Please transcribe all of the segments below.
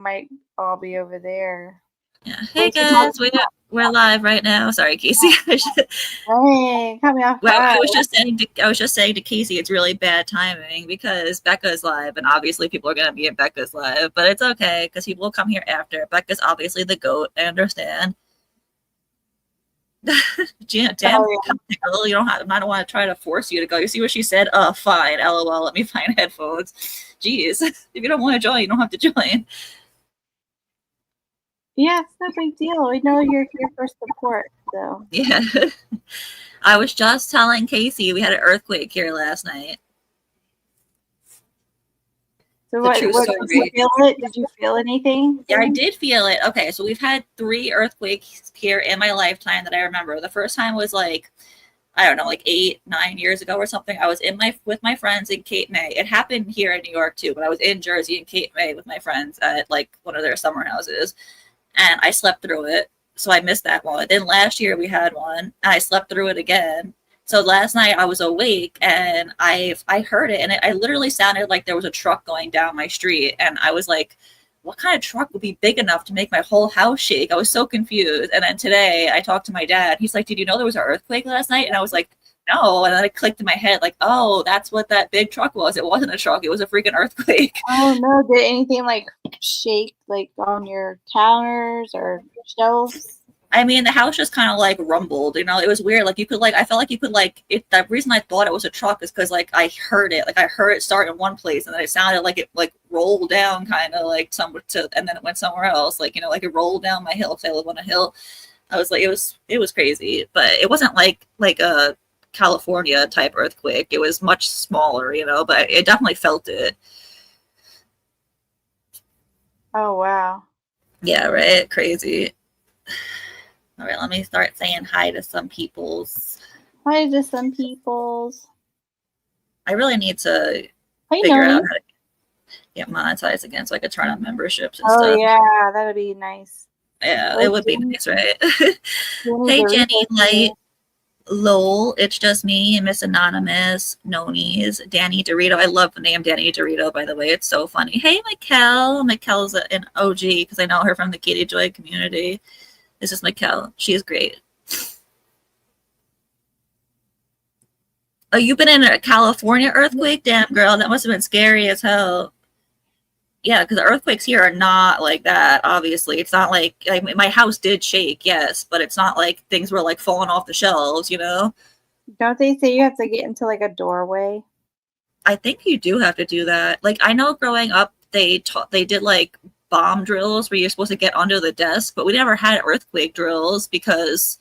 might all be over there. Yeah. Hey guys, we're live right now. Sorry, Casey. Hey, cut me off Well, guard. I was just saying to Casey, it's really bad timing because Becca's live, and obviously people are gonna be at Becca's live, but it's okay because people will come here after. Becca's obviously the goat. I understand. Damn, Oh, girl, you don't have. I don't want to try to force you to go. You see what she said? Fine. LOL. Let me find headphones. Jeez, if you don't want to join, you don't have to join. yeah, it's no big deal. We know you're here for support, so. Yeah. I was just telling Casey we had an earthquake here last night. So what, True did you story. feel it? Did you feel anything? Yeah, I did feel it. Okay, so we've had 3 earthquakes here in my lifetime that I remember. The first time was like, I don't know, like 8, 9 years ago or something. I was with my friends in Cape May. It happened here in New York too, but I was in Jersey in Cape May with my friends at like one of their summer houses, and I slept through it. So I missed that one. Then last year we had one, and I slept through it again. So last night I was awake and I heard it, and I literally sounded like there was a truck going down my street, and I was like, what kind of truck would be big enough to make my whole house shake? I was so confused. And then today I talked to my dad. He's like, did you know there was an earthquake last night? And I was like, no. And then it clicked in my head, like, oh, that's what that big truck was. It wasn't a truck. It was a freaking earthquake. Oh no, did anything like shake like on your counters or shelves? I mean, the house just kind of like rumbled, you know, it was weird. Like you could like, I felt like you could like, the reason I thought it was a truck is because like I heard it, start in one place and then it sounded like it like rolled down kind of like somewhere to, and then it went somewhere else. Like, you know, like it rolled down my hill because I live on a hill. I was like, it was crazy, but it wasn't like a California type earthquake. It was much smaller, you know, but it definitely felt it. Oh wow. Yeah, right. Crazy. All right, let me start saying hi to some peoples. Hi to some peoples. I really need to figure out how to get monetized again so I could turn on memberships and stuff. Oh yeah, that would be nice. Yeah, it would be nice, right? Hey, Jenny, Light, Lol, It's Just Me, Miss Anonymous, Nonies, Danny Dorito. I love the name Danny Dorito, by the way. It's so funny. Hey, Mikkel. Mikkel's an OG because I know her from the Katie Joy community. This is Mikkel. She's great. Oh, you've been in a California earthquake? Damn, girl, that must have been scary as hell. Yeah, because the earthquakes here are not like that, obviously. It's not like my house did shake, yes, but it's not like things were like falling off the shelves, you know? Don't they say you have to get into like a doorway? I think you do have to do that. Like, I know growing up, they did like bomb drills where you're supposed to get under the desk, but we never had earthquake drills because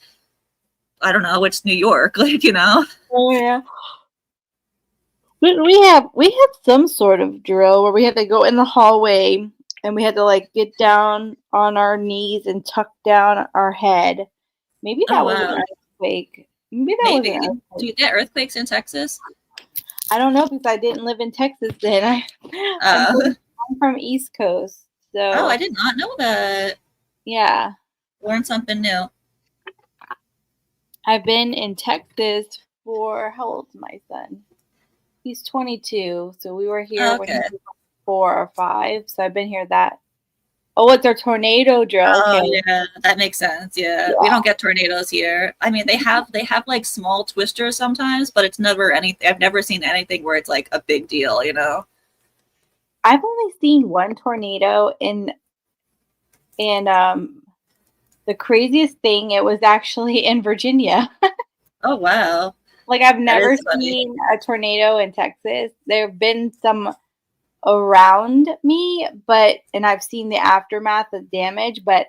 I don't know, it's New York, like, you know? Oh yeah. We have some sort of drill where we had to go in the hallway and we had to like get down on our knees and tuck down our head. Maybe that was an earthquake. Maybe that was an earthquake. Do you get earthquakes in Texas? I don't know because I didn't live in Texas then. I'm from East Coast. So I did not know that. Yeah. Learn something new. I've been in Texas for, how old's my son? He's 22, so we were here when he was 4 or 5. So I've been here that. Oh, it's a tornado drill. Oh, okay. Yeah, that makes sense. Yeah, we don't get tornadoes here. I mean, they have like small twisters sometimes, but it's never anything. I've never seen anything where it's like a big deal, you know. I've only seen one tornado and the craziest thing, it was actually in Virginia. Oh wow. Like, I've never seen a tornado in Texas. There have been some around me, and I've seen the aftermath of damage, but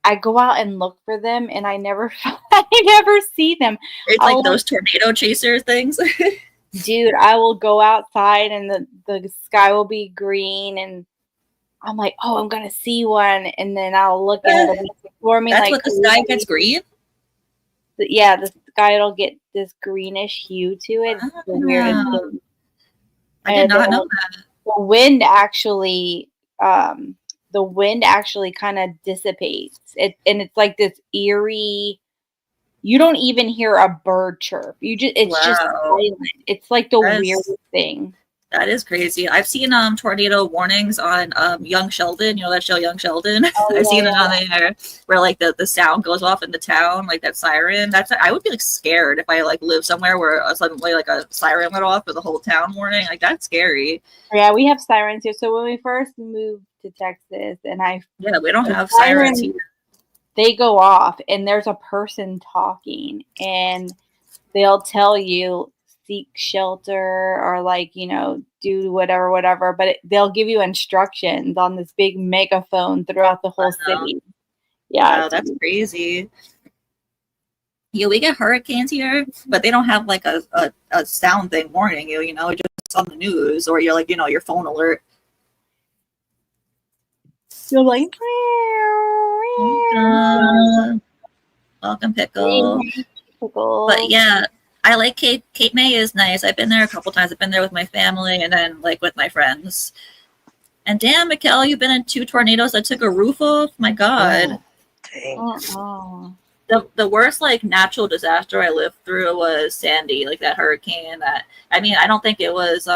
I go out and look for them and I never see them. It's like those tornado chaser things. Dude, I will go outside and the sky will be green and I'm like, oh, I'm gonna see one, and then I'll look and it'll be before me. That's like, what the sky gets green? Yeah, the sky will get this greenish hue to it. It's the weirdest thing. I did not know that. The wind actually kind of dissipates. And it's like this eerie. You don't even hear a bird chirp. It's just silent. It's like the weirdest thing. That is crazy. I've seen tornado warnings on Young Sheldon. You know that show Young Sheldon? I've Oh seen it on there where like the sound goes off in the town, like that siren. That's I would be like scared if I like live somewhere where suddenly like a siren went off for the whole town warning. Like that's scary. yeah, we have sirens here. So when we first moved to Texas, and Yeah, we don't the have sirens sirens, here. they go off, and there's a person talking, and they'll tell you seek shelter or like do whatever, but they'll give you instructions on this big megaphone throughout the whole city. Yeah, Wow, that's crazy. Yeah, we get hurricanes here, but they don't have like a sound thing warning you, just on the news or you're like, your phone alert. you're like Welcome, Pickle. But yeah, I like Cape May is nice. I've been there a couple times. I've been there with my family and then like with my friends. And damn, Mikkel, you've been in 2 tornadoes that took a roof off. My God. The worst like natural disaster I lived through was Sandy, like that hurricane. I don't think it was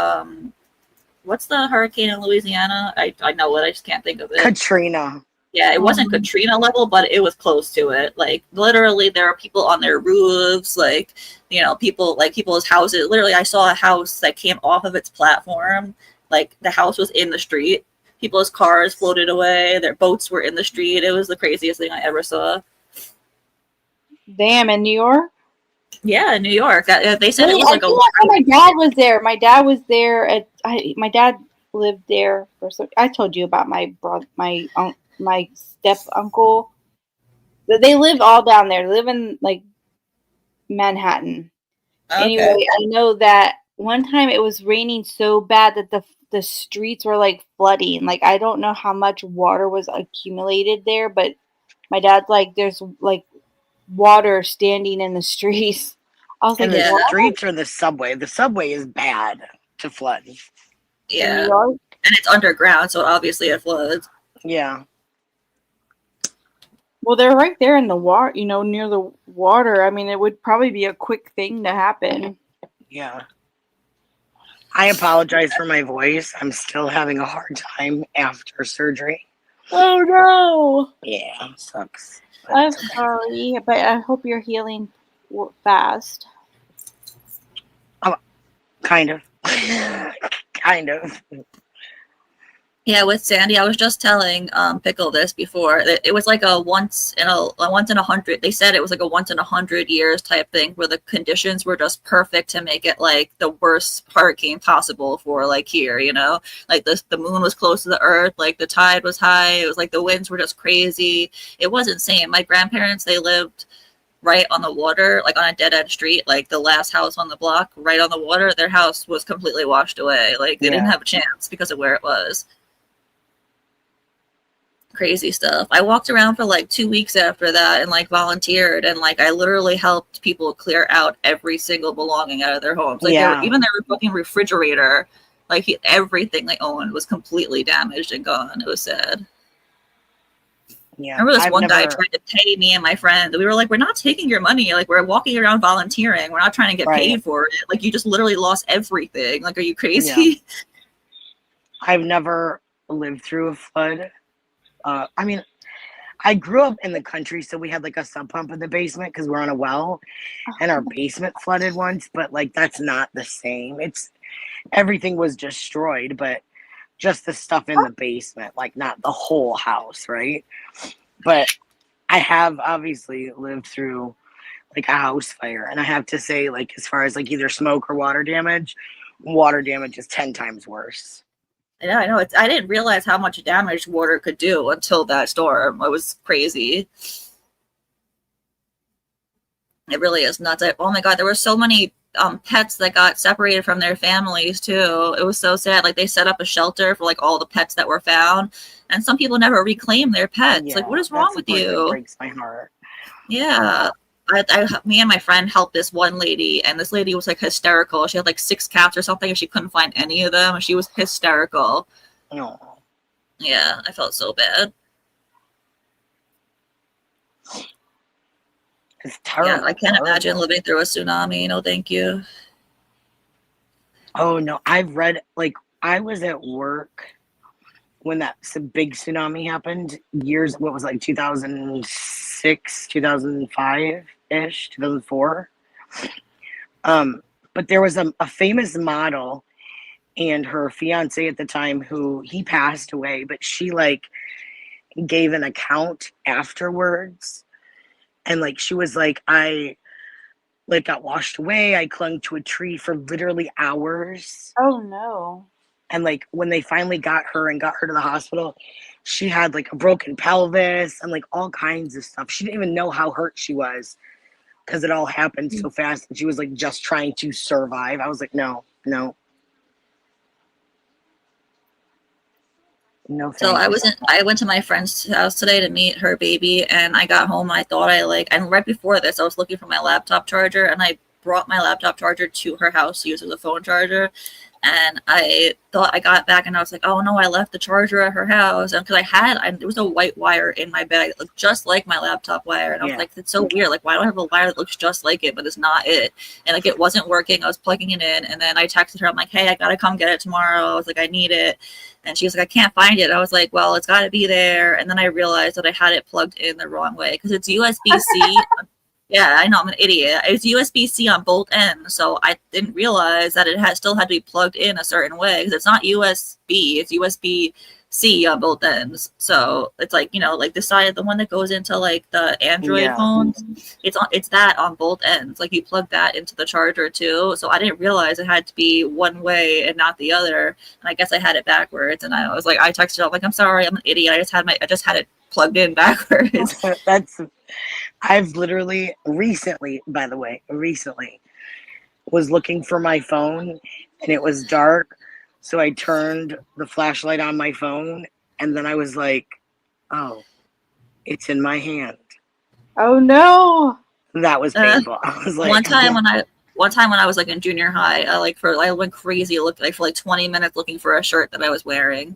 what's the hurricane in Louisiana? I know it. I just can't think of it. Katrina. Yeah, it wasn't Katrina level, but it was close to it. Like literally, there are people on their roofs, like people's houses. Literally, I saw a house that came off of its platform. Like the house was in the street. People's cars floated away. Their boats were in the street. It was the craziest thing I ever saw. Damn, in New York? Yeah, in New York. They said it was like my dad was there. My dad was there my dad lived there I told you about my step uncle. They live all down there. They live in like Manhattan. Okay. Anyway, I know that one time it was raining so bad that the streets were like flooding. Like I don't know how much water was accumulated there, but my dad's like there's like water standing in the streets. I was in like, the streets or the subway? The subway is bad to flood. Yeah. And it's underground, so obviously it floods. Yeah. Well, they're right there in the water, near the water. I mean, it would probably be a quick thing to happen. Yeah. I apologize for my voice. I'm still having a hard time after surgery. Oh, no. Yeah, sucks. I'm sorry, but I hope you're healing fast. Kind of. Kind of. Yeah, with Sandy, I was just telling Pickle this before. It was like a once in 100. They said it was like a once in 100 years type thing where the conditions were just perfect to make it like the worst hurricane possible for like here, like the moon was close to the earth, like the tide was high. It was like the winds were just crazy. It was insane. My grandparents, they lived right on the water, like on a dead end street, like the last house on the block, right on the water. Their house was completely washed away. Like they didn't have a chance because of where it was. Crazy stuff. I walked around for like 2 weeks after that and like volunteered and like I literally helped people clear out every single belonging out of their homes. Like even their fucking refrigerator, like everything they owned was completely damaged and gone. It was sad. Yeah. I remember this one guy tried to pay me and my friend. We were like, we're not taking your money. Like we're walking around volunteering. We're not trying to get paid for it. Like you just literally lost everything. Like, are you crazy? Yeah. I've never lived through a flood. I grew up in the country, so we had like a sump pump in the basement because we're on a well, and our basement flooded once, but like that's not the same. Everything was destroyed, but just the stuff in the basement, like not the whole house, right? But I have obviously lived through like a house fire, and I have to say, like as far as like either smoke or water damage is 10 times worse. Yeah, I know. I didn't realize how much damage water could do until that storm. It was crazy. It really is nuts. Oh my God, there were so many pets that got separated from their families too. It was so sad. Like they set up a shelter for like all the pets that were found, and some people never reclaimed their pets. Yeah, like, what is wrong with you? It breaks my heart. Yeah. Me and my friend helped this one lady, and this lady was like hysterical. She had like 6 cats or something, and she couldn't find any of them, and she was hysterical. No. Yeah, I felt so bad. It's terrible. Yeah, I can't imagine living through a tsunami. No, thank you. Oh no, I've read like I was at work when that big tsunami happened years. What was like 2006, 2005 ish, 2004. But there was a famous model and her fiance at the time who he passed away, but she like gave an account afterwards, and like she was like I like got washed away. I clung to a tree for literally hours. Oh no. And like when they finally got her and got her to the hospital, she had like a broken pelvis and like all kinds of stuff. She didn't even know how hurt she was because it all happened so fast and she was like just trying to survive. I was like, no, no, no So thanks. I went to my friend's house today to meet her baby, and I got home and I thought and right before this I was looking for my laptop charger, and I brought my laptop charger to her house to use as a phone charger. And I thought I got back and I was like, oh no, I left the charger at her house. And because there was a white wire in my bag that looked just like my laptop wire. And I was like, it's so weird. Like, why do I have a wire that looks just like it, but it's not it? And like, it wasn't working. I was plugging it in. And then I texted her. I'm like, hey, I got to come get it tomorrow. I was like, I need it. And she was like, I can't find it. I was like, well, it's got to be there. And then I realized that I had it plugged in the wrong way because it's USB-C. Yeah, I know, I'm an idiot. It's USB-C on both ends, so I didn't realize that it still had to be plugged in a certain way because it's not USB, it's USB-C on both ends. So it's like, like the one that goes into like the Android phones, it's that on both ends. Like you plug that into the charger too. So I didn't realize it had to be one way and not the other. And I guess I had it backwards. And I was like, I texted her, I'm like, I'm sorry, I'm an idiot. I just had it plugged in backwards. I've literally recently was looking for my phone and it was dark. So I turned the flashlight on my phone and then I was like, oh, it's in my hand. Oh no. That was painful. I was like, one time when I was like in junior high, I went crazy for like 20 minutes looking for a shirt that I was wearing.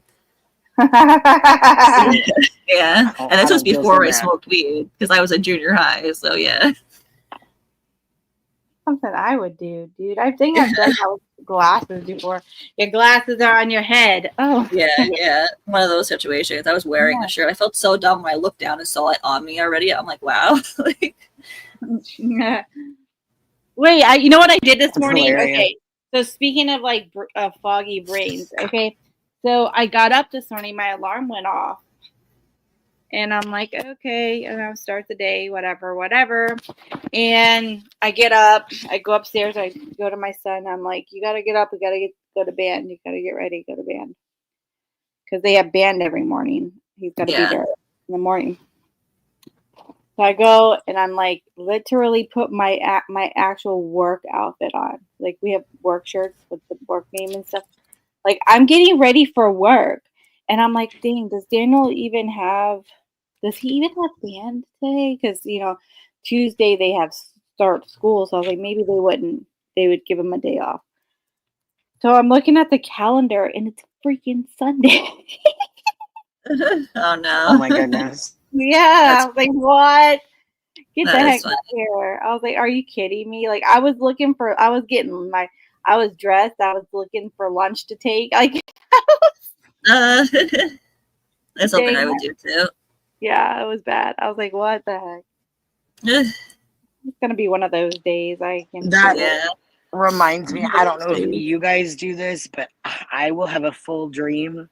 Yeah, and this was before I smoked weed because I was in junior high. So yeah, something I would do, dude. I think I've done that with glasses before. Your glasses are on your head. Oh yeah, one of those situations. I was wearing the shirt. I felt so dumb when I looked down and saw it on me already. I'm like, wow. Wait, you know what I did this morning? Hilarious. Okay, so speaking of like foggy brains, okay. So I got up this morning, my alarm went off. And I'm like, okay, and I'll start the day, whatever. And I get up, I go upstairs, I go to my son. I'm like, you got to get up. We got to go to band. You got to get ready, go to band. Because they have band every morning. He's got to be there in the morning. So I go and I'm like, literally put my actual work outfit on. Like we have work shirts with the work name and stuff. Like I'm getting ready for work. And I'm like, dang, does he even have band today? Because, Tuesday they have start school. So I was like, maybe they would give him a day off. So I'm looking at the calendar and it's freaking Sunday. Oh no. Oh my goodness. Yeah. I was like, what? Get the heck out of here. I was like, are you kidding me? Like I was dressed. I was looking for lunch to take. Like that's something I would do too. Yeah, it was bad. I was like, what the heck? It's gonna be one of those days. Reminds me, I don't know if you guys do this, but I will have a full dream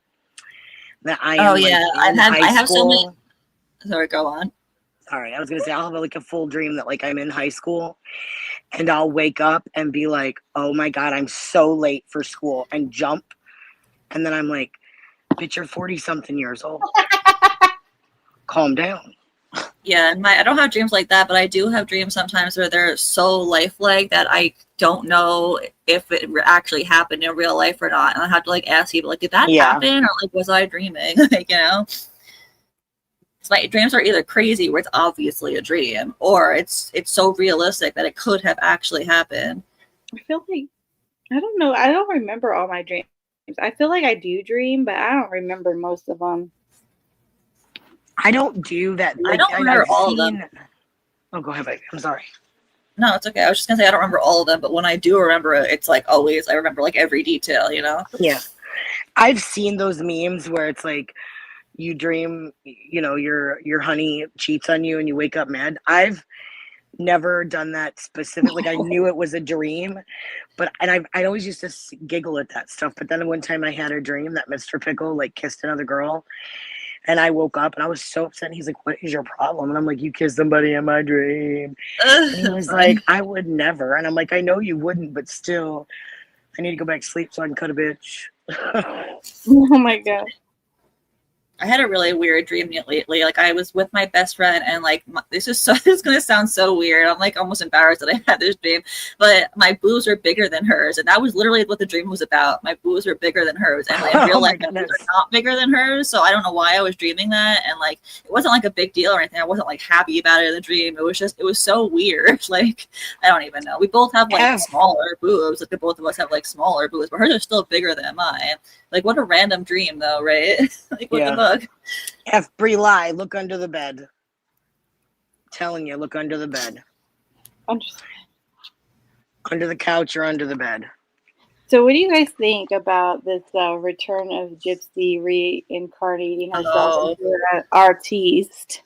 that I am I have so many. Sorry, go on. Sorry, I was gonna say I'll have like a full dream that like I'm in high school and I'll wake up and be like, oh my god, I'm so late for school and jump. And then I'm like, bitch, you're 40-something years old. Calm down. Yeah, I don't have dreams like that, but I do have dreams sometimes where they're so lifelike that I don't know if it actually happened in real life or not. And I have to like ask people, like, did that happen? Or like, was I dreaming? Like, my dreams are either crazy where it's obviously a dream, or it's so realistic that it could have actually happened. I feel like, I don't know. I don't remember all my dreams. I feel like I do dream, but I don't remember most of them. I don't do that. Like, I don't remember all of them. Oh, go ahead, baby. I'm sorry. No, it's okay. I was just gonna say I don't remember all of them, but when I do remember it, it's like always I remember like every detail, you know? Yeah. I've seen those memes where it's like you dream, you know, your honey cheats on you and you wake up mad. I've never done that specific. Like I knew it was a dream, but I always used to giggle at that stuff. But then one time I had a dream that Mr. Pickle like kissed another girl, and I woke up and I was so upset. And he's like, "What is your problem?" And I'm like, "You kissed somebody in my dream." And he was like, "I would never." And I'm like, "I know you wouldn't, but still, I need to go back to sleep so I can cut a bitch." Oh my god. I had a really weird dream lately. Like I was with my best friend, and like this is gonna sound so weird. I'm like almost embarrassed that I had this dream, but my boobs are bigger than hers, and that was literally what the dream was about. My boobs are bigger than hers, and like, in real life, my boobs are not bigger than hers. So I don't know why I was dreaming that, and like it wasn't like a big deal or anything. I wasn't like happy about it in the dream. It was so weird. Like I don't even know. We both have like smaller boobs. Like the both of us have like smaller boobs, but hers are still bigger than mine. Like what a random dream though, right? Like what the fuck? F. Brie lie, look under the bed. Telling you, look under the bed. Under the couch or under the bed. So what do you guys think about this return of Gypsy reincarnating herself into an artiste?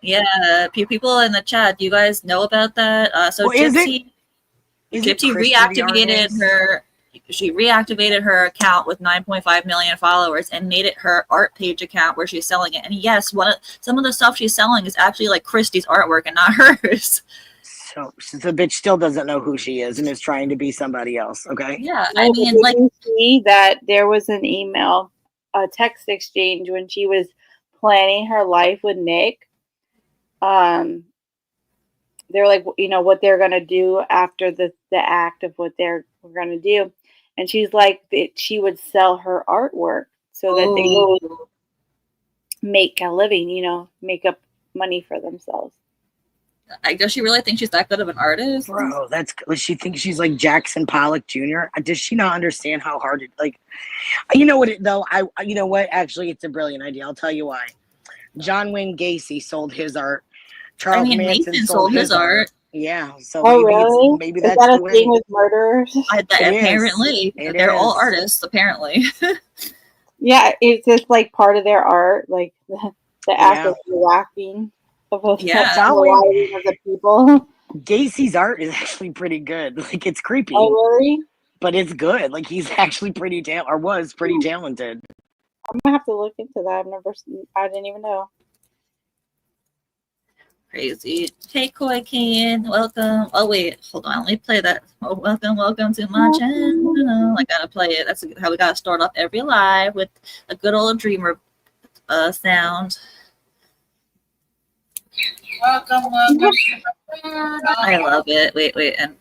Yeah, people in the chat, do you guys know about that? So Gypsy reactivated her. She reactivated her account with 9.5 million followers and made it her art page account where she's selling it. And yes, some of the stuff she's selling is actually like Christy's artwork and not hers. So the bitch still doesn't know who she is and is trying to be somebody else. Okay. Yeah, I mean, like, you see that there was an email, a text exchange when she was planning her life with Nick. They're like, you know, what they're gonna do after the act of what they're gonna do. And she's like that she would sell her artwork so that they would make a living, you know, make up money for themselves. Does she really think she's that good of an artist? Bro, she thinks she's like Jackson Pollock Jr. Does she not understand how hard it, like, you know what, you know what, actually, it's a brilliant idea. I'll tell you why. John Wayne Gacy sold his art. Charles Manson sold his art. Yeah, so really? Maybe that's that the a thing with murderers? Apparently, they're all artists. Apparently, yeah, it's just like part of their art, like the act of whacking of the people. Gacy's art is actually pretty good. Like it's creepy. Oh, really? But it's good. Like he's actually pretty was pretty talented. I'm gonna have to look into that. I didn't even know. Crazy. Hey, Koi King, welcome. Oh, wait, hold on. Let me play that. Oh, welcome to my channel. I gotta play it. That's how we gotta start off every live with a good old dreamer sound. Welcome. I love it. Wait, and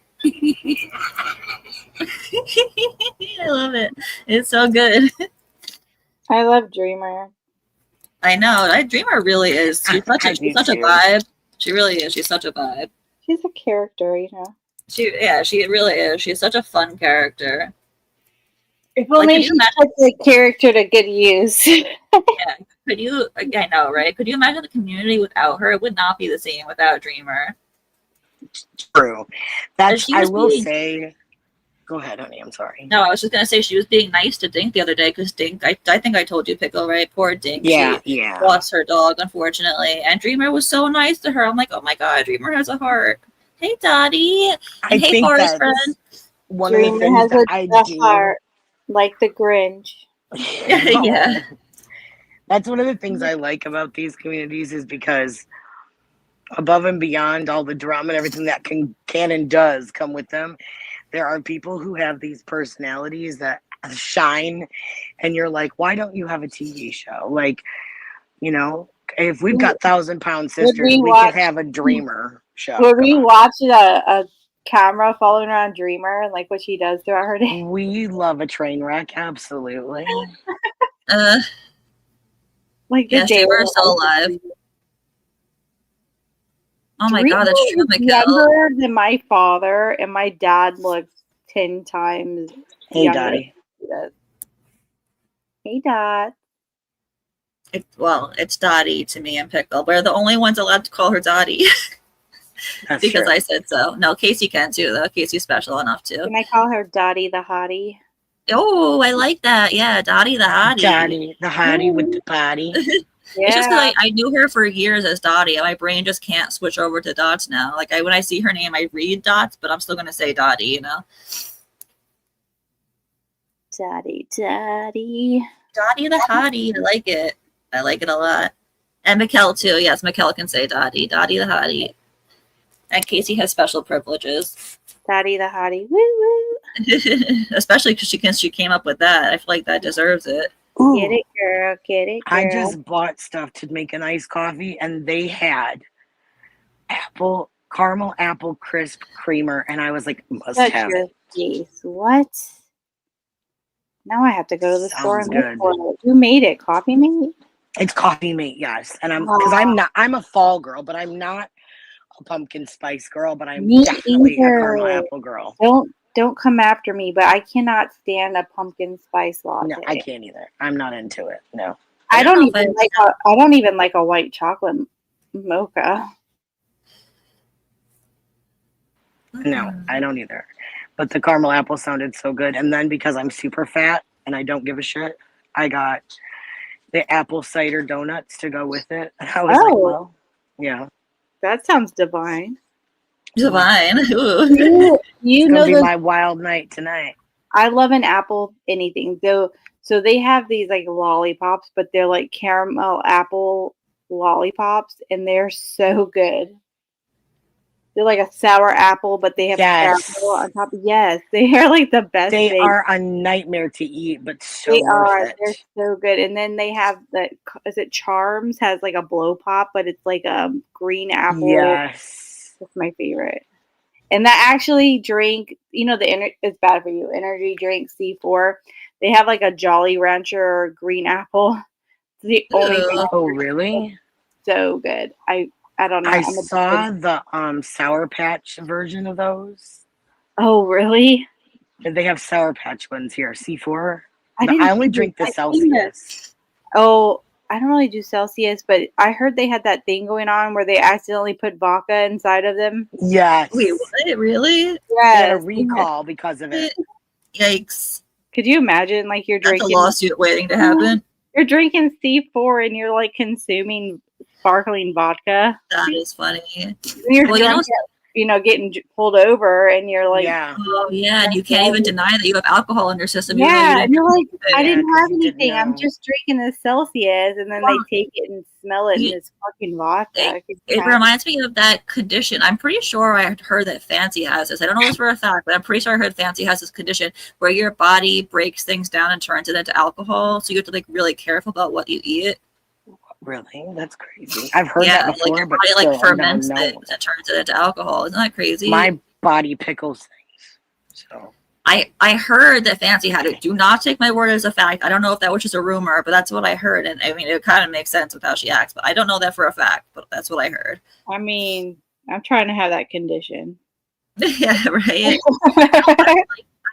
I love it. It's so good. I love Dreamer. I know. Dreamer really is. She's such a vibe. She really is. She's such a vibe. She's a character, you know. She really is. She's such a fun character. If only she puts the character to good use. Yeah. Could you? I know, right? Could you imagine the community without her? It would not be the same without Dreamer. True. I will say. Go ahead, honey. I'm sorry. No, I was just gonna say she was being nice to Dink the other day because Dink, I think I told you, Pickle, right? Poor Dink. Yeah, she lost her dog, unfortunately, and Dreamer was so nice to her. I'm like, oh my god, Dreamer has a heart. Hey, Dottie. And hey, Forest Friend. One Dreamer of the things has that I do. Heart, like the Grinch. Yeah. That's one of the things I like about these communities is because above and beyond all the drama and everything that can and does come with them, there are people who have these personalities that shine, and you're like, why don't you have a TV show? Like, you know, if we've got 1,000-pound sisters, we could have a Dreamer show. Would we watch a camera following around Dreamer and like what she does throughout her day? We love a train wreck, absolutely. Like yeah, Dreamer is still alive. Oh my god, that's true, Mikkel. Younger than my father, and my dad looks 10 times younger. Dottie. Hey, Dot. It's Dottie to me and Pickle. We're the only ones allowed to call her Dottie. That's because true. I said so. No, Casey can too, though. Casey's special enough too. Can I call her Dottie the Hottie? Oh, I like that. Yeah, Dottie the Hottie. Dottie, the hottie with the body. It's just because I knew her for years as Dottie, and my brain just can't switch over to Dots now. Like when I see her name, I read Dots, but I'm still gonna say Dottie. You know. Dottie. Dottie the Hottie. I like it. I like it a lot. And Mikkel too. Yes, Mikkel can say Dottie. Dottie the Hottie. And Casey has special privileges. Dottie the Hottie. Woo woo. Especially because she came up with that. I feel like that deserves it. Ooh, Get it, girl. Get it, girl. I just bought stuff to make an iced coffee, and they had caramel apple crisp creamer, and I was like, must Shut have your it. face. What? Now I have to go to the store and Sounds look for it. Who made it? Coffee mate? It's coffee mate, yes. And I'm a fall girl, but I'm not a pumpkin spice girl, but I'm Me definitely either. a caramel apple girl. Don't come after me, but I cannot stand a pumpkin spice latte. No, I can't either. I'm not into it. No. I don't even like a white chocolate mocha. No, I don't either. But the caramel apple sounded so good. And then because I'm super fat and I don't give a shit, I got the apple cider donuts to go with it. And I was like, well, yeah. That sounds divine. Divine. You it's know, gonna be my wild night tonight. I love an apple anything. So they have these like lollipops, but they're like caramel apple lollipops, and they're so good. They're like a sour apple, but they have caramel on top. Yes, they are like the best. They are a nightmare to eat, but so they worth are. it. They're so good. And then they have is it Charms has like a blow pop, but it's like a green apple. Yes, that's my favorite. And that actually drink, it's bad for you. Energy drink C4. They have like a Jolly Rancher green apple. It's the only thing. Oh, really? So good. I don't know. I saw the Sour Patch version of those. Oh, really? They have Sour Patch ones here. C4. I only drink the Celsius. Oh, I don't really do Celsius, but I heard they had that thing going on where they accidentally put vodka inside of them. Yes. Wait, what? Really? Yeah. They had a recall because of it. Yikes. Could you imagine, like, you're drinking... That's a lawsuit waiting to happen. You're drinking C4 and you're, like, consuming sparkling vodka. That is funny. You're drunk, getting pulled over and you're like... Yeah. Oh, yeah, and you can't even deny that you have alcohol in your system. Yeah, and you're like, I didn't have anything. I'm just drinking this Celsius. And then they take it and smell it in this fucking vodka. It reminds me of that condition. I'm pretty sure I heard that Fancy has this. I don't know this for a fact, but I'm pretty sure I heard Fancy has this condition where your body breaks things down and turns it into alcohol. So you have to, like, really careful about what you eat. Really? That's crazy. I've heard that before, your but body, still, like, ferments it and turns it into alcohol. Isn't that crazy? My body pickles things. So I heard that Fancy had it. Do not take my word as a fact. I don't know if that was just a rumor, but that's what I heard. And I mean, it kind of makes sense with how she acts, but I don't know that for a fact, but that's what I heard. I mean, I'm trying to have that condition. Yeah, right.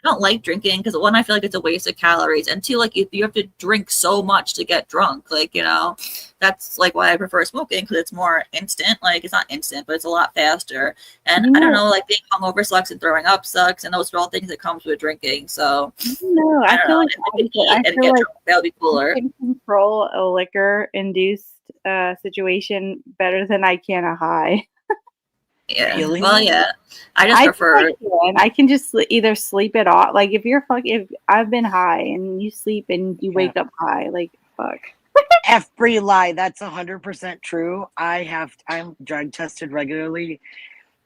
I don't like drinking because one, I feel like it's a waste of calories, and two, like you have to drink so much to get drunk. Like, that's like why I prefer smoking, because it's more instant. Like, it's not instant, but it's a lot faster. And I don't know, like being hungover sucks and throwing up sucks, and those are all things that comes with drinking. So no, I feel like that would be cooler. I can control a liquor induced situation better than I can a high. Yeah. Really? Well, yeah. I prefer. I can just either sleep it off. Like if I've been high and you sleep and you wake up high, like fuck. Free lie. That's 100% true. I'm drug tested regularly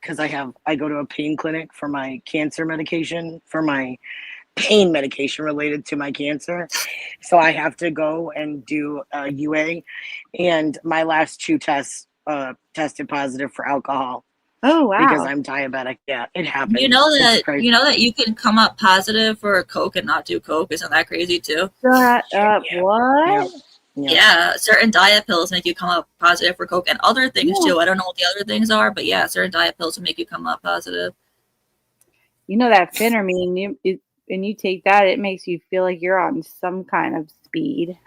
because I go to a pain clinic for my cancer medication, for my pain medication related to my cancer. So I have to go and do a UA, and my last 2 tests tested positive for alcohol. Oh wow! Because I'm diabetic. Yeah, it happens. You know that you can come up positive for Coke and not do Coke. Isn't that crazy too? Shut up! Yeah. What? Yeah, certain diet pills make you come up positive for Coke and other things too. I don't know what the other things are, but yeah, certain diet pills will make you come up positive. You know that phentermine, and you take that, it makes you feel like you're on some kind of speed.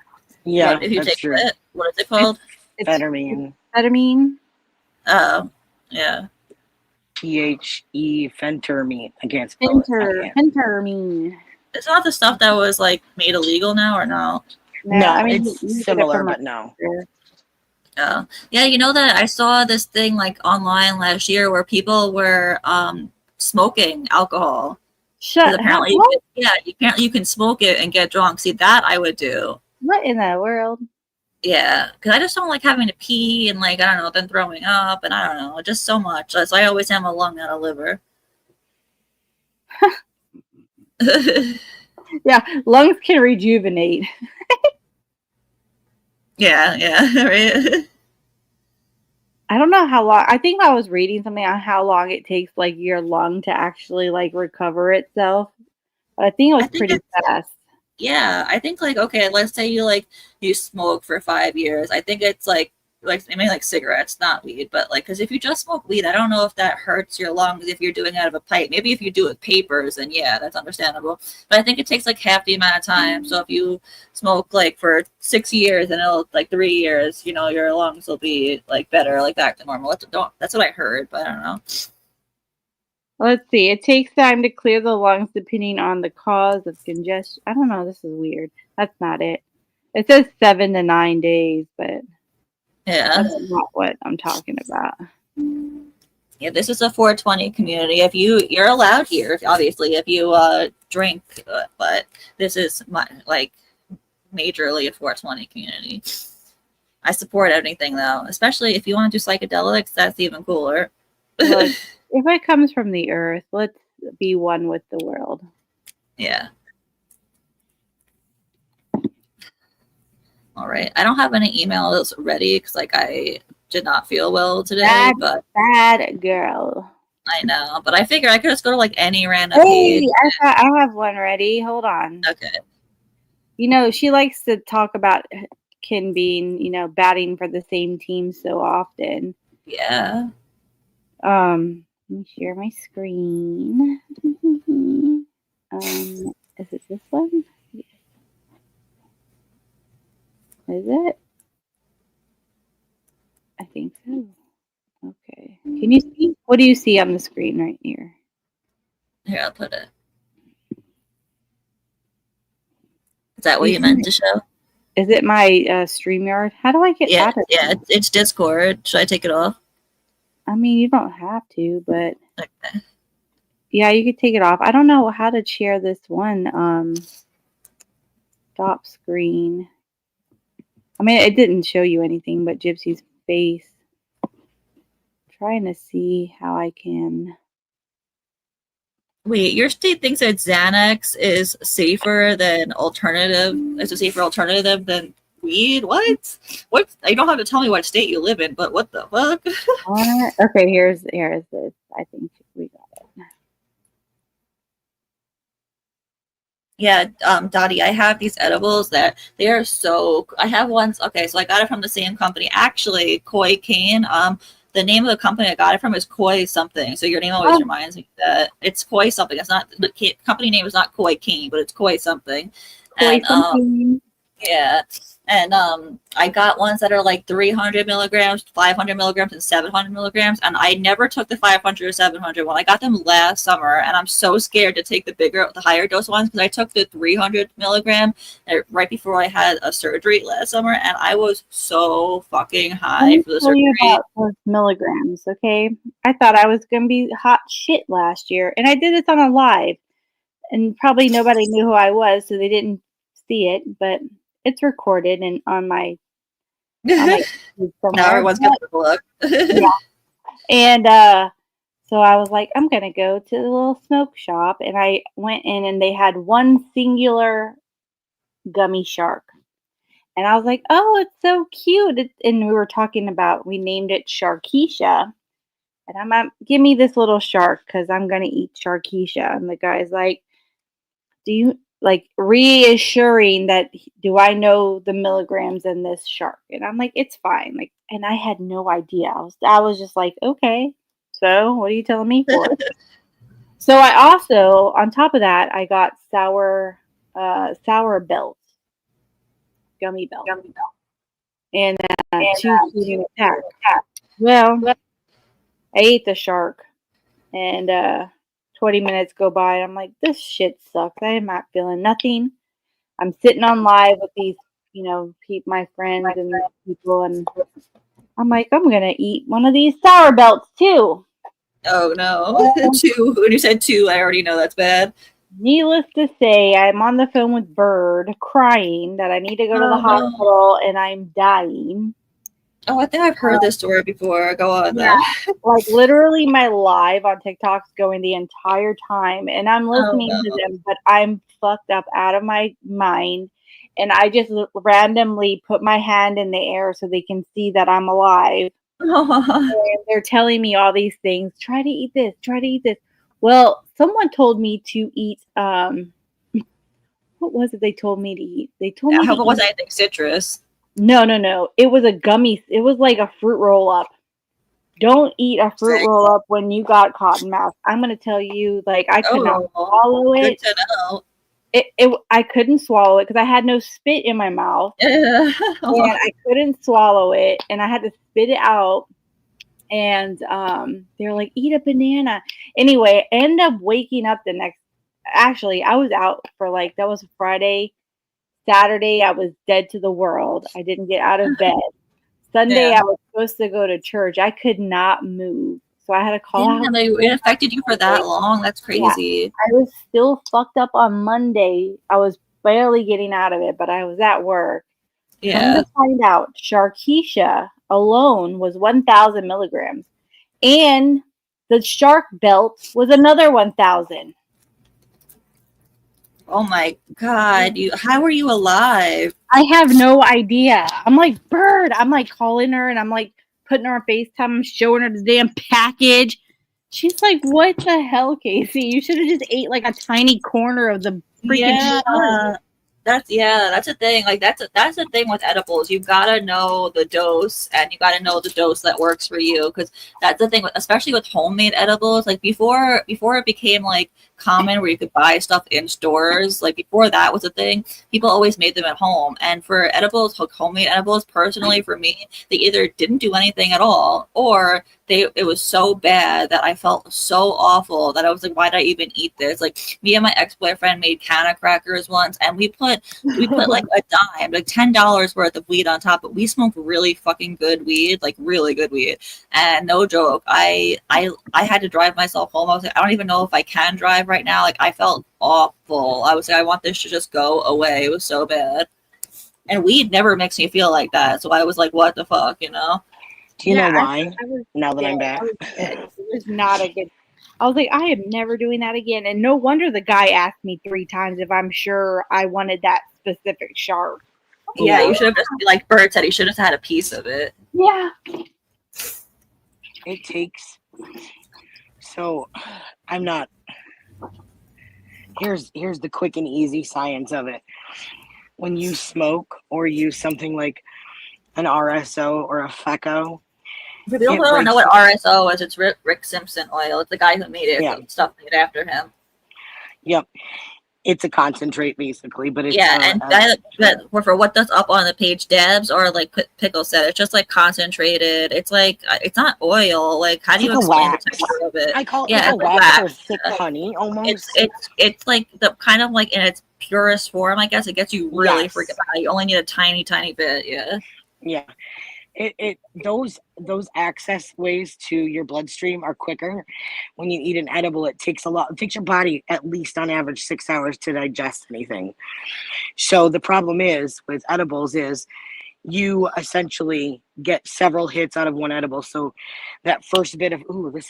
Yeah, if you take it, what is it called? Phentermine. Phentermine. Oh, yeah. phentermine. I can't spell it. I can't. Phentermine. It's not the stuff that was like made illegal now, or no? No, I mean, it's you get it similar, from but no. Yeah, you know that I saw this thing like online last year where people were smoking alcohol. Shut Apparently, up. apparently you can smoke it and get drunk. See, that I would do. What in the world? Yeah, because I just don't like having to pee and like I don't know, then throwing up and I don't know, just so much. So I always have a lung, not a liver. Yeah, lungs can rejuvenate. Yeah, right. I don't know how long. I think I was reading something on how long it takes like your lung to actually like recover itself. But I think it was pretty fast. Yeah, I think like okay, let's say you smoke for 5 years. I think it's like I mean like cigarettes, not weed, but like because if you just smoke weed, I don't know if that hurts your lungs if you're doing it out of a pipe. Maybe if you do it with papers, then yeah, that's understandable. But I think it takes like half the amount of time. So if you smoke like for 6 years and it'll like 3 years, your lungs will be like better, like back to normal. That's what I heard, but I don't know. Let's see. It takes time to clear the lungs depending on the cause of congestion. I don't know. This is weird. That's not it. It says 7 to 9 days, but Yeah, that's not what I'm talking about. yeah. This is a 420 community. If you're allowed here, obviously, if you drink, but this is majorly a 420 community. I support anything though, especially if you want to do psychedelics. That's even cooler. Look, if it comes from the earth, let's be one with the world. Yeah. All right. I don't have any emails ready because I did not feel well today. Bad girl. I know, but I figure I could just go to any random page. I have one ready. Hold on. Okay. She likes to talk about Ken being, batting for the same team so often. Yeah. Let me share my screen. Is it this one? Yes. Is it? I think so. Okay. Can you see? What do you see on the screen right here? Here, I'll put it. Is that what you meant to show? Is it my StreamYard? How do I get out of it? Yeah, it's Discord. Should I take it off? I mean, you don't have to, but okay. Yeah, you could take it off. I don't know how to share this one. Stop screen. I mean, it didn't show you anything but Gypsy's face. I'm trying to see how I can. Wait, your state thinks that Xanax is safer than alternative. It's a safer alternative than weed. What? What? You don't have to tell me what state you live in, but what the fuck? Okay, here's this. I think we got it. Yeah, Dottie, I have these edibles that they are so. I have ones. Okay, so I got it from the same company. Actually, Koi Cane. The name of the company I got it from is Koi something. So your name always reminds me that it's Koi something. It's not the company name is not Koi Cane, but it's Koi something. Koi something. Yeah. And I got ones that are like 300 milligrams, 500 milligrams, and 700 milligrams. And I never took the 500 or 700 one. I got them last summer, and I'm so scared to take the higher dose ones because I took the 300 milligram right before I had a surgery last summer, and I was so fucking high for the surgery. Let me tell you about those milligrams, okay? I thought I was gonna be hot shit last year, and I did this on a live, and probably nobody knew who I was, so they didn't see it, but it's recorded and on my now everyone's gonna look. Yeah. And so I was like, I'm gonna go to the little smoke shop, and I went in and they had one singular gummy shark. And I was like, oh, it's so cute. And we named it Sharkeisha. And I'm like, give me this little shark because I'm going to eat Sharkeisha. And the guy's like, do you, like, reassuring that, do I know the milligrams in this shark? And I'm like, it's fine. Like, and I had no idea. I was just like, okay, so what are you telling me for? So I also, on top of that, I got sour belts. Gummy belt. And 2 shooting attack. Well, I ate the shark. and 20 minutes go by, and I'm like, this shit sucks. I am not feeling nothing. I'm sitting on live with these, my friends and people, and I'm like, I'm gonna eat one of these sour belts too. Oh no, two. When you said two, I already know that's bad. Needless to say, I'm on the phone with Bird, crying that I need to go to the hospital, and I'm dying. Oh, I think I've heard this story before. Go on, yeah. Like literally, my live on TikTok's going the entire time, and I'm listening to them, but I'm fucked up out of my mind, and I just randomly put my hand in the air so they can see that I'm alive. And they're telling me all these things. Try to eat this. Try to eat this. Well, someone told me to eat. What was it they told me to eat? They told me. I hope it wasn't anything citrus. No. It was a gummy. It was like a fruit roll up. Don't eat a fruit roll up when you got cotton mouth. I'm gonna tell you, like, I could not swallow it. Good to know. I couldn't swallow it because I had no spit in my mouth, and I couldn't swallow it, and I had to spit it out. And they're like, eat a banana. Anyway, I ended up waking up the next. Actually, I was out for that was Friday. Saturday, I was dead to the world. I didn't get out of bed. Sunday, I was supposed to go to church. I could not move. So I had to call out. It affected you for that long? That's crazy. Yeah. I was still fucked up on Monday. I was barely getting out of it, but I was at work. Yeah. Come to find out, Sharkeisha alone was 1,000 milligrams. And the shark belt was another 1,000. Oh my God. How are you alive? I have no idea. I'm like, Bird. I'm like calling her and I'm like putting her on FaceTime. I'm showing her the damn package. She's like, what the hell, Casey? You should have just ate like a tiny corner of the freaking shark. That's the thing. Like that's the thing with edibles. You gotta know the dose, and you gotta know the dose that works for you. Because that's the thing, especially with homemade edibles. Like before it became like common where you could buy stuff in stores. Like before that was a thing, people always made them at home. And for edibles, homemade edibles, personally for me, they either didn't do anything at all, or it was so bad that I felt so awful that I was like, why did I even eat this? Like me and my ex-boyfriend made canna crackers once, and we put like a dime, like $10 worth of weed on top, but we smoked really fucking good weed, like really good weed. And no joke, I had to drive myself home. I was like, I don't even know if I can drive right now. Like I felt awful. I was like, I want this to just go away. It was so bad. And weed never makes me feel like that. So I was like, what the fuck, you know? Do you know why? Now that I'm back. It was not a good. I was like, I am never doing that again. And no wonder the guy asked me 3 times if I'm sure I wanted that specific shark. Yeah, you should have just, like Bird said, he should have had a piece of it. Yeah. It takes. So, I'm not. Here's the quick and easy science of it. When you smoke or use something like an RSO or a FECO. For people who don't know what RSO is, it's Rick Simpson oil. It's the guy who made it. Yeah. Stuff named after him. Yep. It's a concentrate, basically, but it's for what that's up on the page, Debs or like Pickle said, it's just like concentrated. It's like it's not oil. Like how do you explain the texture of it? I call it like a wax or thick honey almost. It's like the kind of like in its purest form. I guess it gets you really freaking high. You only need a tiny bit. Yeah. Yeah. Those access ways to your bloodstream are quicker. When you eat an edible, it takes your body at least on average 6 hours to digest anything. So the problem is with edibles is you essentially get several hits out of one edible. So that first bit of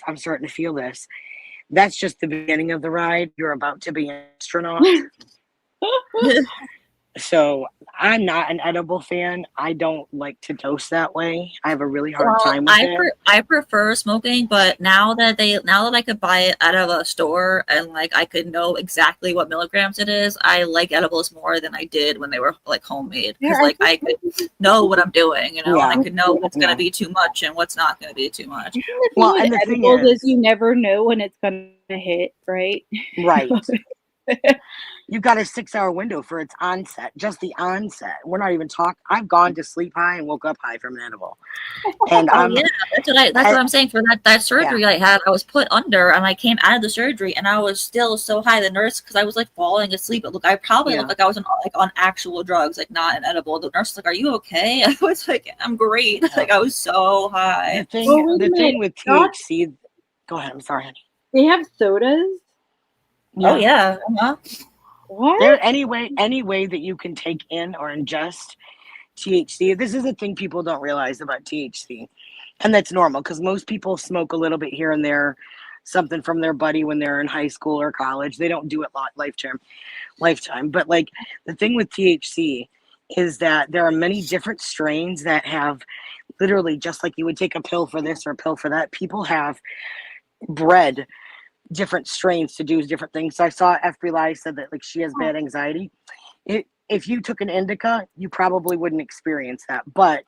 I'm starting to feel this. That's just the beginning of the ride. You're about to be an astronaut. So I'm not an edible fan. I don't like to dose that way. I have a really hard time with it. I prefer smoking, but now that I could buy it out of a store and like I could know exactly what milligrams it is, I like edibles more than I did when they were like homemade. Because like I could know what I'm doing, and I could know what's gonna be too much and what's not gonna be too much. Well, and the thing is you never know when it's gonna hit, right? Right. You've got a 6-hour window for its onset, just the onset. We're not even talking. I've gone to sleep high and woke up high from an edible. And Oh yeah, that's what I'm saying. For that surgery I had, I was put under, and I came out of the surgery, and I was still so high. The nurse, because I was like falling asleep. I probably looked like I was on actual drugs, like not an edible. The nurse was like, "Are you okay?" I was like, "I'm great." Like I was so high. The thing with THC. Go ahead. I'm sorry, honey. They have sodas. Yeah. Oh yeah. What? There any way that you can take in or ingest THC. This is the thing people don't realize about THC, and that's normal because most people smoke a little bit here and there, something from their buddy when they're in high school or college. They don't do it lifetime. But like the thing with THC is that there are many different strains that have literally, just like you would take a pill for this or a pill for that. People have bred different strains to do different things. So I saw FB Live said that like she has bad anxiety. If you took an indica, you probably wouldn't experience that, but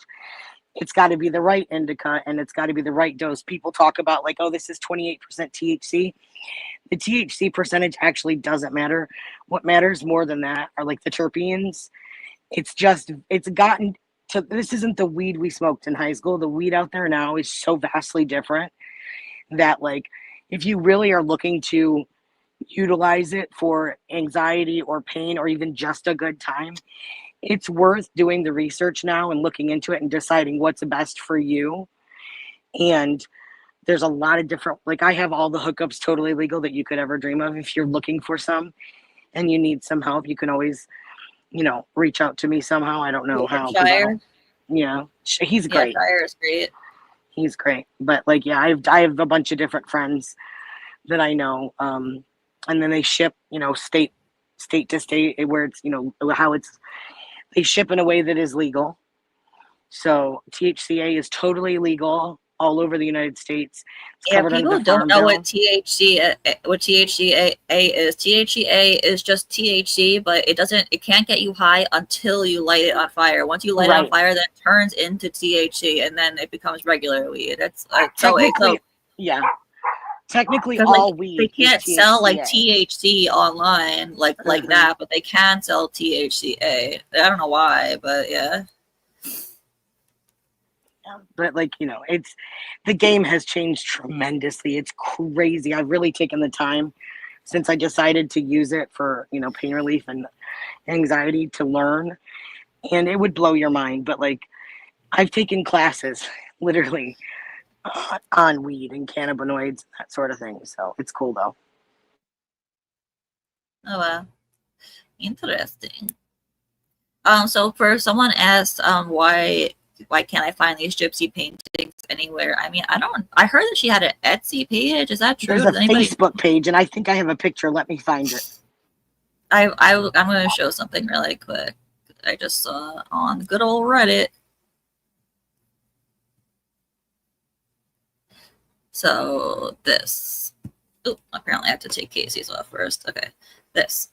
it's got to be the right indica and it's got to be the right dose. People talk about like, oh, this is 28% THC. The THC percentage actually doesn't matter. What matters more than that are like the terpenes. It's gotten to, this isn't the weed we smoked in high school. The weed out there now is so vastly different that like, if you really are looking to utilize it for anxiety or pain or even just a good time, it's worth doing the research now and looking into it and deciding what's best for you. And there's a lot of different, like I have all the hookups totally legal that you could ever dream of. If you're looking for some and you need some help, you can always, reach out to me somehow. I don't know how. Yeah, he's great. Yeah, Shire is great. He's great. But like, yeah, I have a bunch of different friends that I know. And then they ship, state to state where it's, they ship in a way that is legal. So THCA is totally legal all over the United States. People don't know what THCA is. THCA is just THC, but it can't get you high until you light it on fire. Once you light it on fire, then it turns into THC, and then it becomes regular weed. That's yeah. Technically, all weed. They can't sell like THC online like that, but they can sell THCA. I don't know why, but yeah. But like, it's the game has changed tremendously. It's crazy. I've really taken the time since I decided to use it for, pain relief and anxiety to learn. And it would blow your mind. But like, I've taken classes literally on weed and cannabinoids, that sort of thing. So it's cool though. Oh wow, interesting. So for someone asked, why can't I find these gypsy paintings anywhere? I mean, I heard that she had an Etsy page. Is that true? There's a Facebook page, and I think I have a picture. Let me find it. I'm going to show something really quick. I just saw on good old Reddit. So this, apparently I have to take Casey's off first. Okay, this.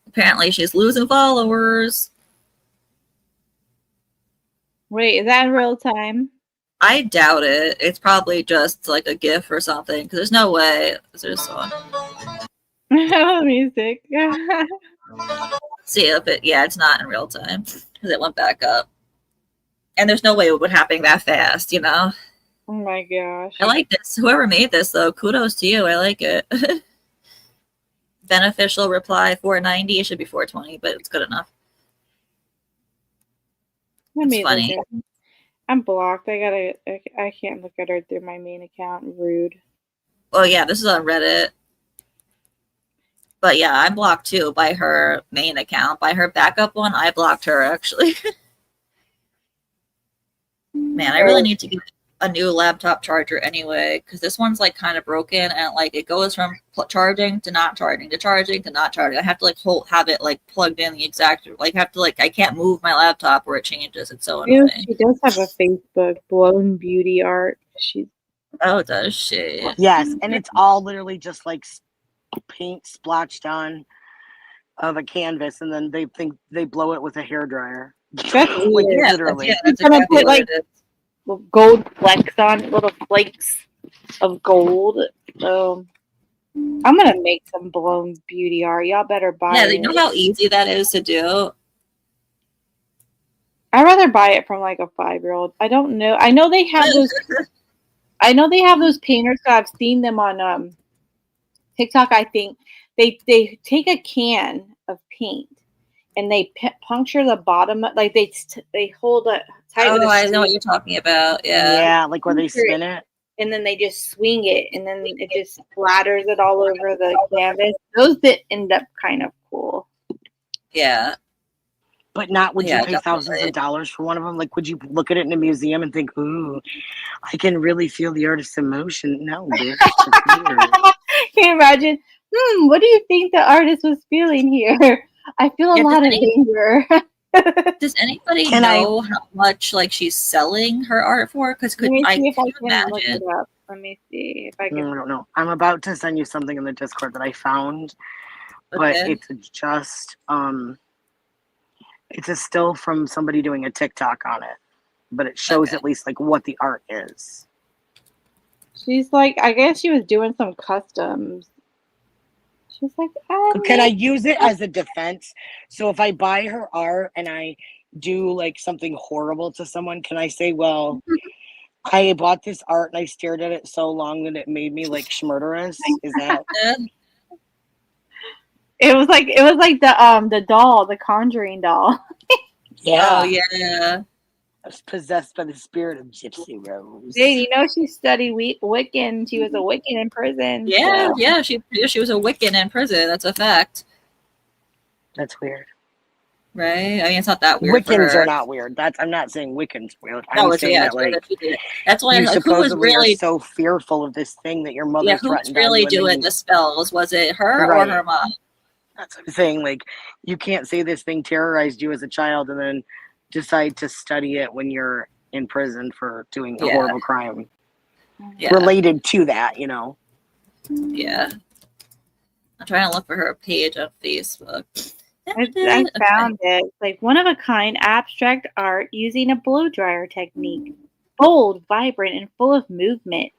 Apparently she's losing followers. Wait, is that in real time? I doubt it. It's probably just like a GIF or something. Because there's no way. There's one. Music. See if it. Yeah, it's not in real time because it went back up. And there's no way it would happen that fast. Oh my gosh. I like this. Whoever made this, though, kudos to you. I like it. Beneficial reply 490. It should be 420, but it's good enough. It's funny. I'm blocked. I can't look at her through my main account. Rude. Oh, yeah, this is on Reddit. But yeah, I'm blocked too by her main account. By her backup one, I blocked her actually. Man, I really need to get a new laptop charger anyway, because this one's like kind of broken and like it goes from charging to not charging to charging to not charging. I have to have it like plugged in the exact I can't move my laptop where it changes. It's so annoying. She does have a Facebook, Blown Beauty Art. Oh, does she? Yes, and it's all literally just like paint splotched on of a canvas, and then they blow it with a hairdryer. Literally. Yeah, that's exactly what it is. Gold flecks on little flakes of gold. I'm gonna make some blown beauty art. Y'all better buy Yeah, it. you know how easy that is to do? I'd rather buy it from like a 5-year-old. I don't know. I know they have those. I know they have those painters. So I've seen them on TikTok. I think they take a can of paint and they puncture the bottom. Like they hold it tight with Oh, a I know screw. what you're talking about. Yeah. Yeah, like where they Puncture it, spin it. and then they just swing it, and then it just splatters it all over the canvas. Those that end up kind of cool. Yeah. But not would you Yeah, pay thousands of dollars for one of them? Like, would you look at it in a museum and think, ooh, I can really feel the artist's emotion? No, bitch. That's weird. Can you imagine? What do you think the artist was feeling here? I feel a Yeah, lot of anger. does anybody Can I? know how much like she's selling her art for? Because Let me see if I can can look imagine. it up. Let me see if I I can. don't know. I'm about to send you something in the Discord that I found, but Okay. it's a still from somebody doing a TikTok on it, but it shows Okay. at least like what the art is. She's like, I guess she was doing some customs. She's like, Can I use it as a defense? So if I buy her art and I do like something horrible to someone, can I say, well, I bought this art and I stared at it so long that it made me like schmurderous? Is that It was like the doll, the Conjuring doll. Oh yeah. I was possessed by the spirit of Gypsy Rose. Dude, you know she studied Wiccan. She was a Wiccan in prison. Yeah, So. yeah. She was a Wiccan in prison. That's a fact. That's weird. Right? I mean, it's not that weird for Wiccans her. are not weird. I'm not saying Wiccans weird. No, I'm it's saying that weird like that she did it. That's why you like, who was supposedly are really so fearful of this thing that your mother who was threatened on really you. And doing then the spells? Was it her or right. her mom? That's what I'm saying. Like you can't say this thing terrorized you as a child and then decide to study it when you're in prison for doing a horrible crime related to that, you know. Yeah. I'm trying to look for her page on Facebook. I found it. It's like one of a kind abstract art using a blow dryer technique. Bold, vibrant, and full of movement.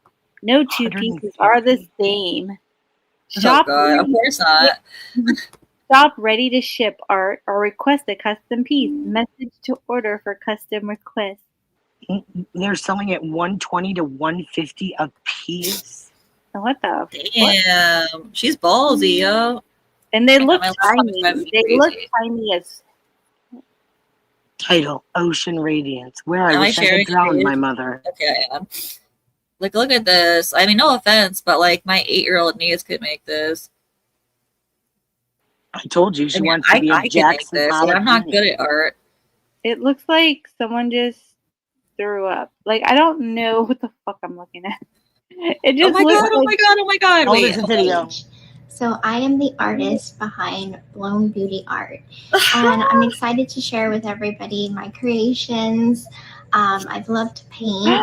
No two pieces are the same. Oh God, of course not. Shop ready to ship art or request a custom piece. Message to order for custom request. They're selling at $120 to $150 a piece. What the? Damn, she's ballsy, yo. And they look tiny. They look tiny as. Title: Ocean Radiance. Where I wish I had drowned my mother. Okay, I am. Like, look at this. I mean, no offense, but like my 8-year-old niece could make this. I told you she wants to be a Jackson Pollock. I'm not good at art. It looks like someone just threw up. Like I don't know what the fuck I'm looking at. It just oh my god! Oh, there's a video. So I am the artist behind Blown Beauty Art, and I'm excited to share with everybody my creations. I've loved to paint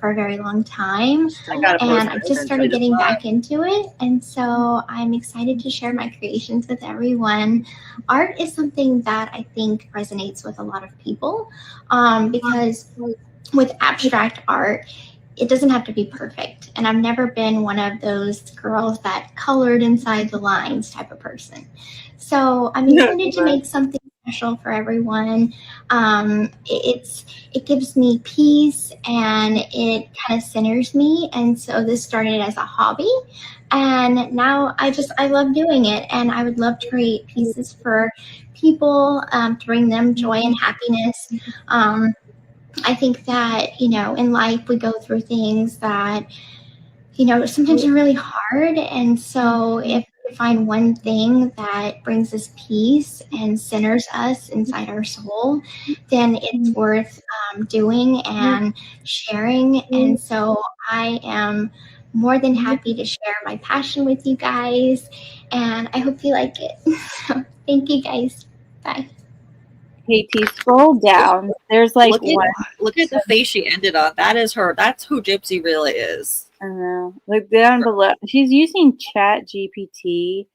for a very long time, and I've just started getting back into it, and so I'm excited to share my creations with everyone. Art is something that I think resonates with a lot of people because with abstract art, it doesn't have to be perfect. And I've never been one of those girls that colored inside the lines type of person. So I'm excited to make something special for everyone. It gives me peace and it kind of centers me. And so this started as a hobby. And now I love doing it. And I would love to create pieces for people to bring them joy and happiness. I think that, in life we go through things that, sometimes are really hard. And so if we find one thing that brings us peace and centers us inside our soul, then it's worth doing and sharing. And so I am more than happy to share my passion with you guys. And I hope you like it. So thank you guys. Bye. KT, scroll down. There's like look at the face she ended on. That is her. That's who Gypsy really is. I know. Like down below, she's using Chat GPT.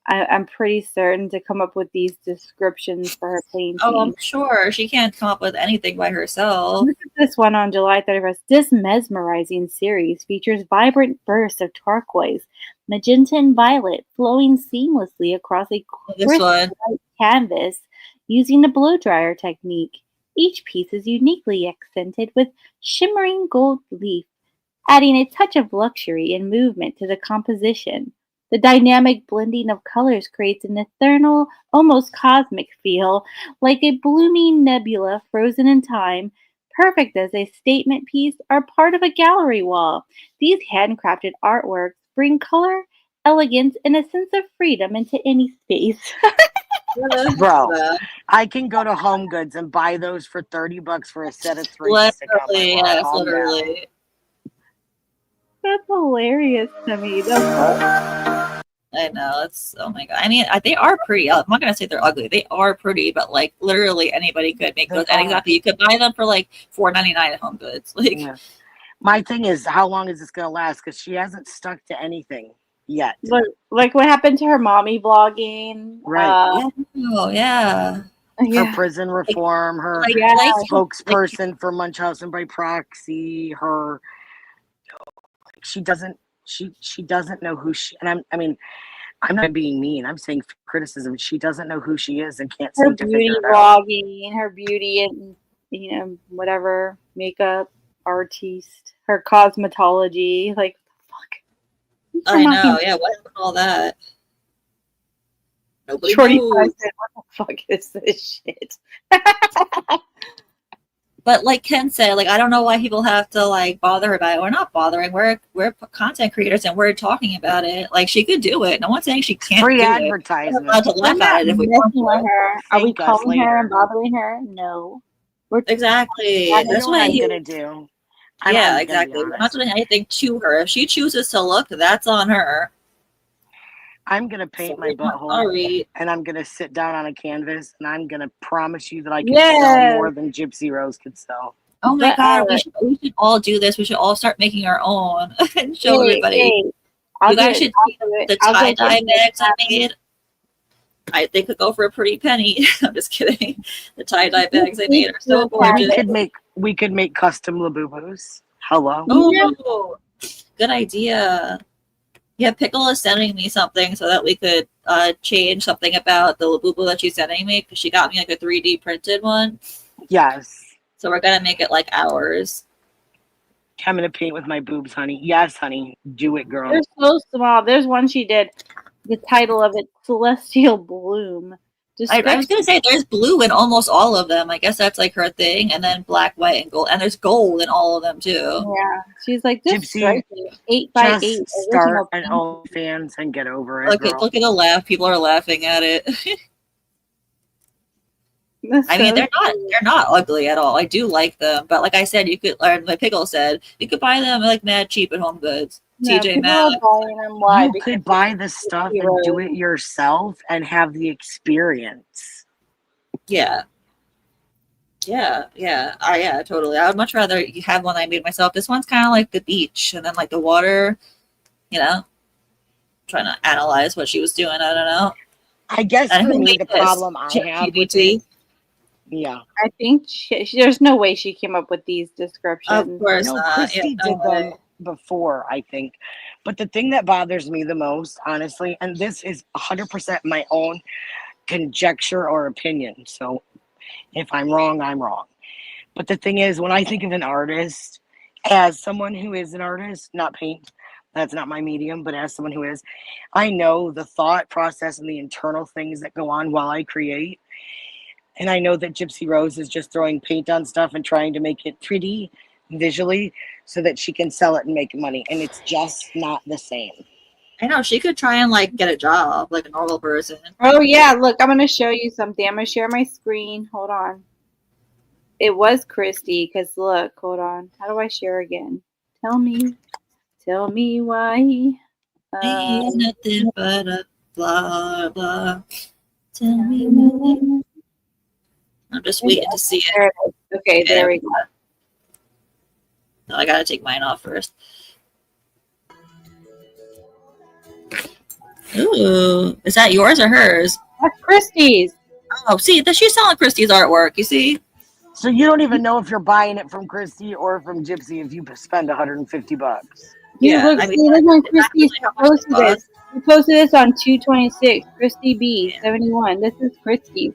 I'm pretty certain to come up with these descriptions for her painting. Oh, I'm sure she can't come up with anything by herself. Look at this one on July 31st. This mesmerizing series features vibrant bursts of turquoise, magenta, and violet flowing seamlessly across a This crisp one. white canvas using the blow dryer technique. Each piece is uniquely accented with shimmering gold leaf, adding a touch of luxury and movement to the composition. The dynamic blending of colors creates an ethereal, almost cosmic feel, like a blooming nebula frozen in time, perfect as a statement piece or part of a gallery wall. These handcrafted artworks bring color, elegance, and a sense of freedom into any space. Bro, I can go to Home Goods and buy those for $30 for a set of 3 to stick on my Literally, wall. yes, Calm down. literally. That's hilarious to me. I know, it's, oh my god. I mean, they are pretty. I'm not gonna say they're ugly. They are pretty, but like literally anybody could make those. And exactly, you could buy them for like $4.99 at Home Goods. Like, Yeah. My thing is, how long is this gonna last? Because she hasn't stuck to anything yet. Like what happened to her mommy vlogging? Right. oh yeah. Her prison reform, her Like, spokesperson for Munchausen by proxy, her she doesn't know who she, and I'm not being mean. I'm saying criticism. She doesn't know who she is and can't her seem to beauty figure it out. vlogging, her beauty and whatever makeup artiste, her cosmetology, like what the fuck? I know, yeah. What happened to all that? Nobody Shorty knows. said, what the fuck is this shit? But like Ken said, like I don't know why people have to like bother about it. We're not bothering. We're content creators and we're talking about it. Like she could do it. No one's saying she can't Free do advertisement. it. We're allowed to laugh We're at not it if we messing want with to. her. Are we Thank us calling her later. and bothering her? No. Exactly. You That's know what what I'm gonna do. Yeah, exactly. We're not doing anything to her. If she chooses to look, that's on her. I'm gonna paint my butthole, and I'm gonna sit down on a canvas, and I'm gonna promise you that I can sell more than Gypsy Rose could sell. Oh my god, we should all do this. We should all start making our own and show everybody. You guys should see the tie-dye bags I made. They could go for a pretty penny. I'm just kidding. The tie-dye bags I made are so gorgeous. We could make custom Labubus. Hello. Oh, good idea. Yeah, Pickle is sending me something so that we could change something about the Labubu that she's sending me because she got me like a 3D printed one. Yes. So we're gonna make it like ours. I'm gonna paint with my boobs, honey. Yes, honey. Do it, girl. They're so small. There's one she did. The title of it, Celestial Bloom. I was gonna say there's blue in almost all of them. I guess that's like her thing, and then black, white, and gold. And there's gold in all of them too. Yeah, she's like this. Gypsy, 8x8. Start an OnlyFans and get over it. Look at the laugh. People are laughing at it. I mean, they're not ugly at all. I do like them, but like I said, you could, or my Pickle said, you could buy them like mad cheap at Home Goods. TJ Maxx. You could buy the stuff and do it yourself and have the experience. Yeah. Yeah, totally. I would much rather have one I made myself. This one's kind of like the beach, and then like the water. You know, trying to analyze what she was doing. I don't know. I guess for me, the problem I have with it. Yeah. I think there's no way she came up with these descriptions. Of course not. Christy did them before, I think. But the thing that bothers me the most, honestly, and this is 100% my own conjecture or opinion. So if I'm wrong, I'm wrong. But the thing is, when I think of an artist, as someone who is an artist, not paint, that's not my medium, but as someone who is, I know the thought process and the internal things that go on while I create. And I know that Gypsy Rose is just throwing paint on stuff and trying to make it pretty visually so that she can sell it and make money. And it's just not the same. I know. She could try and like get a job like a normal person. Oh, yeah. Look, I'm going to show you something. I'm going to share my screen. Hold on. It was Christy because look, hold on. How do I share again? Tell me why. He's nothing but a blah, blah. Tell me why. I'm just waiting to see it. Okay, there we go. No, I gotta take mine off first. Ooh, is that yours or hers? That's Christie's. Oh, see, she's selling Christie's artwork. You see? So you don't even know if you're buying it from Christie or from Gypsy if you spend $150. Dude, look, I mean, see, look when that's Christie's really how much posted it this. costs. We posted this on 226. Christy B, Yeah. 71. This is Christie's.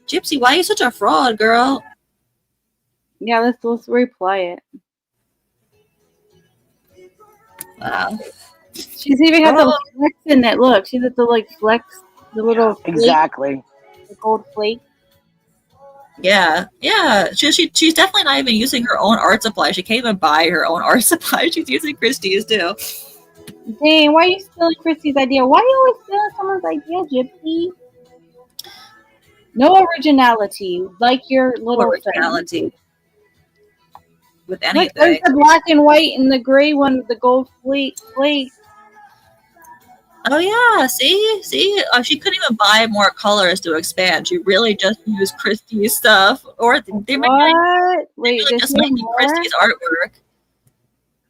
Gypsy, why are you such a fraud, girl? Yeah, let's reply it. Wow. She's even got the flex in it. Look, she's got the like flex, the little flake, Exactly. the gold flake. Yeah. She's definitely not even using her own art supply. She can't even buy her own art supply. She's using Christie's too. Dang, why are you stealing Christie's idea? Why are you always stealing someone's idea, Gypsy? No originality, like your little Originality with Look, anything. there's the black and white and the gray one with the gold flake. Oh yeah, see, she couldn't even buy more colors to expand. She really just used Christie's stuff, or they might What? Wait, really just making Christie's artwork.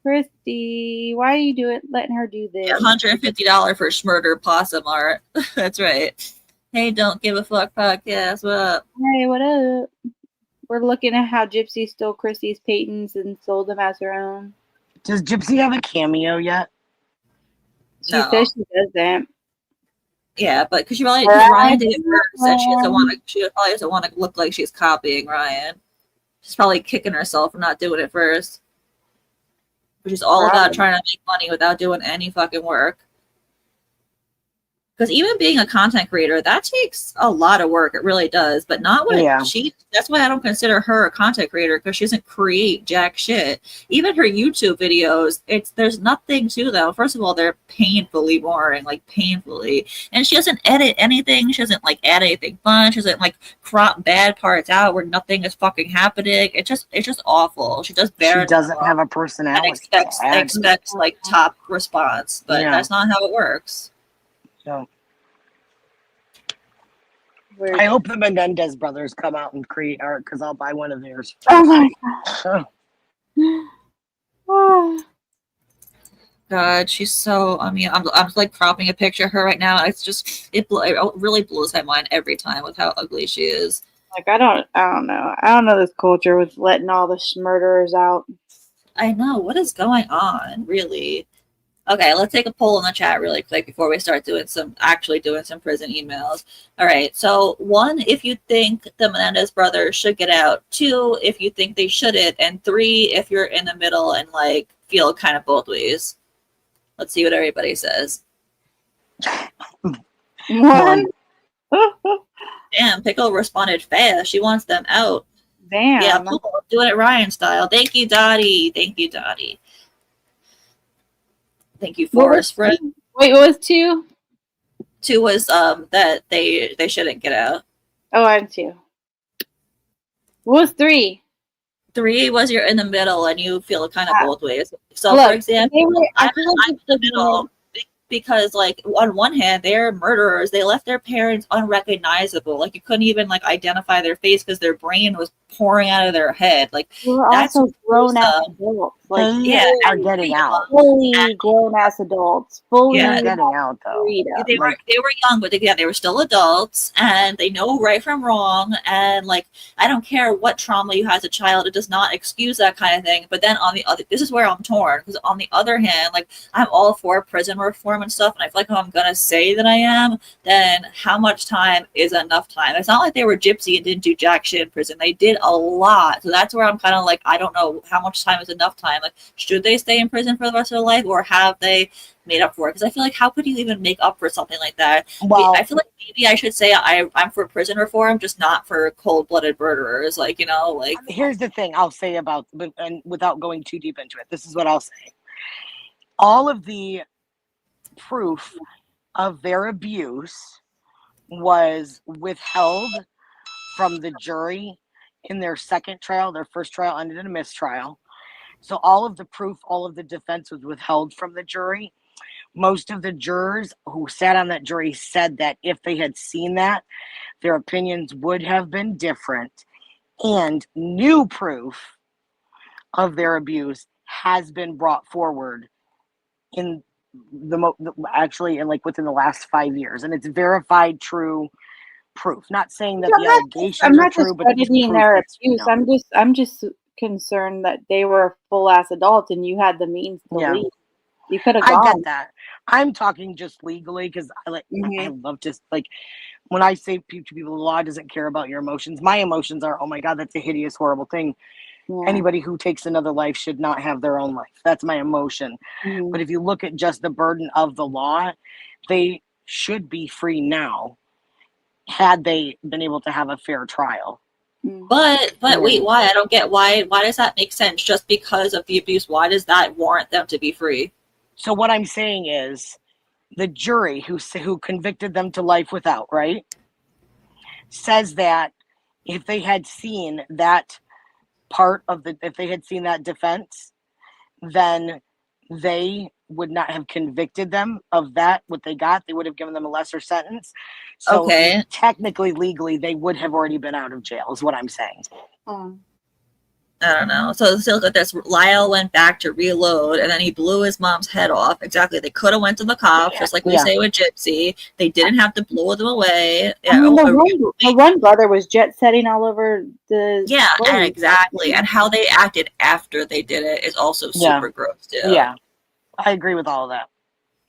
Christy, why are you letting her do this? $150 for Schmurder Possum art. That's right. Hey, don't give a fuck podcast. What up? Hey, what up? We're looking at how Gypsy stole Christie's patents and sold them as her own. Does Gypsy have a cameo yet? She says she doesn't. Yeah, but because Ryan did it first, and she probably doesn't want to look like she's copying Ryan. She's probably kicking herself for not doing it first. Which is all about trying to make money without doing any fucking work. Because even being a content creator, that takes a lot of work. It really does. But not when that's why I don't consider her a content creator, because she doesn't create jack shit. Even her YouTube videos, there's nothing to them. First of all, they're painfully boring, like painfully. And she doesn't edit anything. She doesn't like add anything fun. She doesn't like crop bad parts out where nothing is fucking happening. It's just awful. She does better. She doesn't have a personality. And expects like top response, but that's not how it works. So I hope the Menendez brothers come out and create art, because I'll buy one of theirs. Oh my god. God, she's so. I mean, I'm like cropping a picture of her right now. It's just it really blows my mind every time with how ugly she is. Like I don't know this culture with letting all the murderers out. I know, what is going on, really. Okay, let's take a poll in the chat really quick before we start doing some prison emails. All right, so 1, if you think the Menendez brothers should get out. 2, if you think they shouldn't. And 3, if you're in the middle and like feel kind of both ways. Let's see what everybody says. 1. Damn, Pickle responded fast. She wants them out. Damn. Yeah, doing it Ryan style. Thank you, Dottie. Thank you, Dottie. Thank you, Forrest friend. Wait, what was 2? 2 was that they shouldn't get out. Oh, I'm 2. What was 3? 3 was you're in the middle and you feel kind of both ways. So, look, for example, I'm in the middle because, like, on one hand, they're murderers. They left their parents unrecognizable. Like, you couldn't even like identify their face because their brain was pouring out of their head. Like, that's also grown ass adults. Like, are getting out. Fully grown ass adults. Fully getting out though. They were young, but they were still adults, and they know right from wrong. And like, I don't care what trauma you had as a child, it does not excuse that kind of thing. But then on the other, this is where I'm torn, because on the other hand, like, I'm all for prison reform and stuff, and I feel like if I'm gonna say that I am, then how much time is enough time? It's not like they were Gypsy and didn't do jack shit in prison. They did a lot. So that's where I'm kind of like, I don't know how much time is enough time. Like, should they stay in prison for the rest of their life, or have they made up for it? Because I feel like, how could you even make up for something like that? Well, I feel like maybe I should say I'm for prison reform, just not for cold-blooded murderers. Like, you know, like, here's the thing I'll say about, and without going too deep into it, this is what I'll say. All of the proof of their abuse was withheld from the jury in their second trial. Their first trial ended in a mistrial. So all of the proof, all of the defense was withheld from the jury. Most of the jurors who sat on that jury said that if they had seen that, their opinions would have been different. And new proof of their abuse has been brought forward in actually, and like within the last 5 years, and it's verified true proof. Not saying that the I'm allegations are not true, but it's discrediting proof their that's, abuse. I'm just concerned that they were full ass adults and you had the means to yeah. leave. You could have I get gone. that. I'm talking just legally because I Mhm. love just like when I say to people, the law doesn't care about your emotions. My emotions are, oh my God, that's a hideous, horrible thing. Yeah. Anybody who takes another life should not have their own life. That's my emotion. Mhm. But if you look at just the burden of the law, they should be free now had they been able to have a fair trial. But Yeah. wait, why? I don't get why does that make sense? Just because of the abuse, why does that warrant them to be free? So what I'm saying is the jury who convicted them to life without, right, says that if they had seen that if they had seen that defense, then they would not have convicted them of that, what they got. They would have given them a lesser sentence. So Okay. technically, legally, they would have already been out of jail, is what I'm saying. I don't know. So look at this. Lyle went back to reload, and then he blew his mom's head off. Exactly. They could have went to the cops, just like we say with Gypsy. They didn't have to blow them away. I mean, the one brother was jet setting all over the and exactly. And how they acted after they did it is also super gross too. Yeah, I agree with all of that.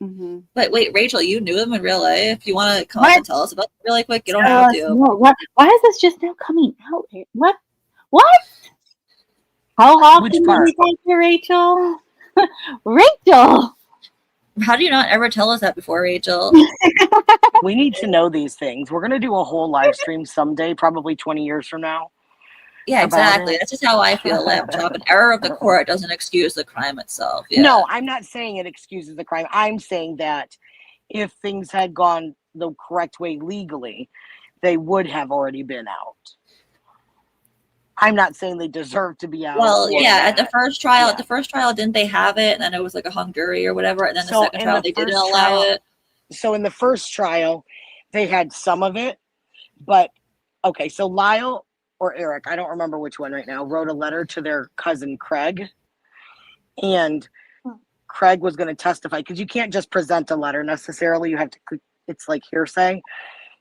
Mm-hmm. But wait, Rachel, you knew them in real life. You want to come up and tell us about them really quick? You don't have to. No, what? Why is this just now coming out? What? How often do you talk to Rachel? Rachel! How do you not ever tell us that before, Rachel? We need to know these things. We're going to do a whole live stream someday, probably 20 years from now. Yeah, exactly. That's just how I feel, Lamb Chop. An error of the court doesn't excuse the crime itself. Yeah. No, I'm not saying it excuses the crime. I'm saying that if things had gone the correct way legally, they would have already been out. I'm not saying they deserve to be out. Well, yeah, at the first trial, didn't they have it? And then it was like a hung jury or whatever. And then the second trial, they didn't allow it. So in the first trial, they had some of it. But, okay, so Lyle or Eric, I don't remember which one right now, wrote a letter to their cousin Craig. And Craig was going to testify because you can't just present a letter necessarily. You have to, it's like hearsay.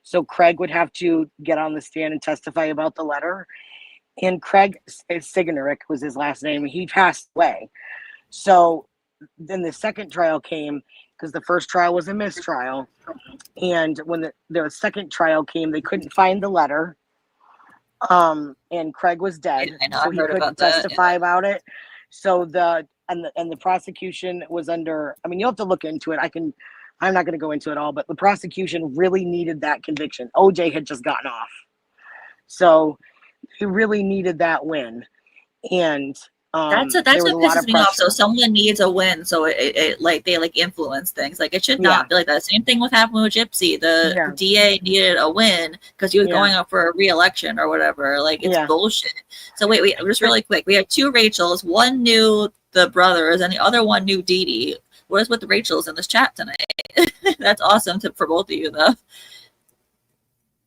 So Craig would have to get on the stand and testify about the letter. And Craig Signerick was his last name. He passed away. So then the second trial came because the first trial was a mistrial. And when the second trial came, they couldn't find the letter. And Craig was dead. So he couldn't testify about it. So the prosecution was under, I mean, you'll have to look into it. I'm not going to go into it all, but the prosecution really needed that conviction. OJ had just gotten off. So he really needed that win. And that's what pisses me off. So someone needs a win, so it like they like influence things. Like it should not be like that. Same thing with happened with Gypsy. The DA needed a win because he was going up for a re-election or whatever. Like it's bullshit. So wait, just really quick. We have two Rachels. One knew the brothers, and the other one knew Dee Dee. What is with the Rachels in this chat tonight? That's awesome for both of you, though.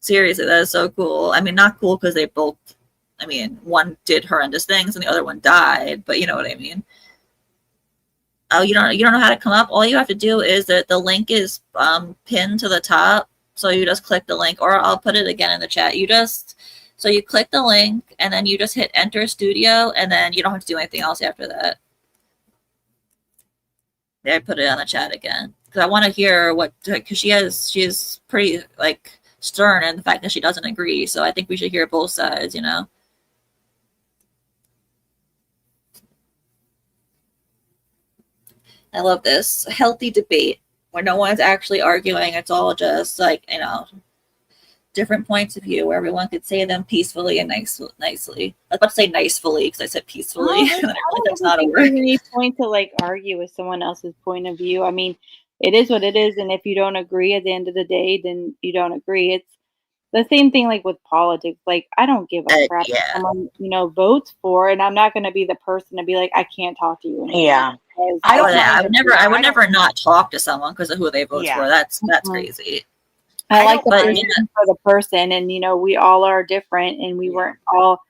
Seriously, that is so cool. I mean, not cool because they both. I mean, one did horrendous things and the other one died, but you know what I mean. Oh, you don't know how to come up? All you have to do is that the link is pinned to the top, so you just click the link, or I'll put it again in the chat. You click the link and then you just hit Enter Studio, and then you don't have to do anything else after that. There, I put it on the chat again because I want to hear because she's pretty like stern in the fact that she doesn't agree. So I think we should hear both sides, you know. I love this healthy debate where no one's actually arguing. It's all just like, you know, different points of view where everyone could say them peacefully and nicely. I was about to say nicefully because I said peacefully. That's not a word. Any point to like argue with someone else's point of view. I mean, it is what it is, and if you don't agree at the end of the day, then you don't agree. It's the same thing like with politics. Like I don't give a crap what someone votes for, and I'm not going to be the person to be like I can't talk to you anymore. Yeah. I would never not talk to someone because of who they vote for. That's crazy. I like the person for the person, and we all are different, and we weren't all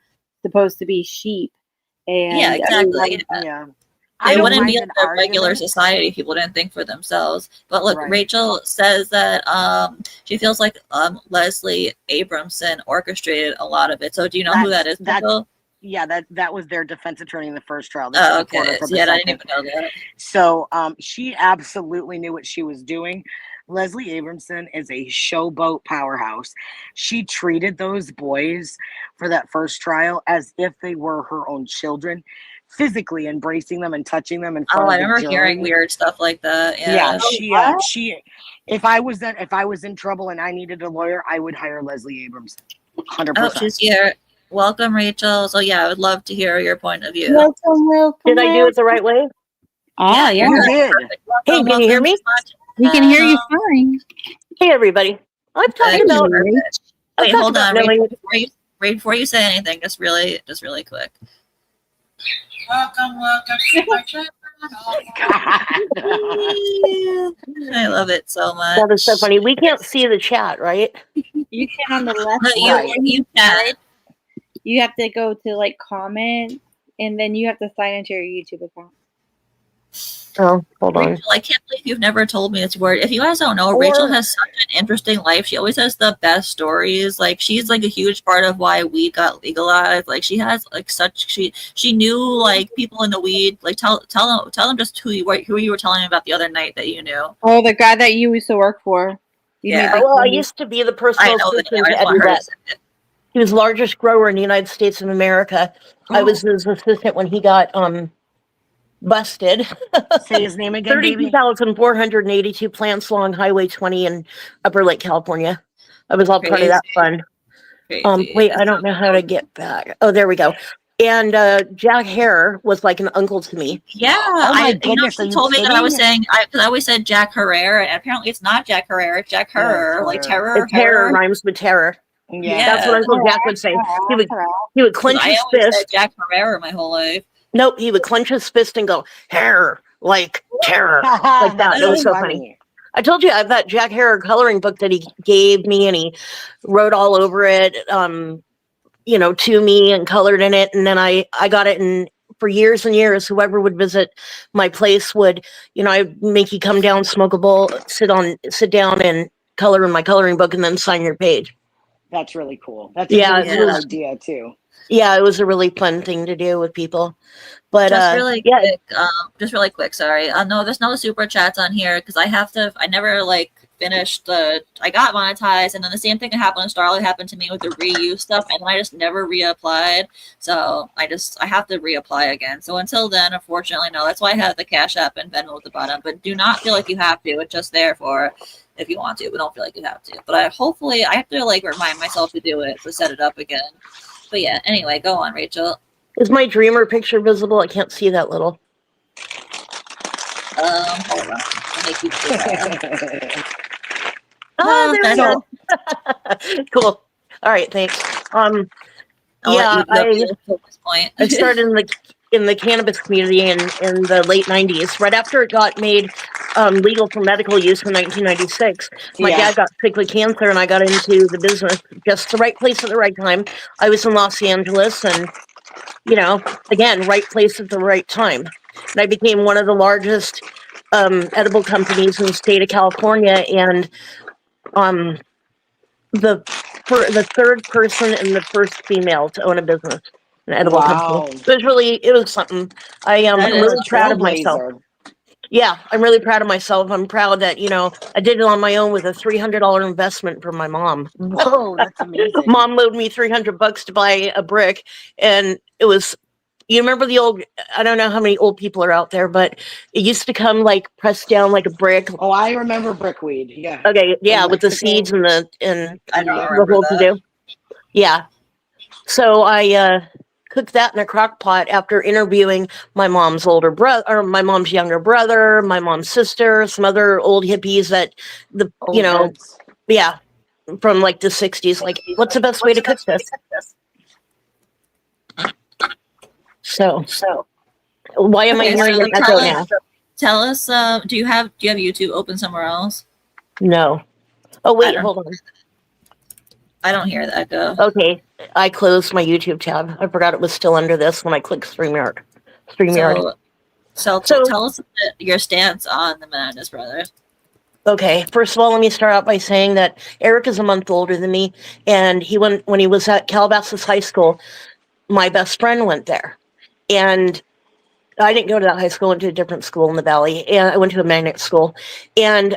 supposed to be sheep. And exactly. I It don't wouldn't be mind like an a regular argument. society if people didn't think for themselves. But look, Right. Rachel says that she feels like Leslie Abramson orchestrated a lot of it. So do you know who that is, Rachel? Yeah, that was their defense attorney in the first trial. They should Oh, report her okay. for So, the yeah, I didn't second. even know that. So she absolutely knew what she was doing. Leslie Abramson is a showboat powerhouse. She treated those boys for that first trial as if they were her own children, physically embracing them and touching them in front Oh, I of the remember hearing jury. weird stuff like that. Yeah, Yeah. she if I was in trouble and I needed a lawyer, I would hire Leslie Abramson. 100%. Oh, she's here. Welcome, Rachel. So yeah, I would love to hear your point of view. Welcome. Did I do it the right way? Yeah, you're You good. did. Perfect. Hey, Welcome, can you hear welcome me? to my We can hear you channel. fine. Hey, everybody. I'm talking about. Perfect. I'm Wait, talking hold about on. knowing. Before you say anything, just really quick. Welcome to my channel. I love it so much. That is so funny. We can't see the chat, right? You can on the left But side. you can. You have to go to like comment, and then you have to sign into your YouTube account. Oh, hold on. Rachel, I can't believe you've never told me this word. If you guys don't know, Rachel has such an interesting life. She always has the best stories. Like she's like a huge part of why weed got legalized. Like she has like such she knew like people in the weed. Like tell them just who you were telling me about the other night that you knew. Oh, the guy that you used to work for. You Yeah. made the Well, I candy. used to be the I personal know the assistant name. I to just want Eddie her to Rett. say it. He was the largest grower in the United States of America. I was his assistant when he got busted. Say his name again, baby. 32,482 plants along Highway 20 in Upper Lake, California. I was all part of that fun. Crazy. Wait, I don't know how to get back. Oh, there we go. And Jack Hare was like an uncle to me. Yeah, Oh my goodness, she are you told me that I was kidding? saying because I always said Jack Herrera, and apparently it's not Jack Herrera, it's Jack Herrera, it's like Herrera. terror. It's terror rhymes with terror. Yeah. That's what Uncle Jack would say. He would clench I his always said fist. Jack Herrera my whole life. Nope, he would clench his fist and go, "Hair," like terror. Like that. It was so funny. I told you I have that Jack Hare coloring book that he gave me, and he wrote all over it, to me and colored in it. And then I got it, and for years and years, whoever would visit my place would, I'd make you come down, smoke a bowl, sit down and color in my coloring book, and then sign your page. That's really cool. That's Yeah, a really cool idea too. Yeah, it was a really fun thing to do with people. But just really quick, sorry. No, there's no super chats on here because I never finished I got monetized, and then the same thing that happened with Starlight happened to me with the reuse stuff, and I just never reapplied. So I have to reapply again. So until then, unfortunately, no. That's why I have the Cash App and Venmo at the bottom. But do not feel like you have to. It's just there for if you want to, but don't feel like you have to. But I have to remind myself to do it to set it up again. But yeah, anyway, go on, Rachel. Is my dreamer picture visible? I can't see that little. Hold on. I'll make you do that. Oh, there we go. Cool. All right, thanks. I started in the cannabis community in the late 90s, right after it got made legal for medical use in 1996. My dad got sick with cancer, and I got into the business. Just the right place at the right time. I was in Los Angeles, and again, right place at the right time. And I became one of the largest edible companies in the state of California, and the third person and the first female to own a business, an edible company. It was something. I'm really proud of myself. Yeah, I'm really proud of myself. I'm proud that, I did it on my own with a $300 investment from my mom. Whoa, that's amazing. Mom loaned me $300 to buy a brick, and it was, you remember the old, I don't know how many old people are out there, but it used to come pressed down like a brick. Oh, I remember brickweed. Yeah. Okay, yeah, with the seeds and the whole to do. Yeah. So I cooked that in a crock pot after interviewing my mom's older brother, or my mom's younger brother, my mom's sister, some other old hippies that from the 60s. What's the best way to cook this? So why am I hearing an echo now? Tell us, do you have YouTube open somewhere else? No. Oh wait, hold on. I don't hear the echo. Okay, I closed my YouTube tab. I forgot it was still under this when I clicked StreamYard. So tell us your stance on the Menendez brothers. Okay, first of all, let me start out by saying that Eric is a month older than me, and when he was at Calabasas High School, my best friend went there. And I didn't go to that high school, I went to a different school in the Valley, and I went to a magnet school. And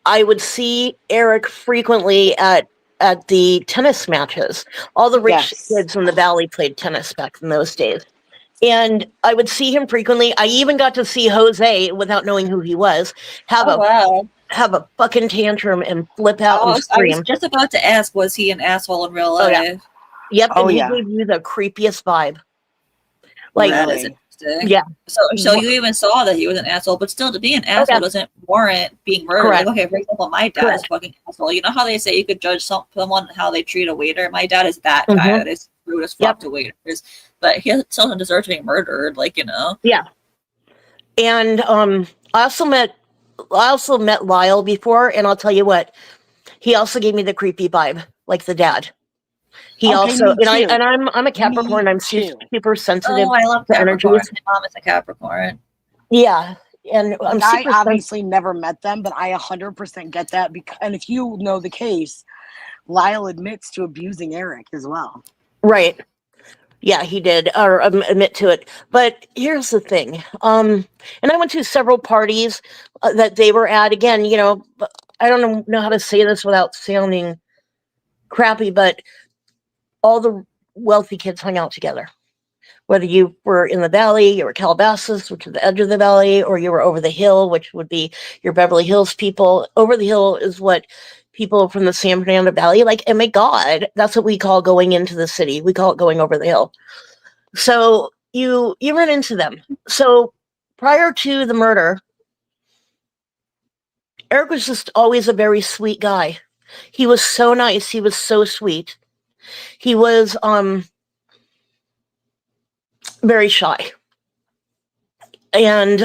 I would see Eric frequently at the tennis matches. All the rich kids in the Valley played tennis back in those days. And I would see him frequently. I even got to see Jose, without knowing who he was, have a fucking tantrum and flip out and scream. I was just about to ask, was he an asshole in real life? Oh, yeah. Yep, and he gave you the creepiest vibe. Like, that is interesting. Yeah. So you even saw that he was an asshole, but still, to be an asshole doesn't warrant being murdered. Correct. Like, okay, for example, my dad is a fucking asshole. You know how they say you could judge someone how they treat a waiter? My dad is that guy that is rude as fuck to waiters, but he still doesn't deserve to be murdered. Like, you know. Yeah. And I also met Lyle before, and I'll tell you what, he also gave me the creepy vibe, like the dad. He also, and I'm a Capricorn. I'm super sensitive. Oh, I love to Capricorn. energies. My mom is a Capricorn. Yeah, and I obviously never met them, but I 100% get that. And if you know the case, Lyle admits to abusing Eric as well. Right. Yeah, he did, or admit to it. But here's the thing. And I went to several parties that they were at. Again, you know, I don't know how to say this without sounding crappy, but all the wealthy kids hung out together. Whether you were in the Valley, you were Calabasas, which is the edge of the Valley, or you were over the hill, which would be your Beverly Hills people. Over the hill is what people from the San Fernando Valley, like, oh my God, that's what we call going into the city. We call it going over the hill. So you run into them. So prior to the murder, Eric was just always a very sweet guy. He was so nice. He was so sweet. He was very shy. And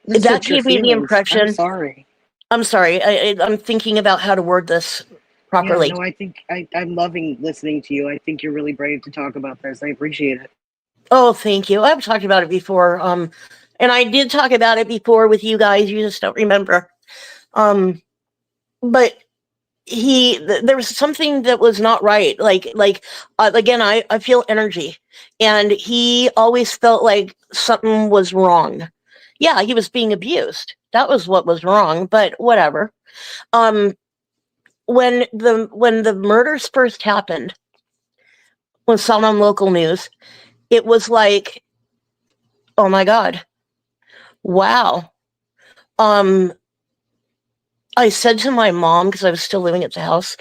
that gave me the impression. I'm sorry. I'm thinking about how to word this properly. Yeah, no, I think I'm loving listening to you. I think you're really brave to talk about this. I appreciate it. Oh, thank you. I've talked about it before. And I did talk about it before with you guys. You just don't remember. But there was something that was not right. Again, I feel energy, and he always felt like something was wrong. Yeah, he was being abused. That was what was wrong, but whatever. When the murders first happened, when saw on local news, it was like, oh my God, wow. I said to my mom, because I was still living at the house,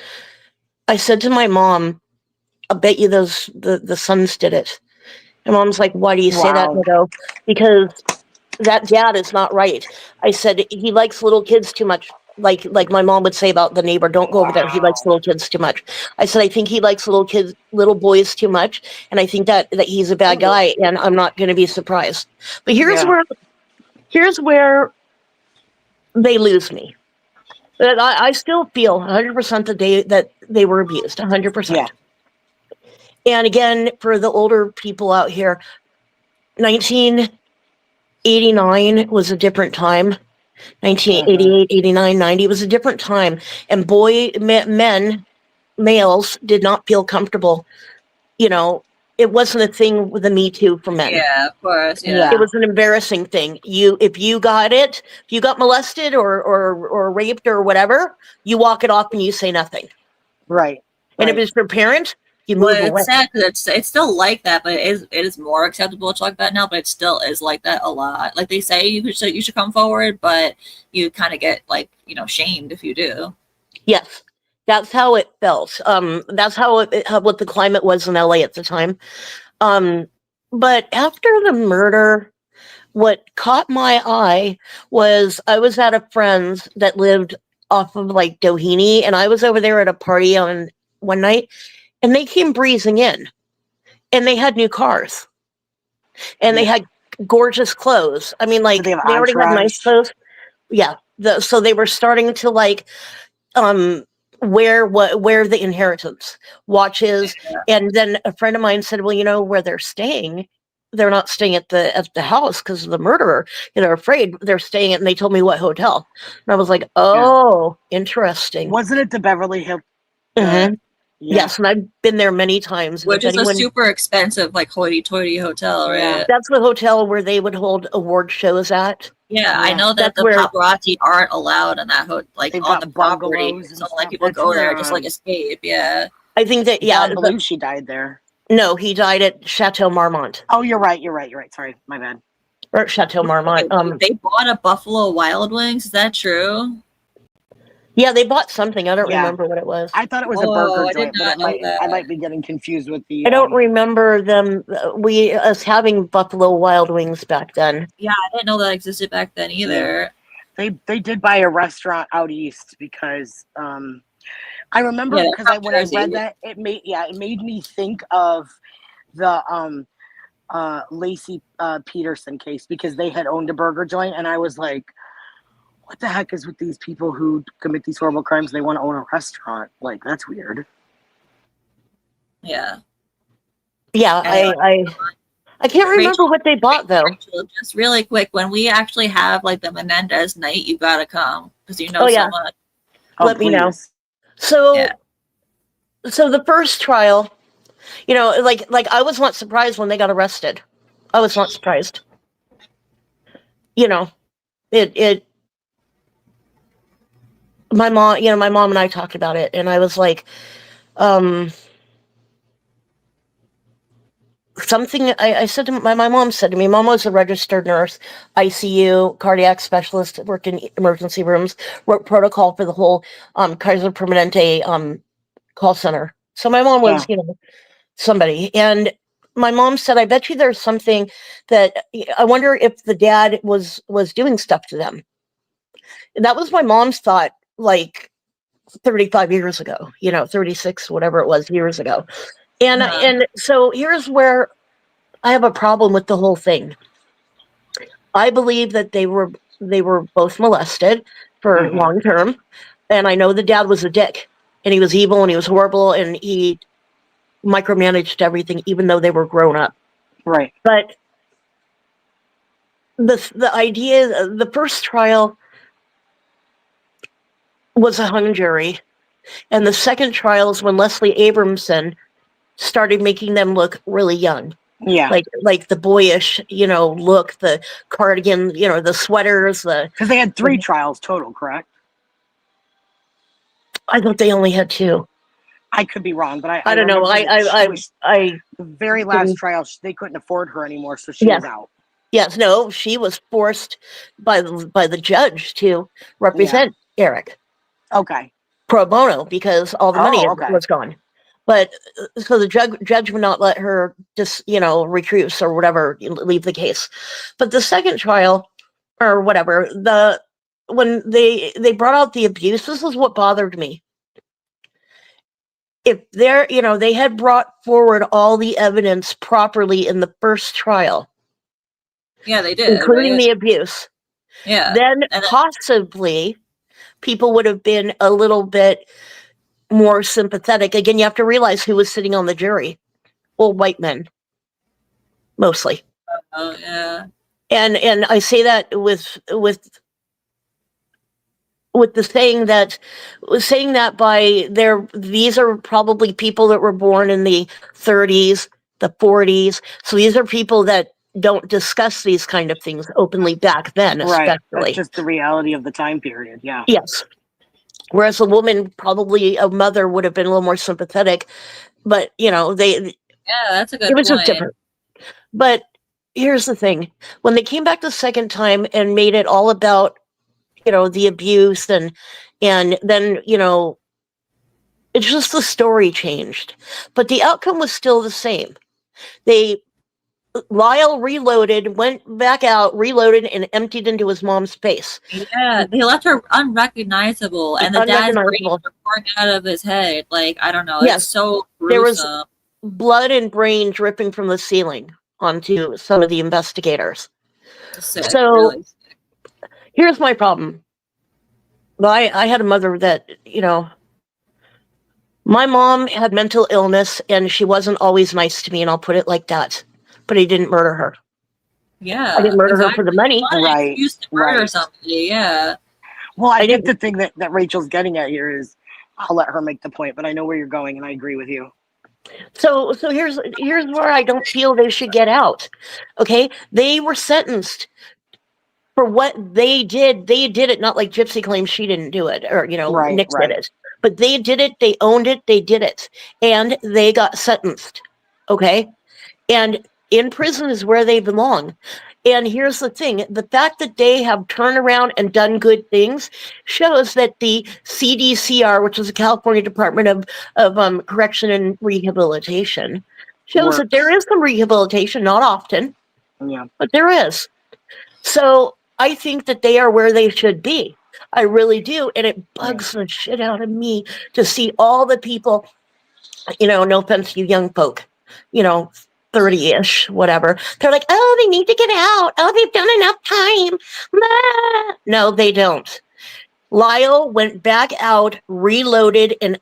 I said to my mom, I bet you the sons did it. And Mom's like, why do you say that? And I go, because that dad is not right. I said, he likes little kids too much. Like my mom would say about the neighbor, don't go over there. He likes little kids too much. I said, I think he likes little boys too much. And I think that he's a bad guy, and I'm not going to be surprised. But here's where they lose me. I still feel 100% that they were abused, 100%. Yeah. And again, for the older people out here, 1989 was a different time. 1988, 89, 90 was a different time. And males did not feel comfortable. You know, it wasn't a thing with the Me Too for men. Yeah, of course. Yeah. It was an embarrassing thing. If you got molested or raped or whatever, you walk it off and you say nothing. Right. And if it's your parent, you move away. It's sad because it's still like that, but it is more acceptable to talk about now. But it still is like that a lot. Like they say, you should come forward, but you kind of get shamed if you do. Yes. That's how it felt. That's how what the climate was in LA at the time. But after the murder, what caught my eye was I was at a friend's that lived off of like Doheny, and I was over there at a party on one night, and they came breezing in, and they had new cars, and they had gorgeous clothes. I mean, like they already had nice clothes. Yeah. So they were starting to wear the inheritance watches. And then a friend of mine said, well, where they're staying they're not staying at the house because of the murderer. They're afraid. They're staying at, and they told me what hotel. And I was like, oh, interesting. Wasn't it the Beverly Hills? Mm-hmm. Yeah. Yes, and I've been there many times. Which is a super expensive, like, hoity-toity hotel, right? Yeah. That's the hotel where they would hold award shows at. Yeah, I know that the paparazzi aren't allowed in that like on the property, so like people go there just like escape. Yeah, I think that John Belushi died there. No, he died at Chateau Marmont. Oh, you're right. Sorry, my bad. Or Chateau Marmont. They bought a Buffalo Wild Wings. Is that true? Yeah, they bought something. I don't remember what it was. I thought it was a burger joint, but I might be getting confused with the. I don't remember them. Us having Buffalo Wild Wings back then. Yeah, I didn't know that existed back then either. They did buy a restaurant out east because I remember because when I read that it made me think of the Lacey Peterson case because they had owned a burger joint and I was like, what the heck is with these people who commit these horrible crimes? They want to own a restaurant. Like, that's weird. Yeah. Yeah, I can't remember what they bought though. Just really quick, when we actually have like the Menendez night, you gotta come because you know so much. Let me know. So, so the first trial, like I was not surprised when they got arrested. I was not surprised. My mom and I talked about it, and I was like, something. I said to my mom said to me, Mom was a registered nurse, ICU, cardiac specialist, worked in emergency rooms, wrote protocol for the whole Kaiser Permanente call center. So my mom was, somebody, and my mom said, I bet you there's something that I wonder if the dad was doing stuff to them. That was my mom's thought. Like 35 years ago, 36, whatever it was, years ago. And so here's where I have a problem with the whole thing. I believe that they were both molested for long term. And I know the dad was a dick and he was evil and he was horrible and he micromanaged everything, even though they were grown up. Right. But the idea, the first trial was a hung jury, and the second trial is when Leslie Abramson started making them look really young. Yeah, like the boyish, look, the cardigan, the sweaters, because they had 3 trials total, correct? I thought they only had 2. I could be wrong, but I don't know. The very last trial, they couldn't afford her anymore, so she was out. Yes, no, she was forced by the judge to represent Eric. Okay. Pro bono, because all the money was gone. But so the judge would not let her just, recuse or whatever, leave the case. But the second trial or whatever, when they brought out the abuse, this is what bothered me. If they had brought forward all the evidence properly in the first trial. Yeah, they did. Including the abuse. Yeah. Then possibly people would have been a little bit more sympathetic. Again, you have to realize who was sitting on the jury. Well, white men, mostly. Oh yeah. And I say that with the saying that by these are probably people that were born in the 30s, the 40s. So these are people that don't discuss these kind of things openly back then, especially. Right. That's just the reality of the time period. Yeah. Yes. Whereas a woman, probably a mother, would have been a little more sympathetic, but they. Yeah, that's a good. It was point. Just different. But here's the thing: when they came back the second time and made it all about, the abuse and then it's just the story changed, but the outcome was still the same. Lyle reloaded, went back out, reloaded, and emptied into his mom's face. Yeah, they left her unrecognizable, and the dad's brains were pouring out of his head. Like, I don't know. It's so gruesome. There was blood and brain dripping from the ceiling onto some of the investigators. Sick, so, really sick. Here's my problem. Well, I had a mother that, my mom had mental illness, and she wasn't always nice to me, and I'll put it like that. but he didn't murder her. Yeah, I didn't murder her exactly. for the money. Right, Used to murder right. somebody. Yeah. Well, I think didn't. the thing that Rachel's getting at here is, I'll let her make the point, but I know where you're going, and I agree with you. So here's where I don't feel they should get out. Okay, they were sentenced for what they did. They did it, not like Gypsy claims she didn't do it, or Right, Nick right. did it, but they did it. They owned it. They did it, and they got sentenced. Okay, and in prison is where they belong. And here's the thing: the fact that they have turned around and done good things shows that the CDCR, which is the California Department of Correction and Rehabilitation, shows that there is some rehabilitation, not often, Yeah. but there is. So I think that they are where they should be. I really do. And it bugs the shit out of me to see all the people, no offense to you young folk, 30-ish, whatever. They're like, oh, they need to get out. Oh, they've done enough time. Blah. No, they don't. Lyle went back out, reloaded, and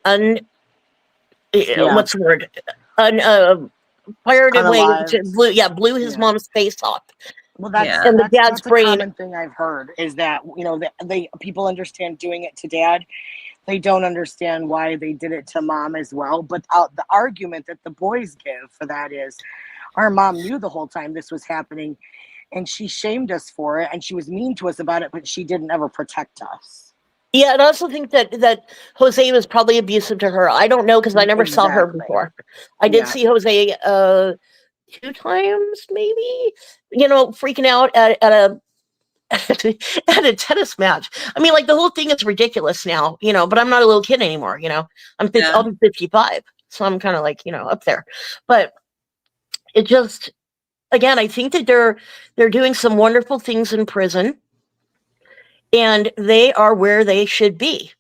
what's the word? Fired away. Blew his mom's face off. Well, that's the dad's a brain. common thing I've heard is that they people understand doing it to dad. They don't understand why they did it to mom as well. But the argument that the boys give for that is, our mom knew the whole time this was happening, and she shamed us for it, and she was mean to us about it, but she didn't ever protect us. Yeah, and I also think that Jose was probably abusive to her. I don't know because I never saw her before. I did see Jose 2 times, maybe. Freaking out at a at a tennis match. I mean, like, the whole thing is ridiculous now, but I'm not a little kid anymore, I'll be 55. So I'm kind of like, up there. But it just, again, I think that they're doing some wonderful things in prison, and they are where they should be.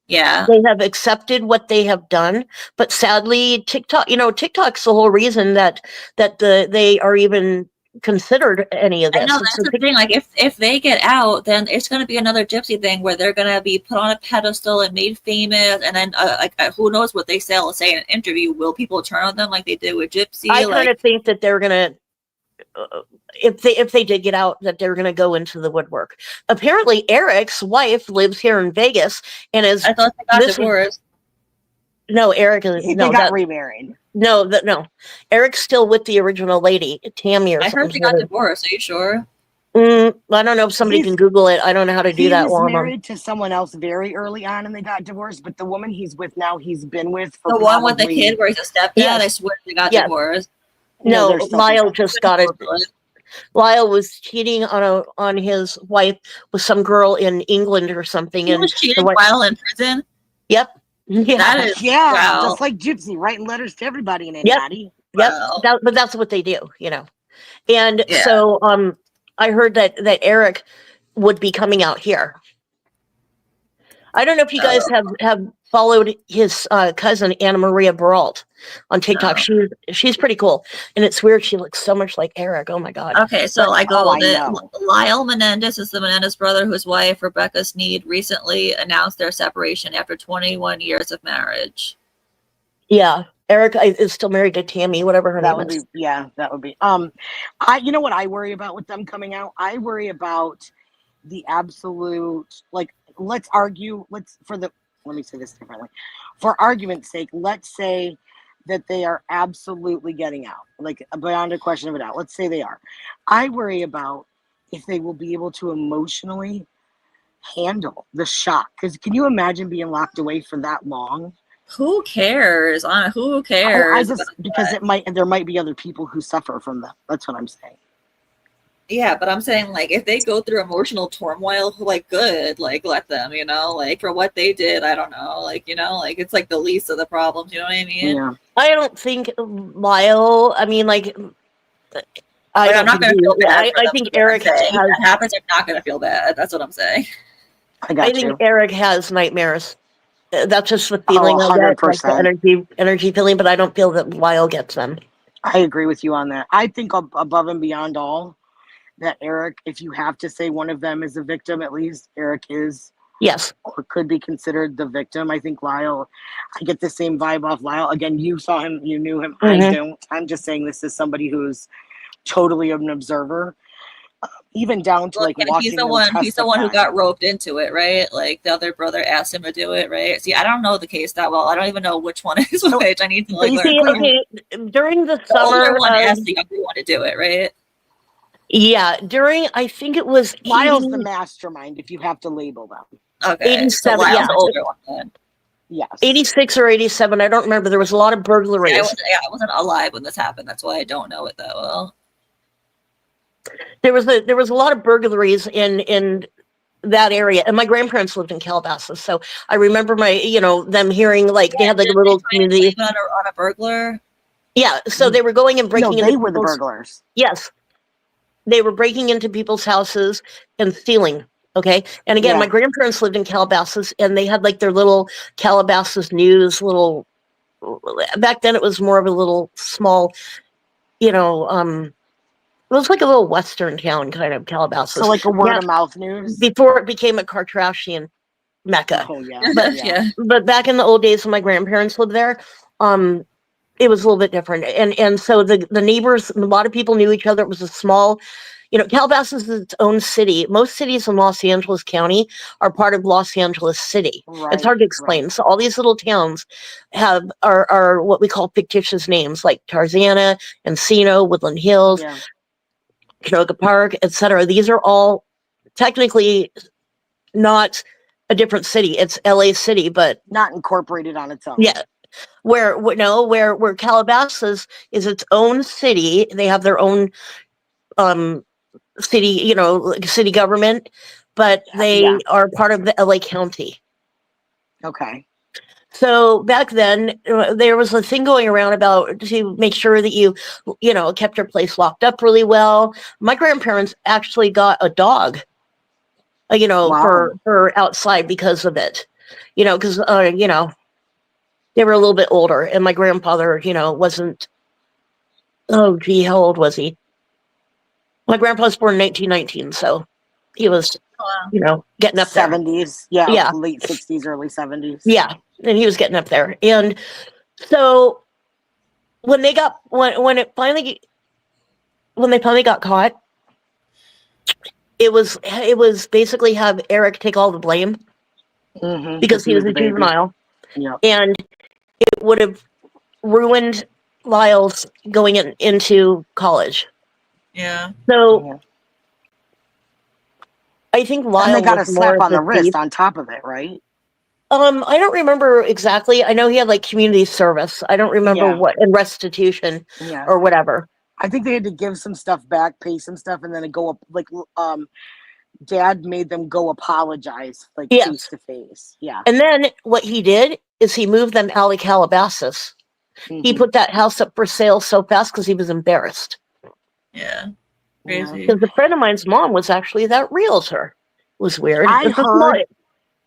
Yeah. They have accepted what they have done, but sadly TikTok's the whole reason that they are even considered any of this. I know, that's the thing. Like, if they get out, then it's going to be another Gypsy thing where they're going to be put on a pedestal and made famous, and then who knows what they say? Let's say in an interview, will people turn on them like they did with Gypsy? I kind of think that they're going to, if they did get out, that they're going to go into the woodwork. Apparently, Eric's wife lives here in Vegas and is. I thought they got divorced. No, Eric is. They got remarried. No, Eric's still with the original lady, Tammy, or I something. heard they got divorced. Are you sure? I don't know if somebody can Google it. I don't know how to do that. He was married to someone else very early on, and they got divorced. But the woman he's with now, he's been with for the one with the kid where he's a stepdad. Yes. I swear they got divorced. No, Lyle just got it. Lyle was cheating on his wife with some girl in England or something. He was cheating while in prison? Yep. Yeah. That is, wow. Just like Gypsy, writing letters to everybody in Eddie. Yep. Wow. But that's what they do, And so I heard that Eric would be coming out here. I don't know if you guys have followed his cousin Anna Maria Baralt on TikTok. She's pretty cool, and it's weird. She looks so much like Eric. Oh my god. Okay, so I googled it. Lyle Menendez is the Menendez brother whose wife Rebecca Sneed recently announced their separation after 21 years of marriage. Yeah, Eric is still married to Tammy, whatever her name is. That would be. You know what I worry about with them coming out? I worry about the absolute, like, let me say this differently. For argument's sake, let's say that they are absolutely getting out, like, beyond a question of a doubt. Let's say they are. I worry about if they will be able to emotionally handle the shock. Because can you imagine being locked away for that long? Who cares? Who cares? Because there might be other people who suffer from that. That's what I'm saying. Yeah, but I'm saying, like, if they go through emotional turmoil, like, good, like, let them, like, for what they did, I don't know, like, like, it's like the least of the problems, you know what I mean? Yeah. I don't think Lyle, I mean, like, I'm not going to feel bad. I think Eric has, if that happens, I'm not going to feel bad. That's what I'm saying. I think Eric has nightmares. That's just the feeling I get, like the energy feeling, but I don't feel that Lyle gets them. I agree with you on that. I think above and beyond all, that Eric, if you have to say one of them is a victim, at least Eric is. Yes. Or could be considered the victim. I think Lyle, I get the same vibe off Lyle. Again, you saw him, you knew him. Mm-hmm. I don't. I'm just saying this is somebody who's totally an observer, even down to like watching he's the them one. He's the one who testify. got roped into it, right? Like the other brother asked him to do it, right? See, I don't know the case that well. I don't even know which one is which. I need to like learn. Okay, during the The summer, older one asked the younger one to do it, right? yeah, I think it was Lyle's 80, the mastermind, if you have to label them. Okay, 87, so Lyle's yeah. the older one then. Yes. 86 or 87. I don't remember. There was a lot of burglaries. I wasn't alive when this happened. That's why I don't know it that well. There was a lot of burglaries in that area, and my grandparents lived in Calabasas, so I remember them hearing like they had like a little community on a burglar. Yeah, so they were going and breaking No, into they were the people's- burglars. Yes, they were breaking into people's houses and stealing. Okay, and again, Yeah. my grandparents lived in Calabasas, and they had like their little Calabasas news. Back then, it was more of a little small, it was like a little western town kind of Calabasas. So like a word of mouth news. Before it became a Kardashian mecca. Oh yeah. But back in the old days when my grandparents lived there, it was a little bit different. And so the neighbors, a lot of people knew each other. It was a small, Calabasas is its own city. Most cities in Los Angeles County are part of Los Angeles City. Right, it's hard to explain. right. So all these little towns are what we call fictitious names, like Tarzana, Encino, Woodland Hills, Yeah. Canoga Park, etc. These are all technically not a different city. It's LA City, but Not incorporated on its own. yeah. Where Calabasas is its own city. They have their own city, city government, but they are part of the LA County. Okay. So back then, there was a thing going around about to make sure that you kept your place locked up really well. My grandparents actually got a dog, Wow. for outside because of it, because they were a little bit older, and my grandfather, wasn't. Oh, gee, how old was he? My grandpa was born in 1919, so he was, getting up there. 70s. Yeah. Yeah. Late 60s, early 70s. Yeah, and he was getting up there, and so when they finally got caught, it was basically have Eric take all the blame Mm-hmm. because he was a juvenile, Yeah. and it would have ruined Lyle's going into college. Yeah. So I think Lyle And they got a was more slap on the wrist thief. on top of it, right? I don't remember exactly. I know he had like community service. I don't remember what, and restitution Yeah. or whatever. I think they had to give some stuff back, pay some stuff, and then it go up. Like, Dad made them go apologize, like face to face. Yeah. And then what he did is he moved them out of Calabasas. Mm-hmm. He put that house up for sale so fast because he was embarrassed. Yeah. Crazy. Because a friend of mine's mom was actually that realtor. It was weird. I It's a heard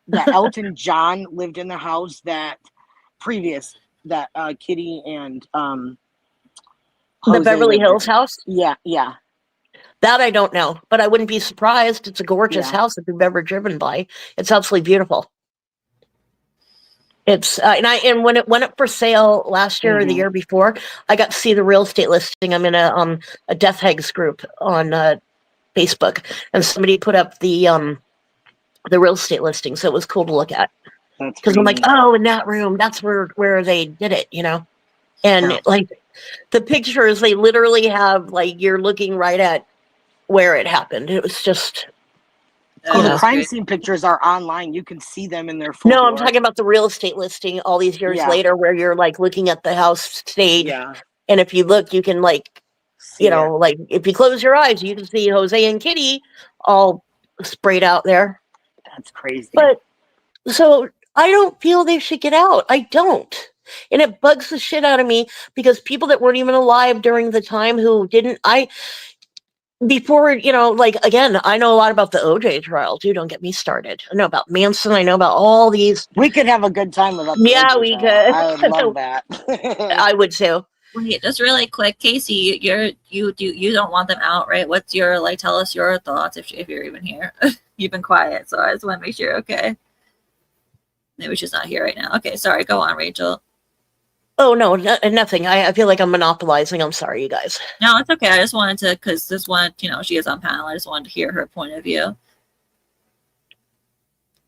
that Elton John lived in the house that Kitty and the Jose Beverly lived Hills in. house. Yeah, yeah. That I don't know, but I wouldn't be surprised. It's a gorgeous Yeah. house if you've ever driven by. It's absolutely beautiful. It's and when it went up for sale last year or the year before, I got to see the real estate listing. I'm in a Death Hegs group on Facebook, and somebody put up the real estate listing, so it was cool to look at. Because I'm like, oh, in that room, that's where they did it, and like the pictures, they literally have like you're looking right at where it happened. It was just. The crime scene pictures are online. You can see them in their full No, I'm glory. talking about the real estate listing all these years later, where you're like looking at the house stage, and if you look, you can like, like if you close your eyes, you can see Jose and Kitty all sprayed out there. That's crazy. But so I don't feel they should get out. I don't. And it bugs the shit out of me because people that weren't even alive during the time who didn't, before, like, again, I know a lot about the OJ trial, too. Don't get me started. I know about Manson. I know about all these. We could have a good time about the Yeah, OJ we trial. could. I would love that. I would, too. Wait, just really quick, Casey, you don't want them out, right? What's your, like, tell us your thoughts if you're even here. You've been quiet, so I just want to make sure you're okay. Maybe she's not here right now. Okay, sorry. Go on, Rachel. Oh no, nothing. I feel like I'm monopolizing. I'm sorry, you guys. No, it's okay. I just wanted to, because this one, she is on panel. I just wanted to hear her point of view.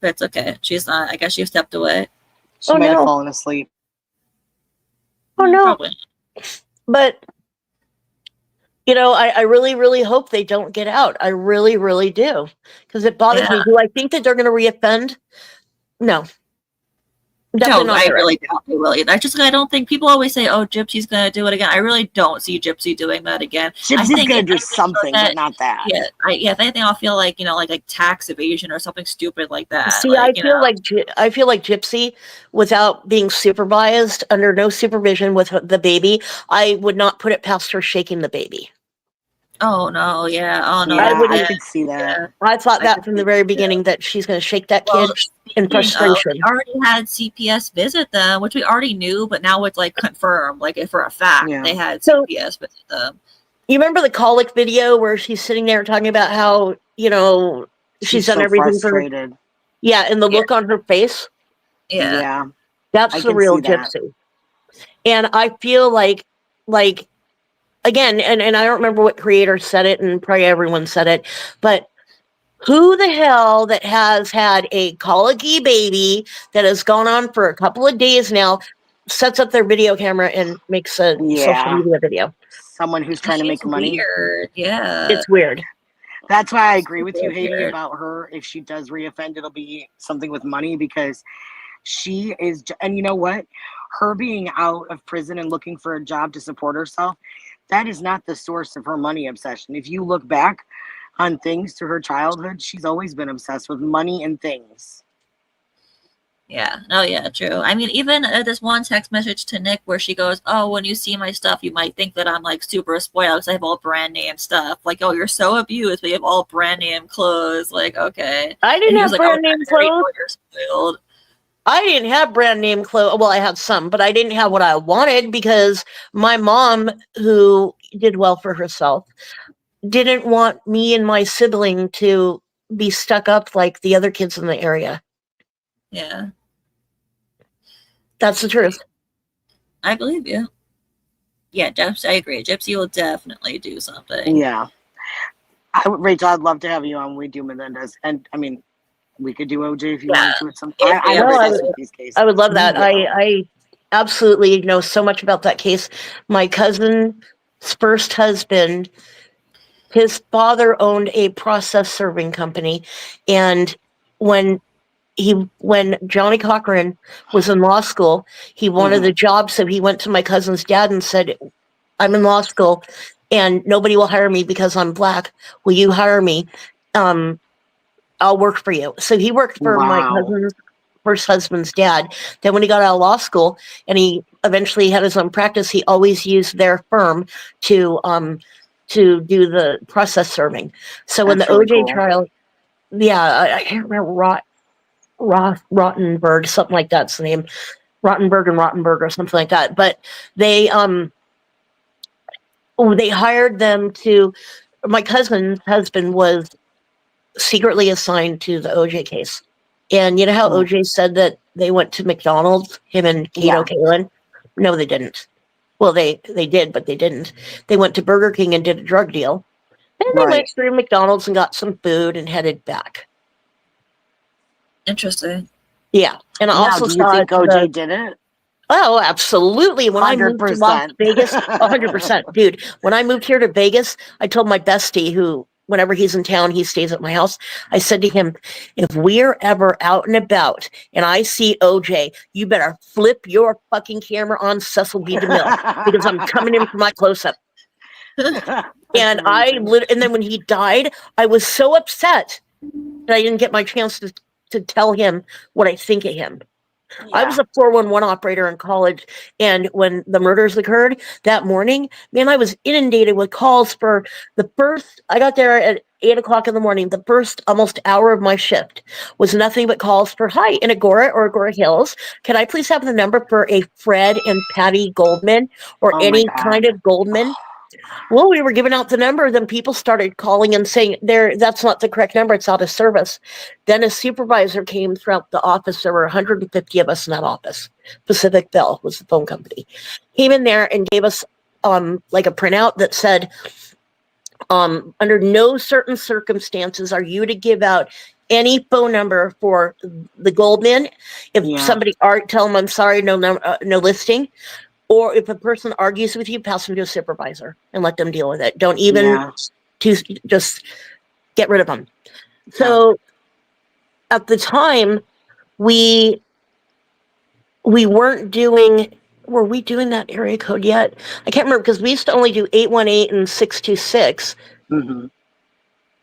But it's okay. She's not. I guess she stepped away. She might have fallen asleep. Oh no. Probably. But I really, really hope they don't get out. I really, really do, because it bothers me. Do I think that they're going to reoffend? No. No, I really doubt they will. I don't think people always say, "Oh, Gypsy's going to do it again." I really don't see Gypsy doing that again. Gypsy's going to do something, but not that. Yeah, if anything, I'll feel like like tax evasion or something stupid like that. See, I feel like Gypsy, without being supervised, under no supervision with the baby, I would not put it past her shaking the baby. Oh no, yeah, oh no, I could see that. Yeah. I thought that from the very beginning that she's going to shake that kid in frustration. We already had CPS visit them, which we already knew, but now it's like confirmed, like for a fact they had CPS visit them. You remember the colic video where she's sitting there talking about how she's done everything frustrated. And the look on her face. Yeah, that's the real Gypsy. And I feel like. Again, and I don't remember what creator said it, and probably everyone said it, but who the hell that has had a colicky baby that has gone on for a couple of days now sets up their video camera and makes a social media video? Someone who's trying to make money. Weird. Yeah. It's weird. That's why I agree with you, Haiti, about her. If she does reoffend, it'll be something with money, because she is, and you know what? Her being out of prison and looking for a job to support herself, that is not the source of her money obsession. If you look back on things through her childhood, she's always been obsessed with money and things. Yeah. Oh, yeah, true. I mean, even this one text message to Nick where she goes, "Oh, when you see my stuff, you might think that I'm like super spoiled because I have all brand name stuff. Like, oh, you're so abused, but you have all brand name clothes." Like, okay. I didn't have brand name clothes. You're spoiled. I didn't have brand name clothes. Well, I had some, but I didn't have what I wanted because my mom, who did well for herself, didn't want me and my sibling to be stuck up like the other kids in the area. Yeah. That's the truth. I believe you. Yeah, I agree. Gypsy will definitely do something. Yeah. Rachel, I'd love to have you on We Do Menendez. And, I mean, we could do OJ if you wanted to at some point. I would love that. I absolutely know so much about that case. My cousin's first husband, his father owned a process serving company. And when Johnny Cochran was in law school, he wanted a job. So he went to my cousin's dad and said, "I'm in law school and nobody will hire me because I'm black. Will you hire me? I'll work for you." So he worked for my cousin's first husband's dad. Then when he got out of law school and he eventually had his own practice, he always used their firm to do the process serving. So in the OJ trial, I can't remember Rottenberg, something like that's the name, Rottenberg or something like that. But they hired them to. My cousin's husband was secretly assigned to the OJ case. And you know how OJ said that they went to McDonald's, him and Kato Kalin? No, they didn't. Well, they did, but they didn't. They went to Burger King and did a drug deal. And they went through McDonald's and got some food and headed back. Interesting. Yeah. And I also do you think OJ did it? Oh, absolutely. When 100%. I moved to Las Vegas, 100%. Dude, when I moved here to Vegas, I told my bestie, who whenever he's in town, he stays at my house. I said to him, if we're ever out and about and I see OJ, you better flip your fucking camera on Cecil B. DeMille because I'm coming in for my close-up. And and then when he died, I was so upset that I didn't get my chance to tell him what I think of him. Yeah. I was a 411 operator in college, and when the murders occurred that morning, man, I was inundated with calls for I got there at 8 o'clock in the morning. The first almost hour of my shift was nothing but calls for, "Hi, in Agora or Agora Hills, can I please have the number for a Fred and Patty Goldman or any kind of Goldman?" Well, we were giving out the number, then people started calling and saying, that's not the correct number, it's out of service. Then a supervisor came throughout the office. There were 150 of us in that office. Pacific Bell was the phone company. Came in there and gave us like a printout that said, under no certain circumstances are you to give out any phone number for the Goldman. If somebody tell them I'm sorry, no listing. Or if a person argues with you, pass them to a supervisor and let them deal with it. Don't even just get rid of them. So at the time, we weren't doing. Were we doing that area code yet? I can't remember because we used to only do 818 and 626. Mm-hmm.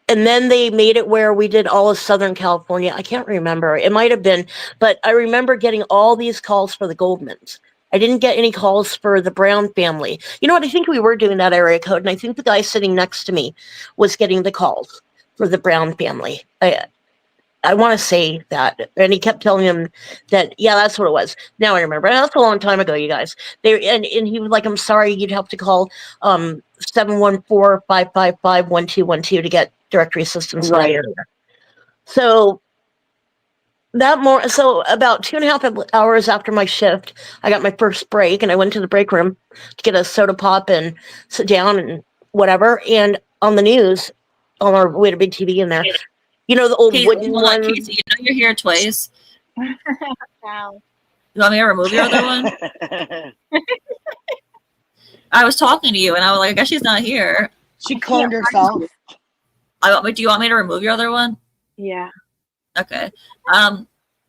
And then they made it where we did all of Southern California. I can't remember. It might have been, but I remember getting all these calls for the Goldmans. I didn't get any calls for the Brown family. You know what? I think we were doing that area code, and I think the guy sitting next to me was getting the calls for the Brown family. I want to say that. And he kept telling him that, that's what it was. Now I remember. That's a long time ago, you guys. And he was like, I'm sorry, you'd have to call 714-555-1212 to get directory assistance in that area. So so about 2.5 hours after my shift, I got my first break, and I went to the break room to get a soda pop and sit down and whatever. And on the news, on our way to big TV in there, you know, the old wooden one. Casey, you know you're here twice. Wow. You want me to remove your other one? I was talking to you, and I was like, I guess she's not here. She cloned herself. Do you want me to remove your other one? Yeah. Okay.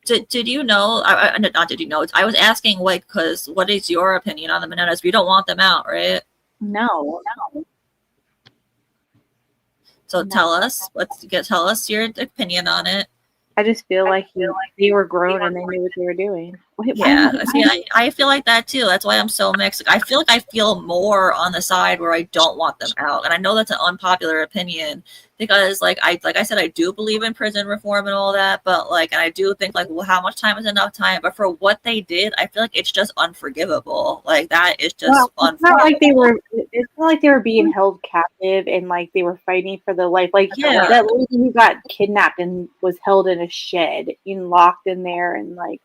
Did you know? Not did you know? I was asking, like, because what is your opinion on the Menonas? You don't want them out, right? No. So tell us. Tell us your opinion on it. I just feel like they were grown and they knew what they were doing. I feel like that too. That's why I'm so mixed. I feel like I feel more on the side where I don't want them out, and I know that's an unpopular opinion because, like I said, I do believe in prison reform and all that, but and I do think well, how much time is enough time? But for what they did, I feel like it's just unforgivable. Like that is just unforgivable. It's not like they were. It's not like they were being held captive and like they were fighting for their life. Like that lady who got kidnapped and was held in a shed and locked in there and like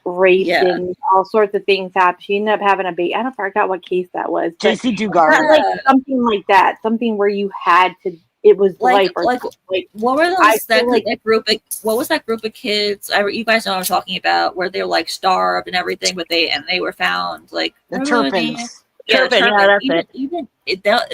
raped and all sorts of things happened. She ended up having a baby. I forgot what case that was. Gypsy Dugard. Like something like that. Something where you had to. It was life or what were those? What was that group of kids? You guys know what I'm talking about, where they're like starved and everything, but they were found like the Turpins.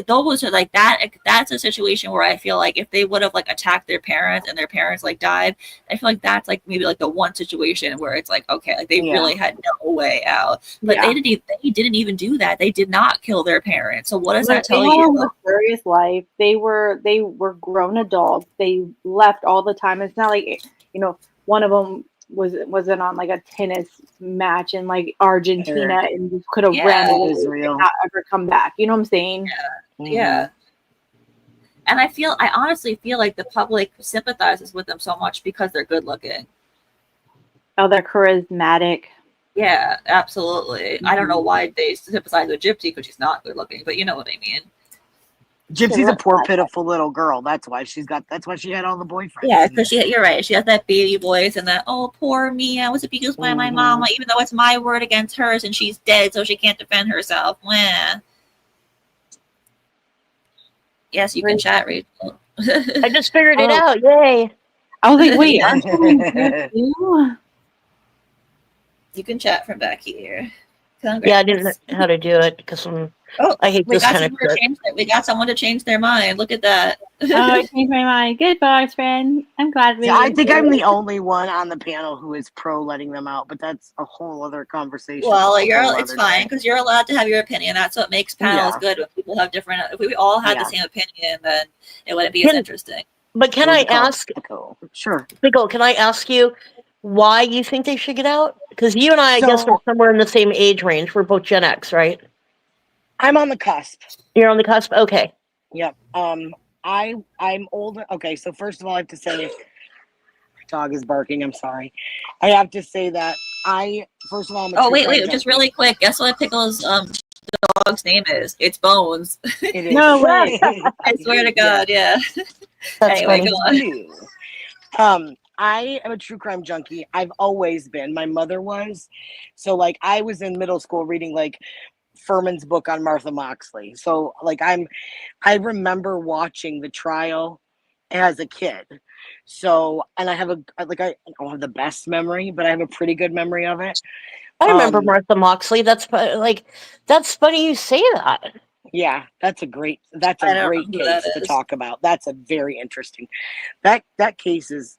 Those are like that. That's a situation where I feel like if they would have like attacked their parents and their parents like died, I feel like that's like maybe like the one situation where it's like okay, like they really had no way out. But they didn't even do that. They did not kill their parents. So what does that tell you? They had a luxurious life. They were grown adults. They left all the time. It's not like one of them wasn't on like a tennis match in like Argentina and just could have ran away and not ever come back. You know what I'm saying? Yeah. And I honestly feel like the public sympathizes with them so much because they're good looking. Oh, they're charismatic. Yeah, absolutely. I don't know why they sympathize with Gypsy because she's not good looking, but you know what I mean. Gypsy's a poor, pitiful little girl. That's why she had all the boyfriends. Yeah, because you're right. She has that baby voice and that, oh, poor me. I was abused by my mama, even though it's my word against hers and she's dead, so she can't defend herself. Mwah. Yes, you can chat, Rachel. I just figured it out. Yay. I was like, wait, aren't you? You can chat from back here. Congrats. Yeah, I didn't know how to do it because I hate this kind of shit. We got someone to change their mind. Look at that. I changed my mind. Good box, friend. I'm glad we. I think I'm the only one on the panel who is pro letting them out, but that's a whole other conversation. Well, it's fine because you're allowed to have your opinion. That's what makes panels good. When people have different. If we all had the same opinion, then it wouldn't be as interesting. But can I ask? Sure. Pickle, can I ask you why you think they should get out? Because you and I guess we're somewhere in the same age range. We're both Gen X, right? I'm on the cusp. You're on the cusp? Okay. Yep. I'm older. Okay, so first of all, I have to say, my dog is barking. I'm sorry. I have to say that first of all, I'm wait, just really quick. Guess what Pickle's dog's name is. It's Bones. It is. No way. I swear to God, yeah. That's Anyway, funny. go on. I am a true crime junkie. I've always been. My mother was. So like I was in middle school reading like Furman's book on Martha Moxley. So like I remember watching the trial as a kid. So and I don't have the best memory, but I have a pretty good memory of it. I remember Martha Moxley. That's funny you say that. Yeah, that's a great I don't know who that case to is. talk about. That's a very interesting. That case is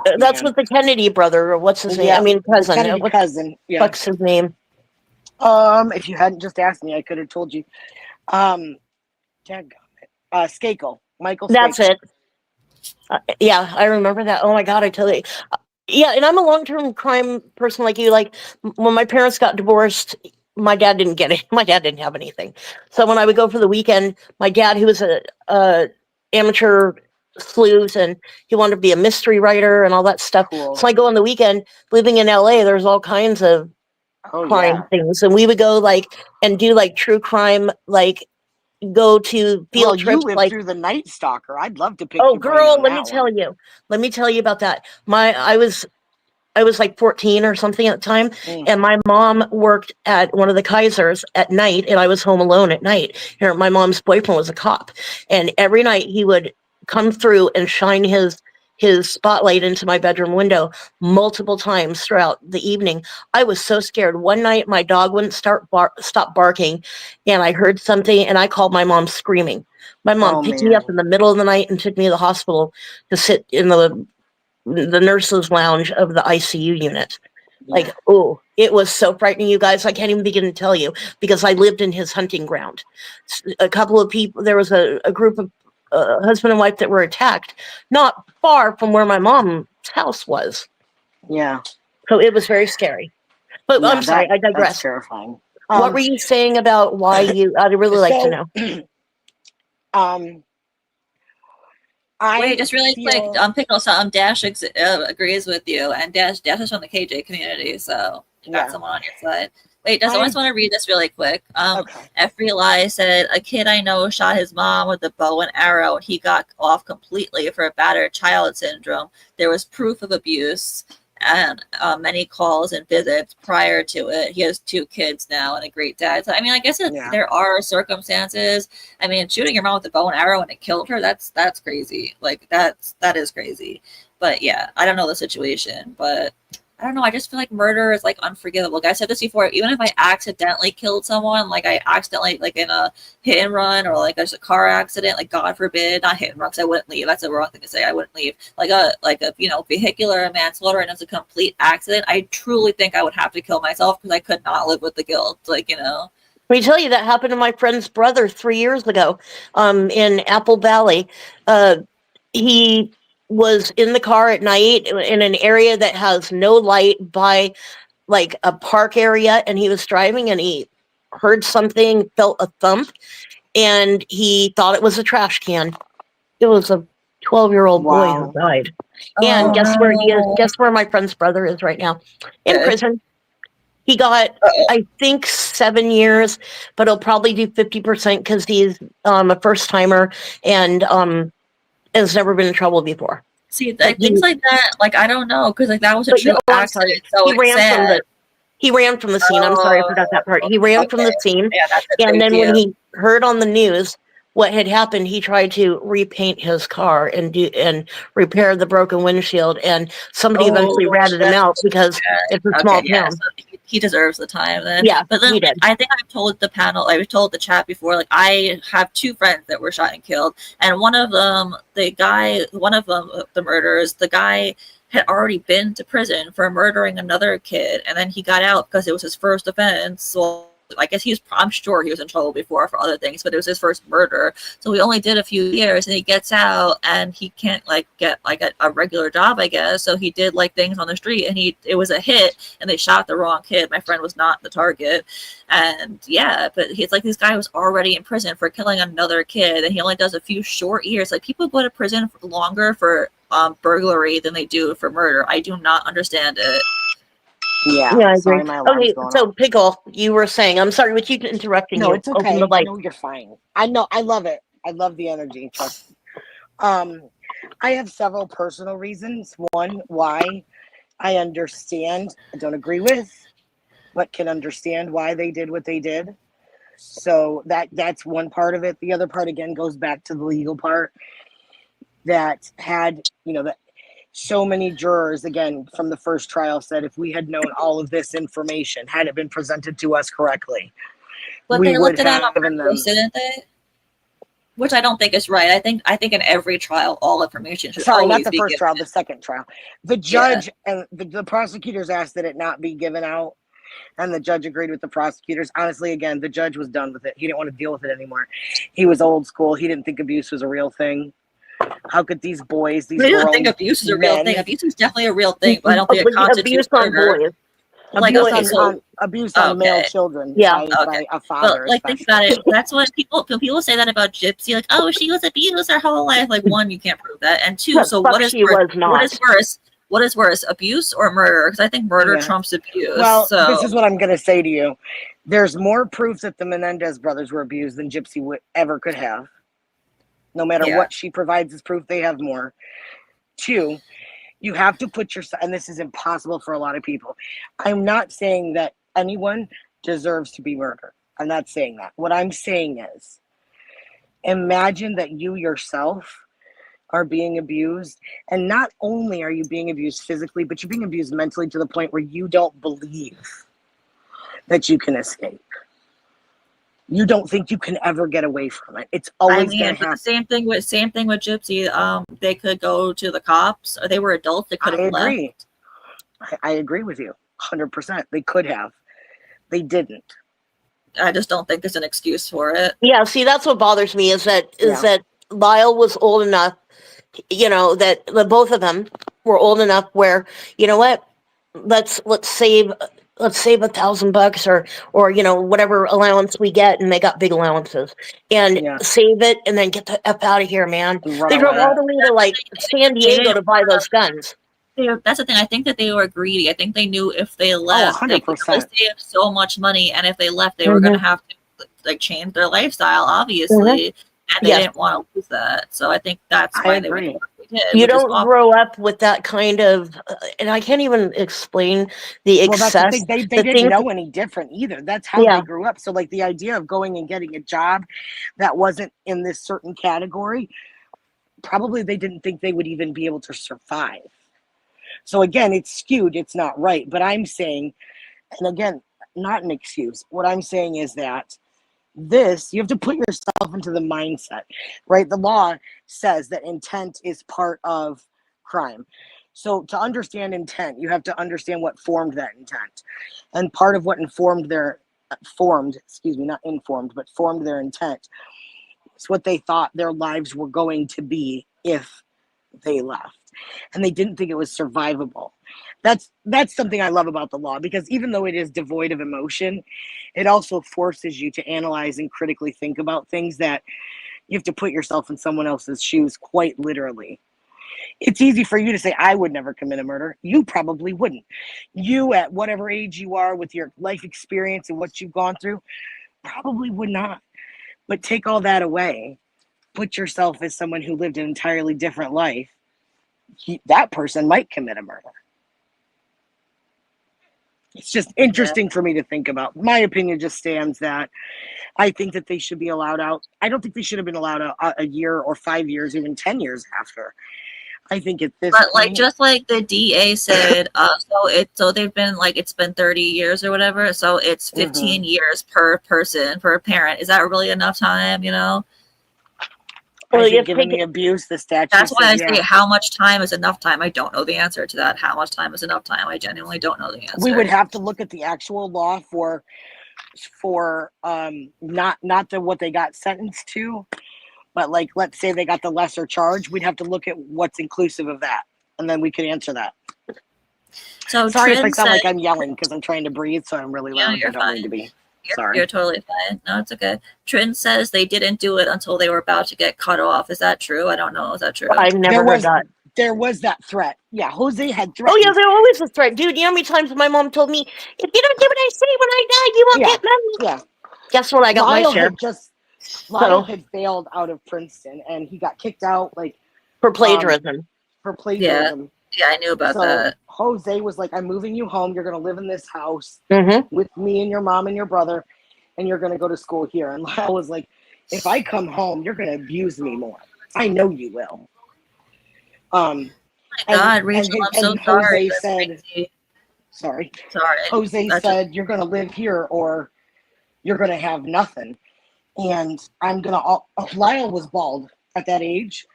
That's man. with the Kennedy brother, or what's his name? Yeah, I mean, the cousin. Kennedy What cousin. the Yeah. fuck's his name? If you hadn't just asked me, I could have told you. Skakel. Michael That's Skakel. it. Yeah, I remember that. Oh my God, I tell you. Yeah, and I'm a long-term crime person like you. Like when my parents got divorced, my dad didn't get it. My dad didn't have anything. So when I would go for the weekend, my dad, who was a amateur sleuth, and he wanted to be a mystery writer and all that stuff. Cool. So I go on the weekend. Living in LA, there's all kinds of Oh crime yeah. things, and we would go and do true crime, go to Well, field you trips, lived through the Night Stalker. I'd love to pick oh your brain girl, on that one. let me tell you about that. I was like 14 or something at the time, and my mom worked at one of the Kaisers at night, and I was home alone at night. Here, my mom's boyfriend was a cop, and every night he would come through and shine his spotlight into my bedroom window multiple times throughout the evening. I was so scared. One night, my dog wouldn't stop barking, and I heard something, and I called my mom screaming. My mom picked me up in the middle of the night and took me to the hospital to sit in the nurse's lounge of the ICU unit. Yeah. It was so frightening, you guys. I can't even begin to tell you, because I lived in his hunting ground. A couple of people, there was a group of husband and wife that were attacked not far from where my mom's house was. Yeah. So it was very scary. But I'm sorry, I digress. That's terrifying. What were you saying about why I'd really like to know. Wait, just really quick, Pickle, so Dash agrees with you, and Dash is from the KJ community, so you got someone on your side. Wait, I just want to read this really quick. Okay. Every Lie said, a kid I know shot his mom with a bow and arrow. He got off completely for battered child syndrome. There was proof of abuse and many calls and visits prior to it. He has 2 kids now and a great dad. So, I mean, I guess there are circumstances. I mean, shooting your mom with a bow and arrow and it killed her, that's crazy. Like, that is crazy. But yeah, I don't know the situation, but I don't know. I just feel like murder is unforgivable. Like I said this before, even if I accidentally killed someone, I accidentally in a hit and run or there's a car accident, God forbid, not hit and run, because I wouldn't leave. That's the wrong thing to say. I wouldn't leave. Like a vehicular manslaughter and it's a complete accident. I truly think I would have to kill myself because I could not live with the guilt. Let me tell you, that happened to my friend's brother 3 years ago, in Apple Valley. He was in the car at night in an area that has no light by a park area, and he was driving and he heard something, felt a thump, and he thought it was a trash can. It was a 12-year-old boy who died. And guess where he is? Guess where my friend's brother is right now? In prison. He got, I think, 7 years, but he'll probably do 50% because he's a first timer and has never been in trouble before. See, things like that, I don't know, because that was a true accident. So he ran from the scene. I'm sorry, I forgot that part. He ran from the scene, and then when he heard on the news what had happened, he tried to repaint his car and repair the broken windshield, and somebody eventually ratted him out because it's a small town. So he deserves the time then. Yeah, but then I think I've told the panel, I've told the chat before, I have 2 friends that were shot and killed, and one of them, the murderers, the guy had already been to prison for murdering another kid, and then he got out because it was his first offense. So I guess I'm sure he was in trouble before for other things, but it was his first murder. So he only did a few years, and he gets out, and he can't get a regular job, I guess. So he did things on the street, and it was a hit, and they shot the wrong kid. My friend was not the target, and yeah, but it's this guy was already in prison for killing another kid, and he only does a few short years. People go to prison for longer for burglary than they do for murder. I do not understand it. Yeah. Yeah, I agree. Sorry, my alarm's Okay, going so off. Pickle, you were saying, I'm sorry, we keep interrupting No, you. it's Open the okay. mic. No, you're fine. I know. I love it. I love the energy. Trust me. I have several personal reasons. One, why I understand, I don't agree with, but can understand why they did what they did. So that's one part of it. The other part again goes back to the legal part that had, that so many jurors again from the first trial said if we had known all of this information, had it been presented to us correctly, But we they would looked at it on have given them. purpose, didn't they? Which I don't think is right. I think in every trial, all information should Sorry, not always the be first given. trial, the second trial. The judge and the prosecutors asked that it not be given out, and the judge agreed with the prosecutors. Honestly, again, the judge was done with it. He didn't want to deal with it anymore. He was old school. He didn't think abuse was a real thing. How could these boys, these I don't grown think abuse is a real thing. men, Abuse is definitely a real thing, but I don't think it Abuse constitutes on murder. boys. Like, abuse okay, so abuse on male okay, children Yeah. by a father, but like think about especially. it. That's what people say that about Gypsy. Like, oh, she was abused her whole life. Like, one, you can't prove that, and two, The so fuck what is she worse? was not. What is worse? What is worse, abuse or murder? Because I think murder Yeah. trumps abuse. Well, so this is what I'm going to say to you. There's more proof that the Menendez brothers were abused than Gypsy ever could have. No matter Yeah. what she provides as proof, they have more. Two, you have to put yourself, and this is impossible for a lot of people. I'm not saying that anyone deserves to be murdered. I'm not saying that. What I'm saying is, imagine that you yourself are being abused, and not only are you being abused physically, but you're being abused mentally to the point where you don't believe that you can escape. You don't think you can ever get away from it. It's always going to but happen. the same thing with Gypsy. They could go to the cops, or they were adults. They could I have agree. left. I agree with you 100%. They could have. They didn't. I just don't think there's an excuse for it. Yeah, see, that's what bothers me is that Lyle was old enough, that the both of them were old enough where, you know what, let's save $1,000 or whatever allowance we get, and they got big allowances, and save it and then get the F out of here, man. They drove all the way to like San Diego to buy those guns. That's the thing. I think that they were greedy. I think they knew if they left, they could save so much money, and if they left, they were going to have to like change their lifestyle, obviously, and they didn't want to lose that. So I think that's why they went. You don't grow up with that kind of, and I can't even explain the excess. Well, that's the thing. They didn't know any different either. That's how they grew up. So, like, the idea of going and getting a job that wasn't in this certain category, probably they didn't think they would even be able to survive. So, again, it's skewed. It's not right. But I'm saying, and again, not an excuse. What I'm saying is that you have to put yourself into the mindset, right? The law says that intent is part of crime. So to understand intent, you have to understand what formed that intent. And part of what formed their intent is what they thought their lives were going to be if they left. And they didn't think it was survivable. That's something I love about the law, because even though it is devoid of emotion, it also forces you to analyze and critically think about things that you have to put yourself in someone else's shoes, quite literally. It's easy for you to say, I would never commit a murder. You probably wouldn't. You, at whatever age you are with your life experience and what you've gone through, probably would not. But take all that away. Put yourself as someone who lived an entirely different life. That person might commit a murder. It's just interesting for me to think about. My opinion just stands that I think that they should be allowed out. I don't think they should have been allowed out a year or 5 years, even 10 years after. I think at this point, like just like the DA said, so they've been like, it's been 30 years or whatever, so it's 15 years per person, per parent. Is that really enough time? Well, given the abuse, the statute. That's why I say, how much time is enough time? I don't know the answer to that. How much time is enough time? I genuinely don't know the answer. We would have to look at the actual law for not what they got sentenced to, but like, let's say they got the lesser charge. We'd have to look at what's inclusive of that, and then we could answer that. So sorry if I sound like I'm yelling because I'm trying to breathe, so I'm really loud. You're I don't fine. need to be. Sorry. You're totally fine. No, it's okay. Trin says they didn't do it until they were about to get cut off. Is that true? I don't know. Is that true? I've never heard that. there was that threat. Yeah, Jose had threats. Oh yeah, there always a threat, dude. You know how many times my mom told me, if you don't do what I say when I die, you won't get money. Yeah. Guess what? I got my share. Lyle had failed out of Princeton, and he got kicked out for plagiarism. Yeah, I knew about that. Jose was like, I'm moving you home. You're going to live in this house Mm-hmm. with me and your mom and your brother, and you're going to go to school here. And Lyle was like, if I come home, you're going to abuse me more. I know you will. Oh my God, Rachel, I'm so sorry. Sorry. Sorry. Jose said, you're going to live here or you're going to have nothing. And Lyle was bald at that age.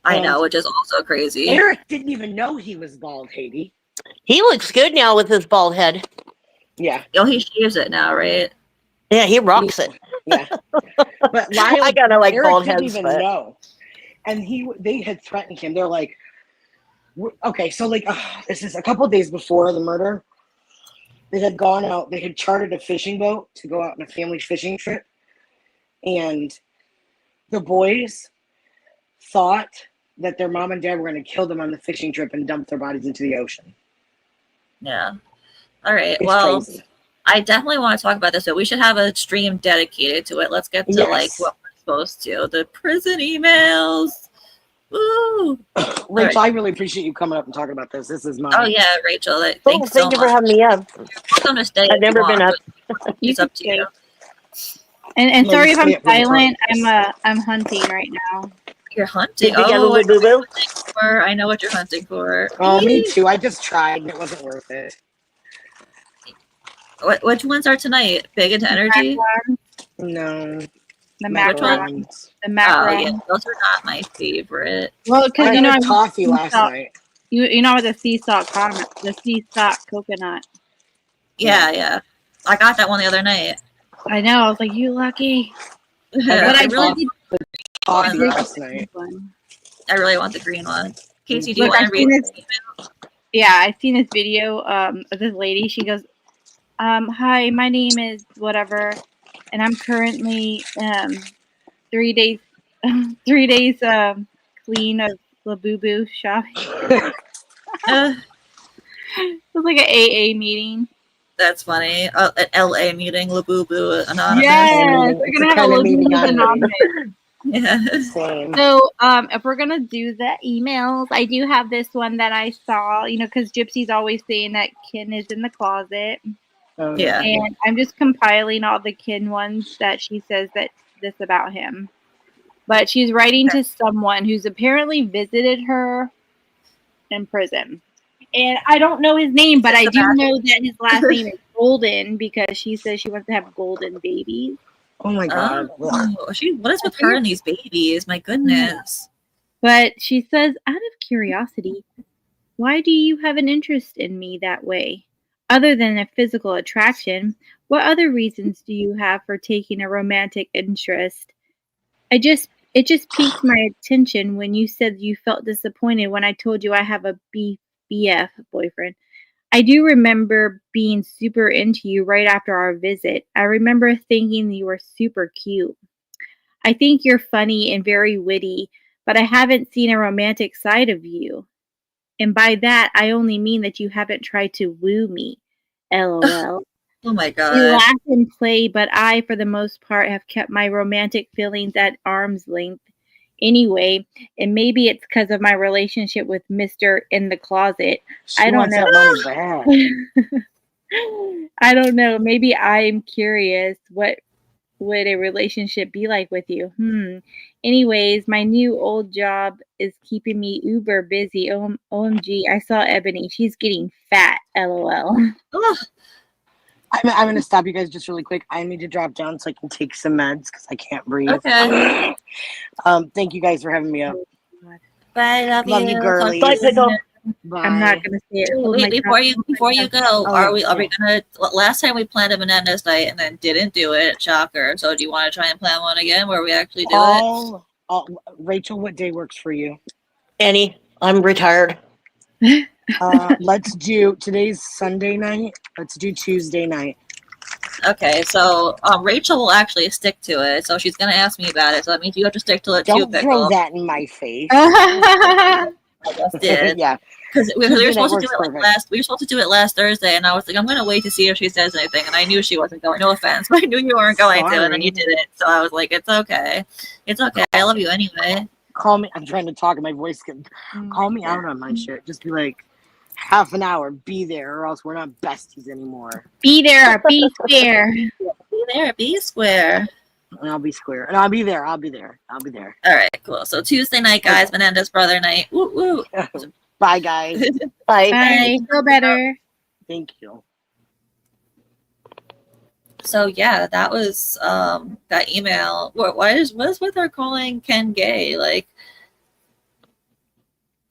I know, which is also crazy. Eric didn't even know he was bald, Haiti. He looks good now with his bald head. Yeah. Oh, he shaves it now, right? Yeah, he rocks it. Yeah. But Lyle, I kind of like Eric bald didn't heads, even know. And they had threatened him. They're like, okay, so this is a couple of days before the murder. They had gone out. They had chartered a fishing boat to go out on a family fishing trip. And the boys thought that their mom and dad were going to kill them on the fishing trip and dump their bodies into the ocean. Yeah. All right. It's crazy. I definitely want to talk about this. So we should have a stream dedicated to it. Let's get to what we're supposed to. The prison emails. Woo! Rachel, I really appreciate you coming up and talking about this. This is mine. Oh yeah, Rachel. Thank you for having me up. Welcome to stay. I've never been up. It's up to you. And sorry if I'm silent. I'm hunting right now. You're hunting. I know what you're hunting for. Oh, me too. I just tried and it wasn't worth it. Which ones are tonight? Big into energy? No. The macarons. The macarons. Oh, yeah, those are not my favorite. Well, because I had coffee last night. You know the sea salt coconut. Yeah. I got that one the other night. I know. I was like, you lucky. But I really coffee last night. I really want the green one. Casey, do you want to read this email? Yeah, I've seen this video of this lady. She goes, hi, my name is whatever, and I'm currently 3 days clean of Labubu shopping. It was like an AA meeting. That's funny. An LA meeting, Labubu Anonymous. Yes, we're gonna have a Labubu Anonymous. Yeah. So, if we're gonna do the emails, I do have this one that I saw. Because Gypsy's always saying that Ken is in the closet. Yeah. And I'm just compiling all the Ken ones that she says that this about him. But she's writing to someone who's apparently visited her in prison. And I don't know his name, but I do know that his last name is Golden because she says she wants to have golden babies. Oh my God. What is with her and these babies? My goodness. But she says, out of curiosity, why do you have an interest in me that way? Other than a physical attraction, what other reasons do you have for taking a romantic interest? It just piqued my attention when you said you felt disappointed when I told you I have a BF boyfriend. I do remember being super into you right after our visit. I remember thinking you were super cute. I think you're funny and very witty, but I haven't seen a romantic side of you. And by that, I only mean that you haven't tried to woo me. LOL. Oh my God. You laugh and play, but I, for the most part, have kept my romantic feelings at arm's length. Anyway, and maybe it's because of my relationship with Mr. in the closet. I don't know. I don't know. Maybe I'm curious. What would a relationship be like with you? Anyways, my new old job is keeping me uber busy. OMG, I saw Ebony. She's getting fat. LOL. I'm going to stop you guys just really quick. I need to drop down so I can take some meds because I can't breathe. Okay. Thank you guys for having me up. Bye. Love you, girlies. Bye, Pickle. Bye. I'm not going to say it. Wait, before you go, are we gonna? Last time we planned a Menendez night and then didn't do it. Shocker. So do you want to try and plan one again where we actually do it? Rachel, what day works for you? Annie, I'm retired. Let's do today's Sunday night. Let's do Tuesday night. Okay, so Rachel will actually stick to it. So she's gonna ask me about it. So that means you have to stick to it too, Don't Pickle. throw that in my face. I just did. Yeah. Because we Tuesday were supposed to night do it works like perfect. we were supposed to do it last Thursday, and I was like, I'm gonna wait to see if she says anything. And I knew she wasn't going. No offense, but I knew you weren't going to, and then you Sorry. did it. So I was like, it's okay. It's okay. I love you anyway. Call me. I'm trying to talk and my voice can call me out on my shit. Just be like, half an hour, be there, or else we're not besties anymore. Be there or be square. Be there, be square. And I'll be square. And I'll be there. I'll be there. I'll be there. All right, cool. So Tuesday night, guys, Menendez brother night. Woo woo. Bye, guys. Bye. Bye. Feel better. Thank you. So yeah, that was that email. What is with her calling Ken gay? Like,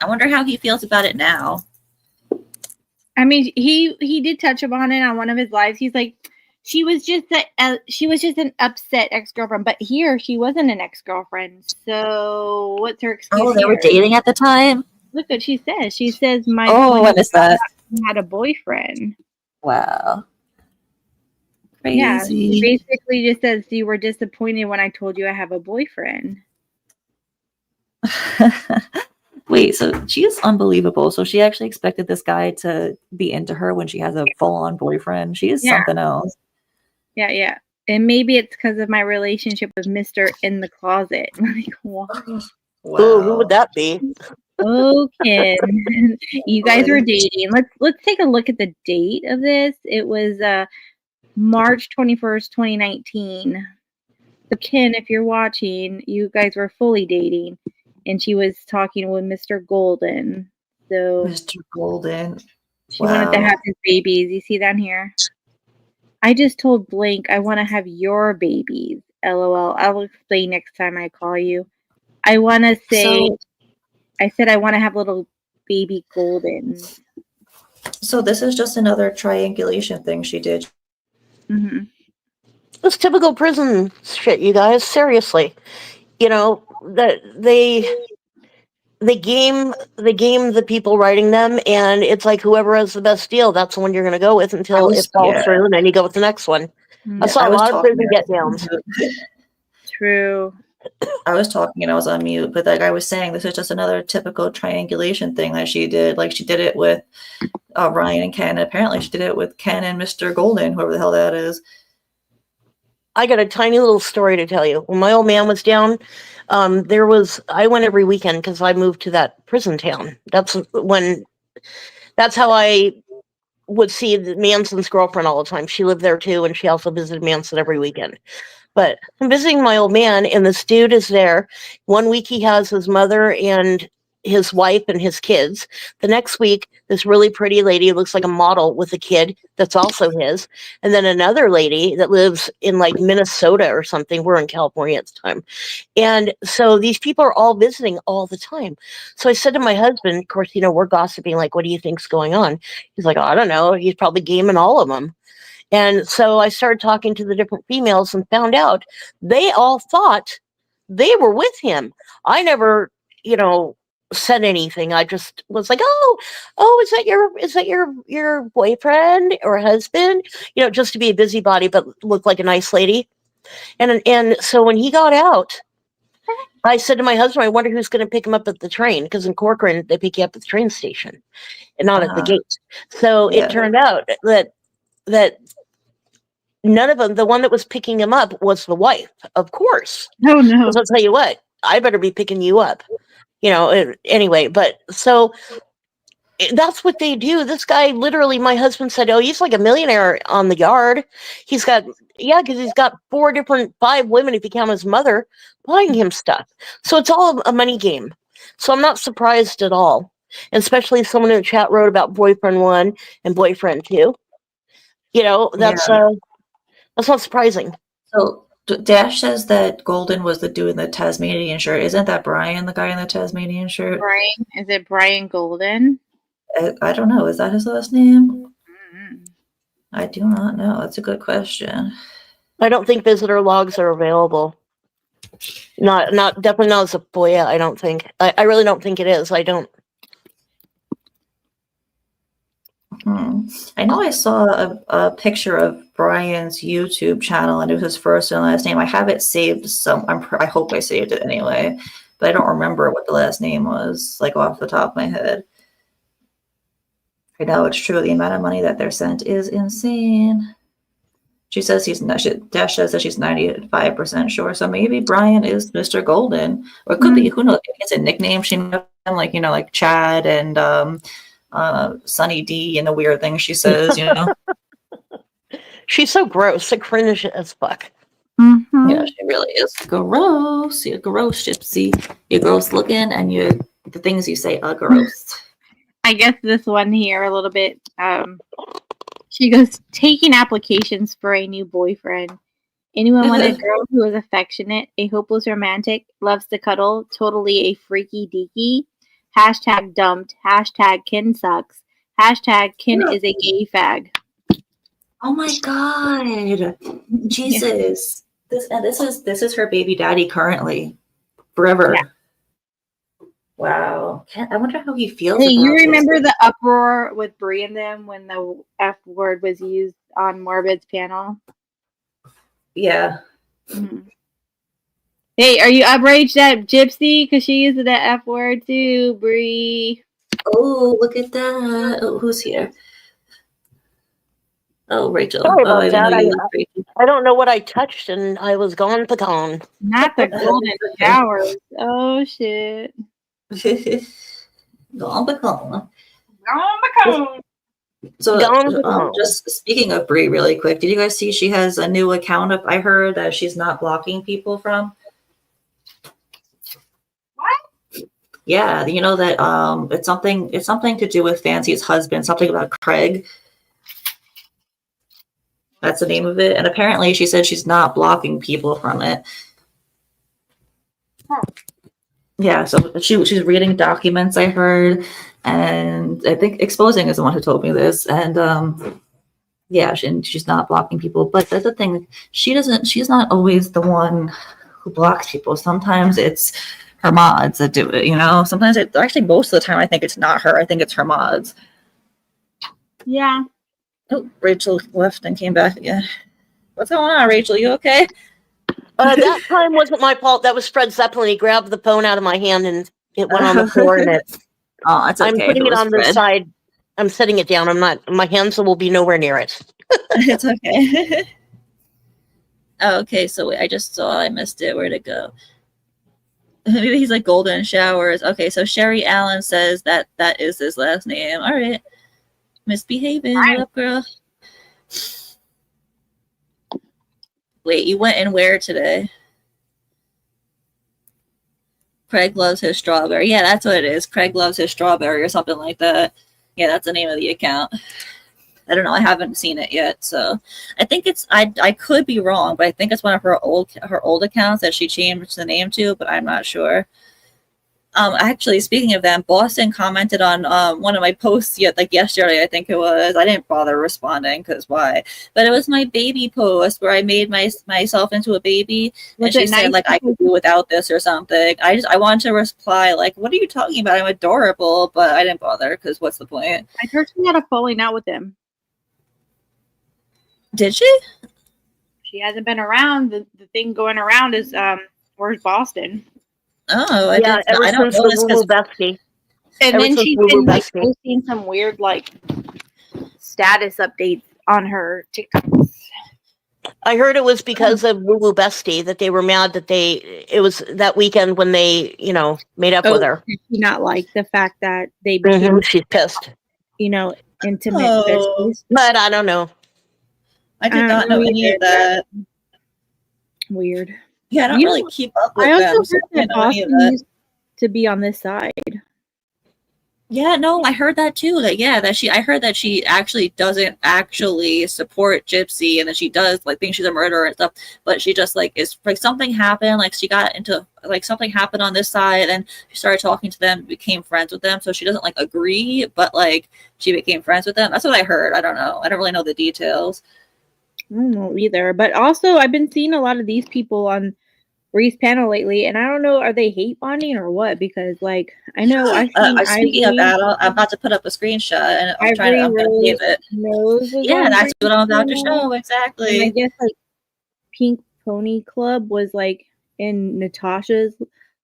I wonder how he feels about it now. I mean, he did touch upon it on one of his lives. He's like, she was just an upset ex-girlfriend, but here she wasn't an ex-girlfriend. So what's her excuse? Oh, they were here? dating at the time. Look what she says. She says my What is that? had a boyfriend. Wow. Crazy. Yeah, she basically just says you were disappointed when I told you I have a boyfriend. Wait, so she is unbelievable. So she actually expected this guy to be into her when she has a full-on boyfriend. She is something else. Yeah. And maybe it's because of my relationship with Mr. in the closet. Like, what? Wow. Ooh, who would that be? Oh, Ken. You guys were dating. Let's take a look at the date of this. It was March 21st, 2019. So Ken, if you're watching, you guys were fully dating. And she was talking with Mr. Golden. So Mr. Golden. she wanted to have his babies. You see down here? I just told Blank I want to have your babies. LOL. I'll explain next time I call you. I want to say, I said I want to have little baby Goldens. So this is just another triangulation thing she did. Mm-hmm. It's typical prison shit, you guys. Seriously, you know that they game the people writing them, and it's like whoever has the best deal, that's the one you're going to go with until it falls through, and then you go with the next one. I saw a lot of prison get downs. True. I was talking and I was on mute, but like I was saying, this is just another typical triangulation thing that she did. Like she did it with Ryan and Ken. And apparently she did it with Ken and Mr. Golden, whoever the hell that is. I got a tiny little story to tell you. When my old man was down, I went every weekend because I moved to that prison town. That's how I would see Manson's girlfriend all the time. She lived there too, and she also visited Manson every weekend. But I'm visiting my old man, and this dude is there. 1 week he has his mother and his wife and his kids. The next week, this really pretty lady looks like a model with a kid that's also his. And then another lady that lives in like Minnesota or something. We're in California at the time. And so these people are all visiting all the time. So I said to my husband, of course, we're gossiping, like, what do you think's going on? He's like, oh, I don't know. He's probably gaming all of them. And so I started talking to the different females and found out they all thought they were with him. I never, said anything. I just was like, oh, is that your boyfriend or husband? Just to be a busybody, but look like a nice lady. And so when he got out, I said to my husband, I wonder who's going to pick him up at the train, because in Corcoran they pick you up at the train station and not at the gate. So it turned out that none of them, the one that was picking him up was the wife, of course. Oh, no. Because I'll tell you what, I better be picking you up. Anyway, but so that's what they do. This guy, literally, my husband said, oh, he's like a millionaire on the yard. He's got, because he's got 5 women, if you count his mother, buying him stuff. So it's all a money game. So I'm not surprised at all. And especially someone in the chat wrote about boyfriend 1 and boyfriend 2. That's not surprising. So Dash says that Golden was the dude in the Tasmanian shirt. Isn't that Brian, the guy in the Tasmanian shirt? Brian? Is it Brian Golden? I don't know. Is that his last name? Mm-hmm. I do not know. That's a good question. I don't think visitor logs are available. Definitely not as a FOIA, I don't think. I really don't think it is. I don't. I know I saw a picture of Brian's YouTube channel, and it was his first and last name. I have it saved. I hope I saved it anyway. but I don't remember what the last name was, like off the top of my head. I know it's true. The amount of money that they're sent is insane. She says Dash says that she's 95% sure. So maybe Brian is Mr. Golden, or it could be, who knows? It's a nickname she knows, like, you know, like Chad and Sunny D and the weird things she says, you know. She's so gross, so cringe as fuck. Mm-hmm. Yeah, she really is gross. You're gross, Gypsy. You're gross looking, and the things you say are gross. I guess this one here a little bit. She goes, taking applications for a new boyfriend. Anyone want a girl who is affectionate, a hopeless romantic, loves to cuddle, totally a freaky deaky? Hashtag dumped. Hashtag Kin sucks. Hashtag Kin is a gay fag. Oh my god, Jesus! Yeah. This is her baby daddy currently, forever. Yeah. Wow. I wonder how he feels. Hey, about you remember this. the uproar with Brie and them when the F word was used on Morbid's panel? Yeah. Mm-hmm. Hey, are you outraged at Gypsy because she used the F word too, Brie? Oh, look at that! Oh, who's here? Oh, Rachel. Sorry about I didn't that. know you left, Rachel. I don't know what I touched, and I was gone pecan. Not the golden showers. Oh shit. Gone pecan. Gone. So, just speaking of Brie, really quick, did you guys see she has a new account up? I heard that she's not blocking people from. What? Yeah, you know that it's something to do with Fancy's husband, something about Craig. That's the name of it. And apparently she said she's not blocking people from it. Huh. Yeah, so she's reading documents, I heard, and I think Exposing is the one who told me this. And yeah, she's not blocking people. But that's the thing, she's not always the one who blocks people. Sometimes it's her mods that do it, you know? Sometimes actually most of the time I think it's not her. I think it's her mods. Yeah. Oh, Rachel left and came back again. What's going on, Rachel? You okay? That time wasn't my fault. That was Fred Zeppelin. He grabbed the phone out of my hand and it went on the floor. And Oh, it's okay. I'm putting it on the side. I'm setting it down. My hands will be nowhere near it. It's okay. Okay, so wait, I just saw I missed it. Where'd it go? Maybe he's like golden showers. Okay, so Sherry Allen says that is his last name. All right. Misbehaving. What up, girl? Wait, you went and where today? Craig loves his strawberry. Yeah, that's what it is. Craig loves his strawberry or something like that. Yeah, that's the name of the account. I don't know. I haven't seen it yet, so I think it's. I could be wrong, but I think it's one of her old accounts that she changed the name to, but I'm not sure. Actually, speaking of that, Boston commented on one of my posts yesterday, I think it was. I didn't bother responding because why? But it was my baby post where I made myself into a baby, and she said like I could do without this or something. I wanted to reply like, "What are you talking about? I'm adorable," but I didn't bother because what's the point? I heard she had a falling out with him. Did she? She hasn't been around. The thing going around is where's Boston? Oh, I don't know this bestie. And then she's been like posting some weird like status updates on her TikToks. I heard it was because of Woo Woo Bestie that they were mad that it was that weekend when they, made up with her. Did she not like the fact that they became, she's pissed. Intimate besties? But I don't know. I did not know any of that. Weird. Yeah, I don't really keep up with them. I also heard that Boston used to be on this side. Yeah, no, I heard that too. I heard that she actually doesn't actually support Gypsy, and that she does think she's a murderer and stuff. But she just is something happened. Like she got into something happened on this side, and she started talking to them, became friends with them. So she doesn't agree, but she became friends with them. That's what I heard. I don't know. I don't really know the details. I don't know either. But also, I've been seeing a lot of these people on Ree's panel lately, and I don't know, are they hate bonding or what? Because I know speaking of that, I'm about to put up a screenshot, and I'm going to save it. Yeah, that's what I'm about to show. Exactly. And I guess Pink Pony Club was in Natasha's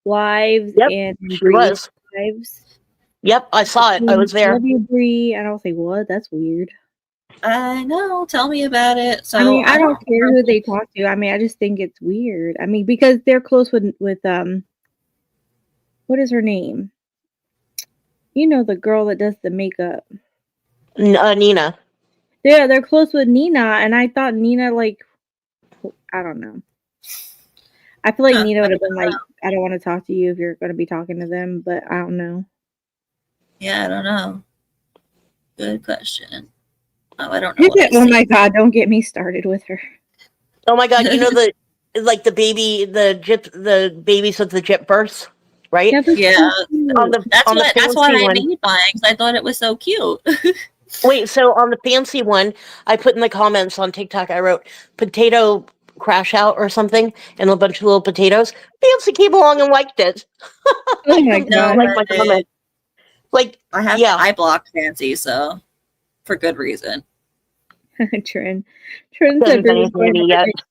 lives Yep, and she Bree's was. lives. Yep, I saw it. I was there. Love you, Bree. And I was like, what? That's weird. I know. Tell me about it. So I mean, I don't care who they talk to. I mean, I just think it's weird. I mean, because they're close with what is her name? You know, the girl that does the makeup. Nina. Yeah, they're close with Nina, and I thought Nina, like, I don't know. I feel like Nina would have been like, I don't want to talk to you if you're going to be talking to them, but I don't know. Yeah, I don't know. Good question. Oh, I don't know. Oh my God, don't get me started with her. Oh my God, you know the babies with the jip bursts, right? Yeah, that's what I made mine because I thought it was so cute. Wait, so on the fancy one, I put in the comments on TikTok, I wrote potato crash out or something, and a bunch of little potatoes. Fancy came along and liked it. Oh my God! Like my comment. Like I blocked Fancy, so for good reason. Trin said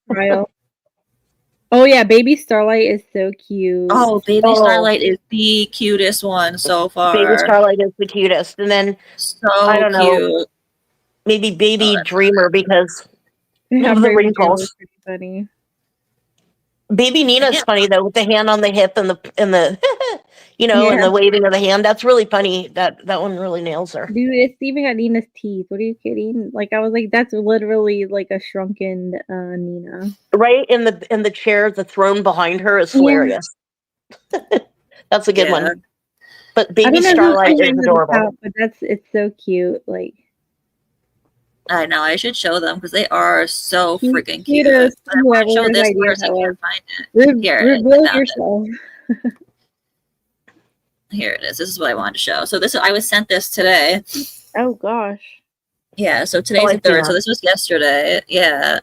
trial. Oh yeah, Baby Starlight is so cute. Oh, Baby Starlight is the cutest one so far. Baby Starlight is the cutest, and then I don't know, maybe Baby Dreamer because of the wrinkles. Pretty funny. Baby Nina's funny though, with the hand on the hip and the and the waving of the hand. That's really funny. That one really nails her. Dude, it's even got Nina's teeth. What are you kidding? Like I was like, that's literally like a shrunken Nina. Right in the chair, the throne behind her is hilarious. That's a good one. But Baby Starlight is adorable. But it's so cute. Like I know, I should show them because they are so freaking cute. I want to show this person, can't find it. Reveal yourself. Here it is. This is what I wanted to show. So I was sent this today. Oh gosh. Yeah, so today's the 3rd. So this was yesterday. Yeah.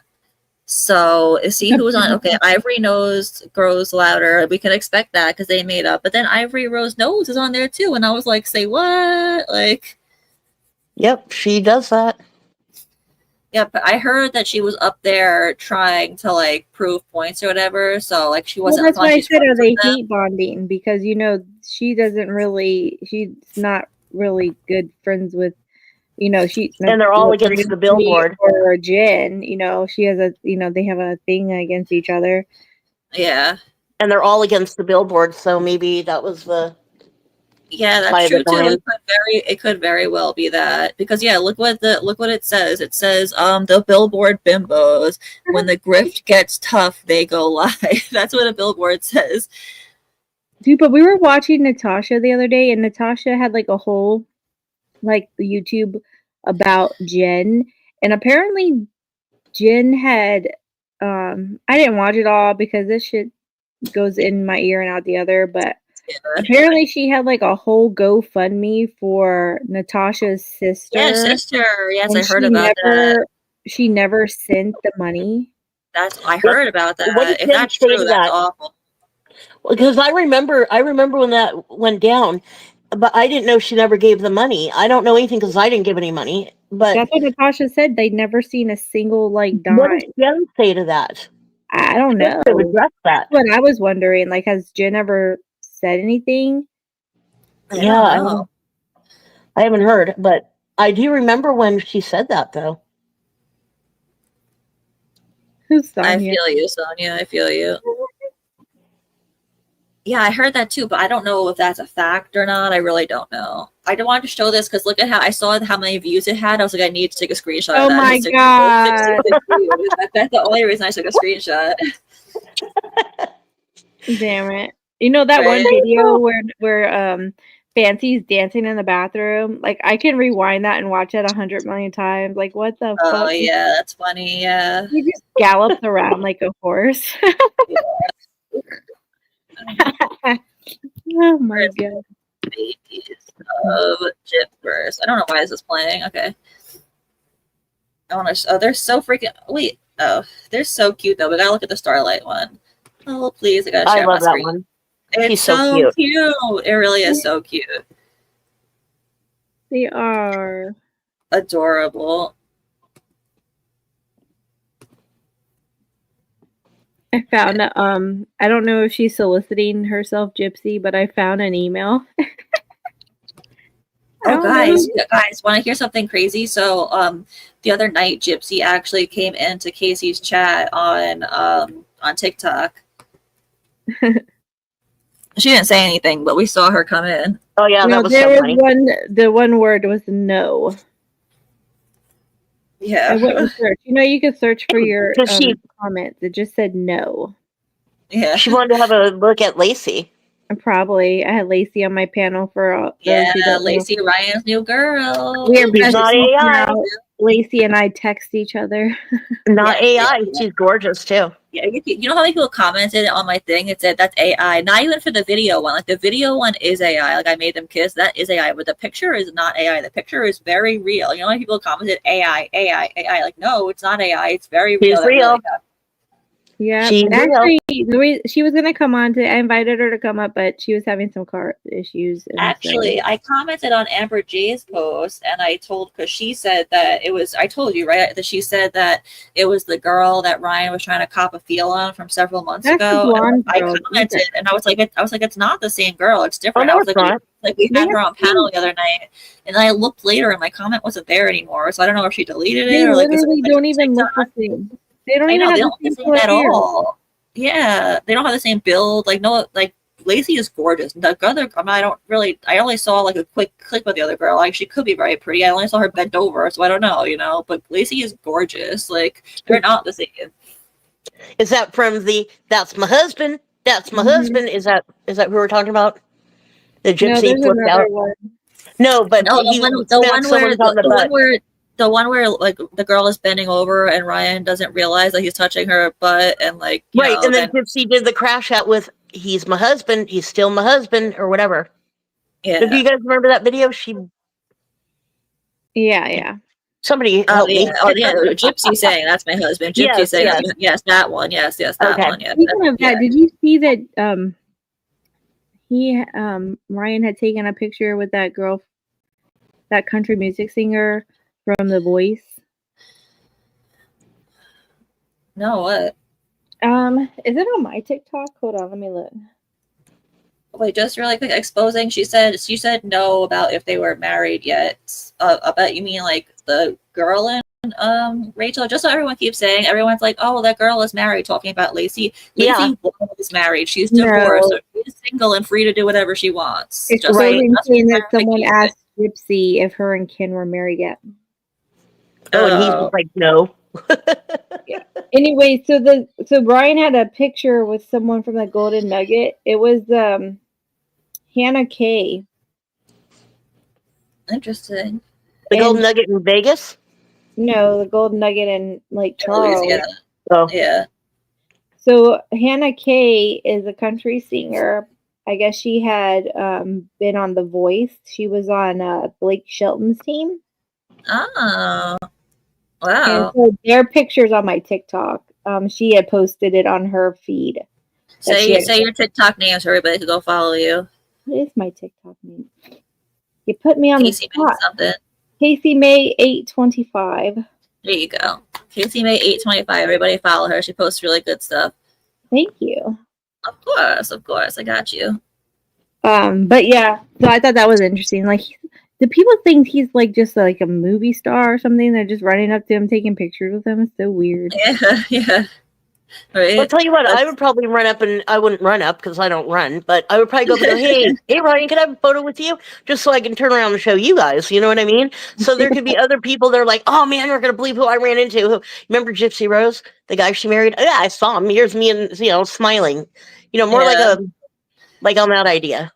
So see who was on. Okay, Ivory Nose grows louder. We can expect that because they made up. But then Ivory Rose Nose is on there too, and I was like, say what? Like, yep, she does that. Yep, I heard that she was up there trying to like prove points or whatever. So like she wasn't. Well, that's why I said, are they hate bonding? Because she's not really good friends with. And they're all against the billboard or Jen. She has they have a thing against each other. Yeah, and they're all against the billboard. So maybe that was the. Yeah, that's true too. It could very well be that because look what it says. It says the billboard bimbos, when the grift gets tough, they go live. That's what a billboard says. Dude, but we were watching Natasha the other day, and Natasha had like a whole YouTube about Jen, and apparently Jen had I didn't watch it all because this shit goes in my ear and out the other, but apparently she had like a whole GoFundMe for Natasha's sister. Yeah, sister. Yes, I heard about that. She never sent the money. I heard about that. If that's true, that's awful. Because I remember when that went down, but I didn't know she never gave the money. I don't know anything because I didn't give any money. But that's what Natasha said. They'd never seen a single dime. What does Jen say to that? I don't know. To address that. That's what I was wondering. Like, has Jen ever said anything? I haven't heard, but I do remember when she said that though. Who's Sonia? I feel you, Sonia. I feel you. Yeah, I heard that too, but I don't know if that's a fact or not. I really don't know. I wanted to show this because look at I saw how many views it had. I was like, I need to take a screenshot of that. Oh my God. That's the only reason I took a screenshot. Damn it. That one video where Fancy's dancing in the bathroom? Like, I can rewind that and watch it 100 million times. Like, what the fuck? Oh, yeah, that's funny, yeah. He just gallops around like a horse. Oh my God. Babies of Gypsy. I don't know why this is playing. Okay. I want to. Oh, they're so freaking. Wait. Oh, they're so cute though. We gotta look at the Starlight one. Oh, please. I gotta share my screen. One. It's so cute. It really is so cute. They are adorable. I found I don't know if she's soliciting herself Gypsy, but I found an email. Oh, guys, want to hear something crazy? So, the other night, Gypsy actually came into Casey's chat on TikTok. She didn't say anything, but we saw her come in. Oh yeah, that was there so was funny. The one word was no. Yeah. I went and searched. You could search for your comments. It just said no. Yeah. She wanted to have a look at Lacey. Probably. I had Lacey on my panel for Lacey, Ryan's new girl. We are best not AI. now. Lacey and I text each other. Not AI. She's gorgeous too. Yeah, you know how many people commented on my thing? It said that's AI. Not even for the video one. Like the video one is AI. Like I made them kiss. That is AI. But the picture is not AI. The picture is very real. You know how many people commented AI. Like no, it's not AI. It's very real. It's real. Yeah, actually, she was gonna come on. I invited her to come up, but she was having some car issues. Actually, I commented on Amber J's post, and I told because she said that it was. I told you right that she said that it was the girl that Ryan was trying to cop a feel on from several months ago. And I commented, and I was like, it's not the same girl. It's different. Oh, no, I was like, we had her on panel the other night, and I looked later, and my comment wasn't there anymore. So I don't know if she deleted it or literally don't even look the same. They don't even have the same at all. Yeah, they don't have the same build. Like no, like Lacey is gorgeous. The other, I only saw like a quick clip of the other girl. Like she could be very pretty. I only saw her bent over, so I don't know. But Lacey is gorgeous. Like they're not the same. Is that from the "That's my husband"? That's my husband. Is that who we're talking about? The Gypsy flipped out. One. No, but no, the one where like the girl is bending over and Ryan doesn't realize that he's touching her butt and like and then Gypsy did the crash out with "He's my husband, he's still my husband" or whatever. Yeah. Do you guys remember that video? Yeah. Somebody help me. Gypsy saying that's my husband. Gypsy saying yes, that one. Yes, that one. Yeah. Speaking of that, did you see that Ryan had taken a picture with that girl, that country music singer from The Voice? No, what? Is it on my TikTok? Hold on, let me look. Wait, just really quick exposing. She said no about if they were married yet. I bet you mean like the girl and Rachel. Just so everyone keeps saying, everyone's like, oh, that girl is married. Talking about Lacey. Lacey is married. She's divorced. So she's single and free to do whatever she wants. It's just right. Saying that someone asked Gypsy if her and Ken were married yet. Oh, and he's like, no. Yeah. Anyway, so Brian had a picture with someone from the Golden Nugget. It was Hannah Kay. Interesting. The Golden Nugget in Vegas? No, the Golden Nugget in Lake Charles. Oh. Yeah. So Hannah Kay is a country singer. I guess she had been on The Voice. She was on Blake Shelton's team. Oh. Wow. And so there are pictures on my TikTok. She had posted it on her feed. Say your TikTok name so everybody can go follow you. What is my TikTok name? You put me on Casey the spot. Something. Casey May 825. There you go. Casey May 825. Everybody follow her. She posts really good stuff. Thank you. Of course. I got you. But yeah, so I thought that was interesting. Like, do people think he's like just like a movie star or something? They're just running up to him, taking pictures with him. It's so weird. Yeah. Right. Well, I'll tell you what, I would probably run up, and I wouldn't run up because I don't run, but I would probably go, hey, Ryan, can I have a photo with you? Just so I can turn around and show you guys, you know what I mean? So there could be other people that are like, oh man, you're going to believe who I ran into. Remember Gypsy Rose, the guy she married? Yeah, I saw him. Here's me and, smiling. More like on that idea.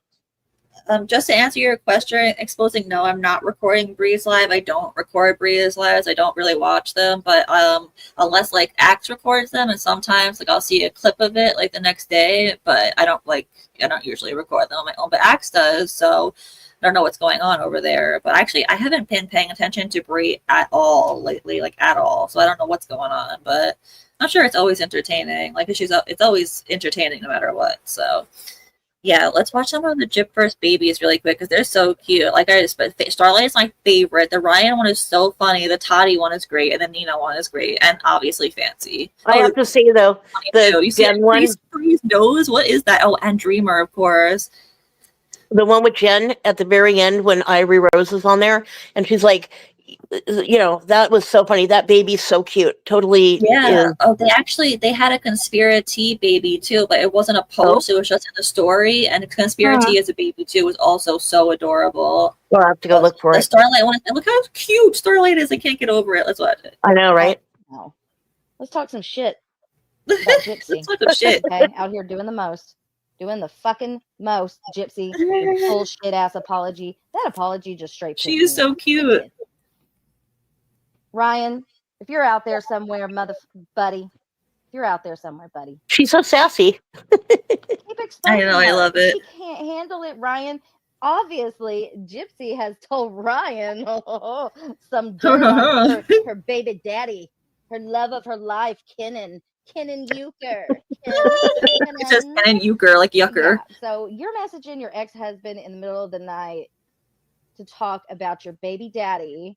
Just to answer your question, exposing, no, I'm not recording Bree's Live. I don't record Bree's Lives. I don't really watch them, but unless like Axe records them, and sometimes like I'll see a clip of it like the next day, but I don't usually record them on my own, but Axe does, so I don't know what's going on over there. But actually, I haven't been paying attention to Bree at all lately, like at all, so I don't know what's going on, but I'm sure it's always entertaining. Like it's always entertaining no matter what, so. Yeah, let's watch some of the Gypsy babies really quick because they're so cute. Like Starlight is my favorite. The Ryan one is so funny. The Toddy one is great, and the Nina one is great, and obviously Fancy. I have to say though, the you see Jen one, Freeze nose. What is that? Oh, and Dreamer, of course. the one with Jen at the very end when Ivory Rose is on there, and she's like, you know, that was so funny. That baby's so cute. Totally. Yeah. Oh, they had a Conspiracy baby too, but it wasn't a post. It was just in the story. And Conspiracy as a baby too was also so adorable. We'll have to go look for the it. Starlight one. Look how cute Starlight is. I can't get over it. Let's watch it. I know, right? No. Let's talk some shit about Gypsy. Let's talk some shit. Okay, out here doing the most. Doing the fucking most, Gypsy. Your bullshit ass apology. That apology just straight. She is so cute. Ryan, if you're out there somewhere, buddy. If you're out there somewhere, buddy. She's so sassy. Keep exposing I know, I her. love it. She can't handle it, Ryan. Obviously, Gypsy has told Ryan some dirt on her baby daddy, her love of her life, Kenan Euchre. It says Kenan Euchre, like Yucker. Yeah, so you're messaging your ex-husband in the middle of the night to talk about your baby daddy,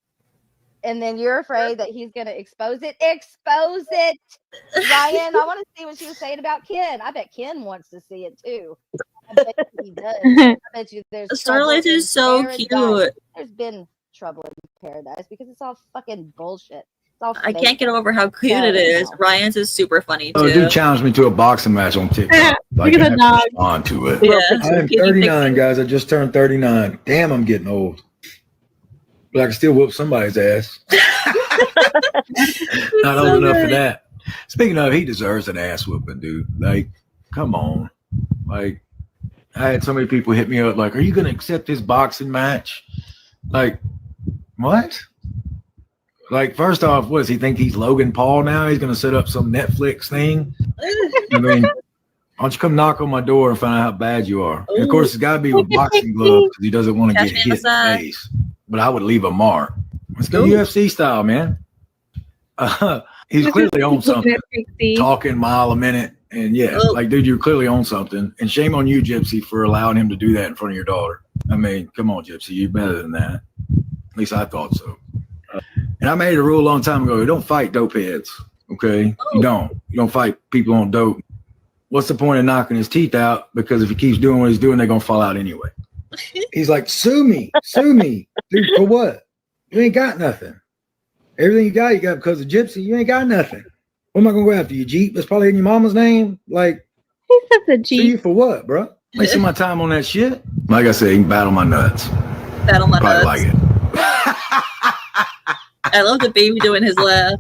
and then you're afraid that he's going to expose it. Expose it, Ryan. I want to see what she was saying about Ken. I bet Ken wants to see it too. I bet he does. I bet you there's Starlight is so cute. There's been trouble in paradise because it's all fucking bullshit. I can't get over how cute it is. Ryan's is super funny too. Oh, dude challenged me to a boxing match on TikTok. Like, Look at the dog. On to it. Yeah. I am 39, guys. I just turned 39. Damn, I'm getting old. But I can still whoop somebody's ass. Not old enough for that. Speaking of, he deserves an ass whooping, dude. Like, come on. Like, I had so many people hit me up like, are you going to accept this boxing match? Like, what? Like, first off, what does he think he's Logan Paul now? He's going to set up some Netflix thing? I mean, why don't you come knock on my door and find out how bad you are? And of course, it's got to be with boxing gloves because he doesn't want to get hit in the face. But I would leave a mark. Let's go UFC style, man. He's clearly on something. Talking mile a minute. And yeah, like, dude, you're clearly on something. And shame on you, Gypsy, for allowing him to do that in front of your daughter. I mean, come on, Gypsy. You're better than that. At least I thought so. And I made a rule a long time ago. You don't fight dope heads, okay? You don't fight people on dope. What's the point of knocking his teeth out? Because if he keeps doing what he's doing, they're going to fall out anyway. He's like, sue me. Dude, for what? You ain't got nothing. Everything you got because of Gypsy. You ain't got nothing. What am I going to go after? Your Jeep? That's probably in your mama's name? Like, the Jeep. Sue you for what, bro? Wasting my time on that shit? Like I said, he can battle my nuts. Battle my Probably nuts. like it. I love the baby doing his laugh.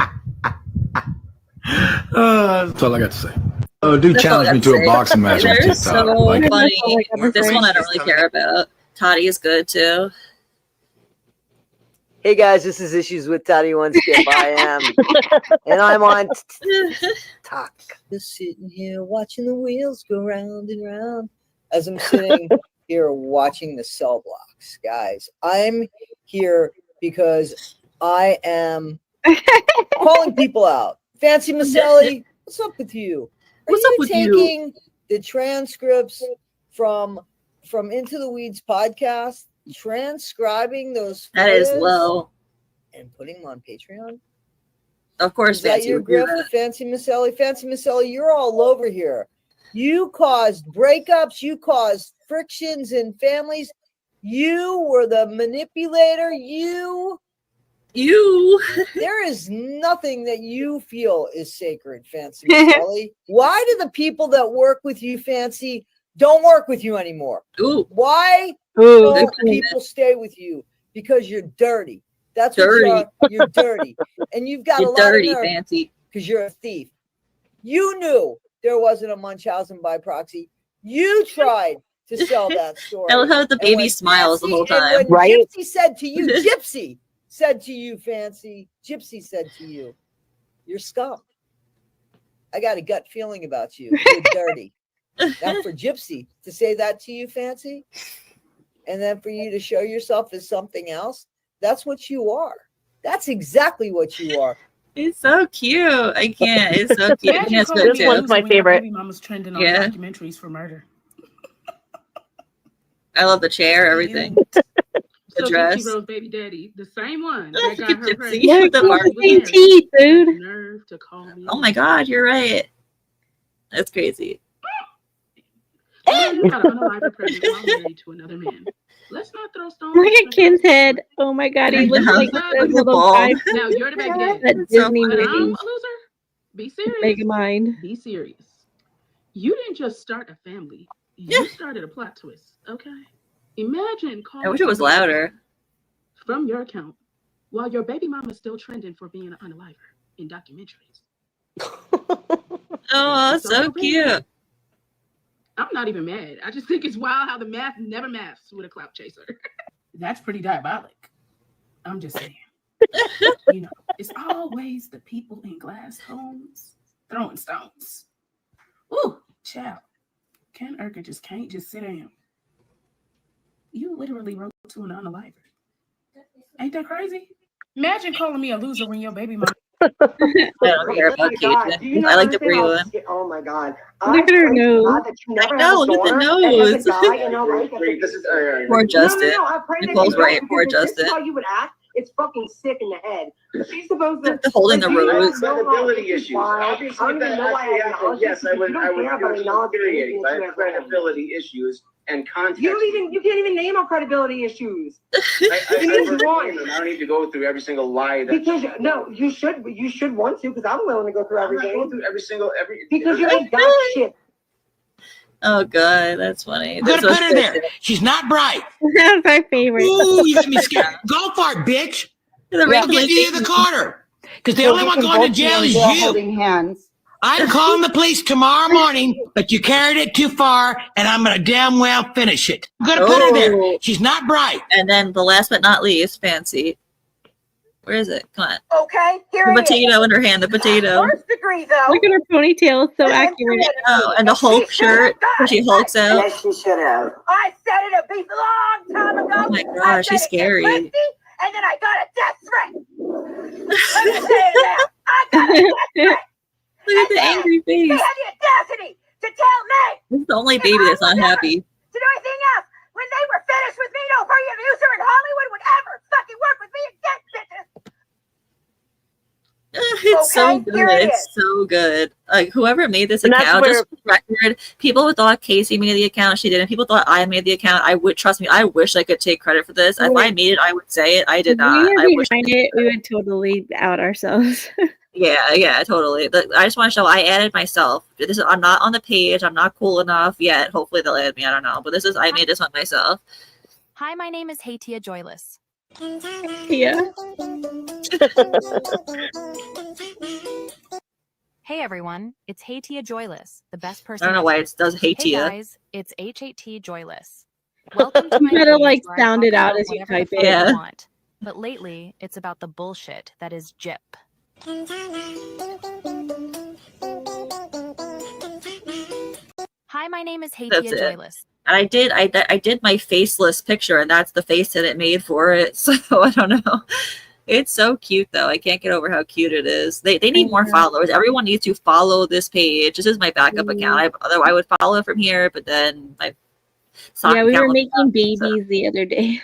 That's all I got to say. Oh, dude challenged me to a boxing match on They're TikTok. so Like, funny. This one I don't really care about. Toddy is good too. Hey guys, this is Issues with Toddy One Skip. I am, and I'm on TikTok. Just sitting here watching the wheels go round and round as I'm sitting here watching the cell blocks. Guys, I'm here because I am calling people out. Fancy Maselli, what's up with you? What's up with you? Taking the transcripts from Into the Weeds podcast, transcribing those That is photos low. and putting them on Patreon? Of course, Is that Fancy your would do grift, that. Fancy Maselli? Fancy Maselli, you're all over here. You caused breakups. You caused frictions in families. You were the manipulator. There is nothing that you feel is sacred, Fancy Maselli. Why do the people that work with you, Fancy, don't work with you anymore? Ooh. Why Ooh, don't people stay with you? Because you're dirty. That's what you are. You're dirty. And you've got a You're lot dirty, of nerve Fancy. because you're a thief. You knew there wasn't a Munchausen by proxy. You tried to sell that story. I love how the And baby when smiles the Fancy- whole time. and when Right? Gypsy said to you, Gypsy said to you, Fancy, Gypsy said to you, you're scum. I got a gut feeling about you. You're dirty. Now for Gypsy to say that to you, Fancy, and then for you to show yourself as something else, that's what you are. That's exactly what you are. It's so cute. I can't. It's so cute. Imagine That's Kobe good This one's too. my when your favorite. baby mama's trending on Yeah. documentaries for murder. I love the chair, everything. The So dress. Gypsy Rose baby daddy, the same one that Look got at her Gypsy pregnant. with the Look, Barbie. Gypsy teeth, Had the dude. nerve to call me. Oh my God, you're right. That's crazy. Girl, you got an unalive pregnant while married to another man. Let's not throw stones. Look at Kim's head. Oh my god, he looks like Look the at the little ball. guy Now you're the baby daddy. that It's so Disney But I'm a movie. loser. Be serious. Megamind. Be serious. You didn't just start a family. You started a plot twist. Okay. Imagine calling. I wish it was somebody louder. from your account while your baby mama's still trending for being an unaliver in documentaries. Oh, so cute. I'm not even mad. I just think it's wild how the math never maths with a clout chaser. That's pretty diabolic. I'm just saying. You know, it's always the people in glass homes throwing stones. Ooh, child. Ken Urker just can't just sit down. You literally wrote to an unaliver. Ain't that crazy? Imagine calling me a loser when your baby mama. I don't care about Cajun. I like the Brie one. Oh my God. Look at her nose. I know, look at the nose. Poor Justin. Nicole's right, poor Justin. How you would act? It's fucking sick in the head. She's supposed to holding the rose. Credibility issues. Obviously, if that actually happened, yes, I would feel infuriated. I have credibility issues and context. You can't even name our credibility issues. I don't need to go through every single lie that. Because you should want to, because I'm willing to go through everything. I'm not going through every. Because you ain't got shit. Oh God, that's funny. I'm gonna put her there. She's not bright. That's my favorite. Ooh, you got me scared. Go for it, bitch. I'll get you the Carter. Because the only one going to jail is you. Holding hands. I'm calling the police tomorrow morning, but you carried it too far, and I'm gonna damn well finish it. I'm gonna put her there. She's not bright. And then the last but not least, Fancy. Where is it? Come on. Okay, here The it is. potato in her hand. The potato. First degree, though. Look at her ponytail, it's so accurate. Oh, and the Hulk shirt where she hulks out. Yes, she should have. I said it a beef a long time ago. Oh my gosh, she's scary. And then I got a death threat. Let me say it now. I got a death threat. Look at the angry They face. had the audacity to tell me This is the only baby that's not happy. to do anything else. When they were finished with me, no producer in Hollywood would ever fucking work with me again, bitches. It's so Okay, good. here it It's so good. Like whoever made this And that's account, where- just for the record, people thought Casey made the account. She didn't. People thought I made the account. I would trust me. I wish I could take credit for this. If I made it, I would say it. I did not. If I we were wish. behind it, we would totally out ourselves. Yeah, totally. I just want to show I added myself. I'm not on the page. I'm not cool enough yet. Hopefully they'll add me. I don't know. But I made this one myself. Hi, my name is Hatia Joyless. Yeah. Hey everyone, it's Hatia Joyless, the best person. I don't know why it does Hey Hatia. guys, it's HAT Joyless. Welcome to my You gotta page like where I sound talk it out about as you whatever the type fuck it. I Yeah. want. But lately, it's about the bullshit that is Gyp. Hi, my name is That's Hatia it. Joyless. And I did my faceless picture, and that's the face that it made for it. So I don't know. It's so cute though. I can't get over how cute it is. They need more followers. Everyone needs to follow this page. This is my backup account. I would follow it from here, but then my sock Yeah, we account were was making up, babies so- the other day.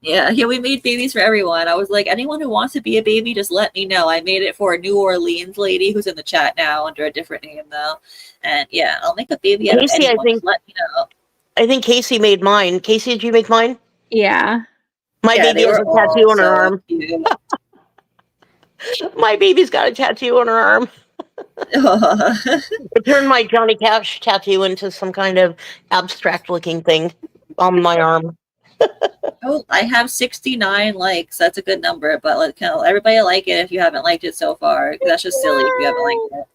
Yeah, we made babies for everyone. I was like, anyone who wants to be a baby, just let me know. I made it for a New Orleans lady who's in the chat now under a different name though. And yeah, I'll make a baby out of Casey, anyone. Just let me know. I think Casey made mine. Casey, did you make mine? Yeah. My Yeah, baby they has a were tattoo all on her so arm. cute. My baby's got a tattoo on her arm. I turned my Johnny Cash tattoo into some kind of abstract looking thing on my arm. Oh, I have 69 likes. That's a good number, but everybody like it if you haven't liked it so far. 'Cause that's just silly if you haven't liked it.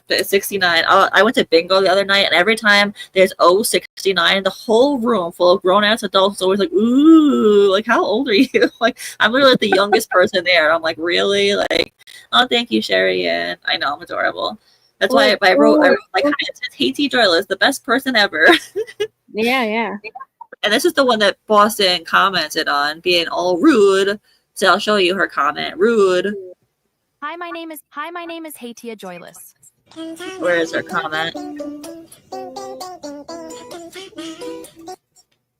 But it's 69. I went to bingo the other night, and every time there's 69, the whole room full of grown-ass adults is always like, ooh, like, how old are you? Like, I'm literally the youngest person there. I'm like, really? Like, oh, thank you, Sherry. And I know I'm adorable. That's why I wrote like, hi, it says Haiti Joyless, the best person ever. Yeah. And this is the one that Boston commented on, being all rude. So I'll show you her comment. Rude. Hi, my name is Hatia Joyless. Where is her comment?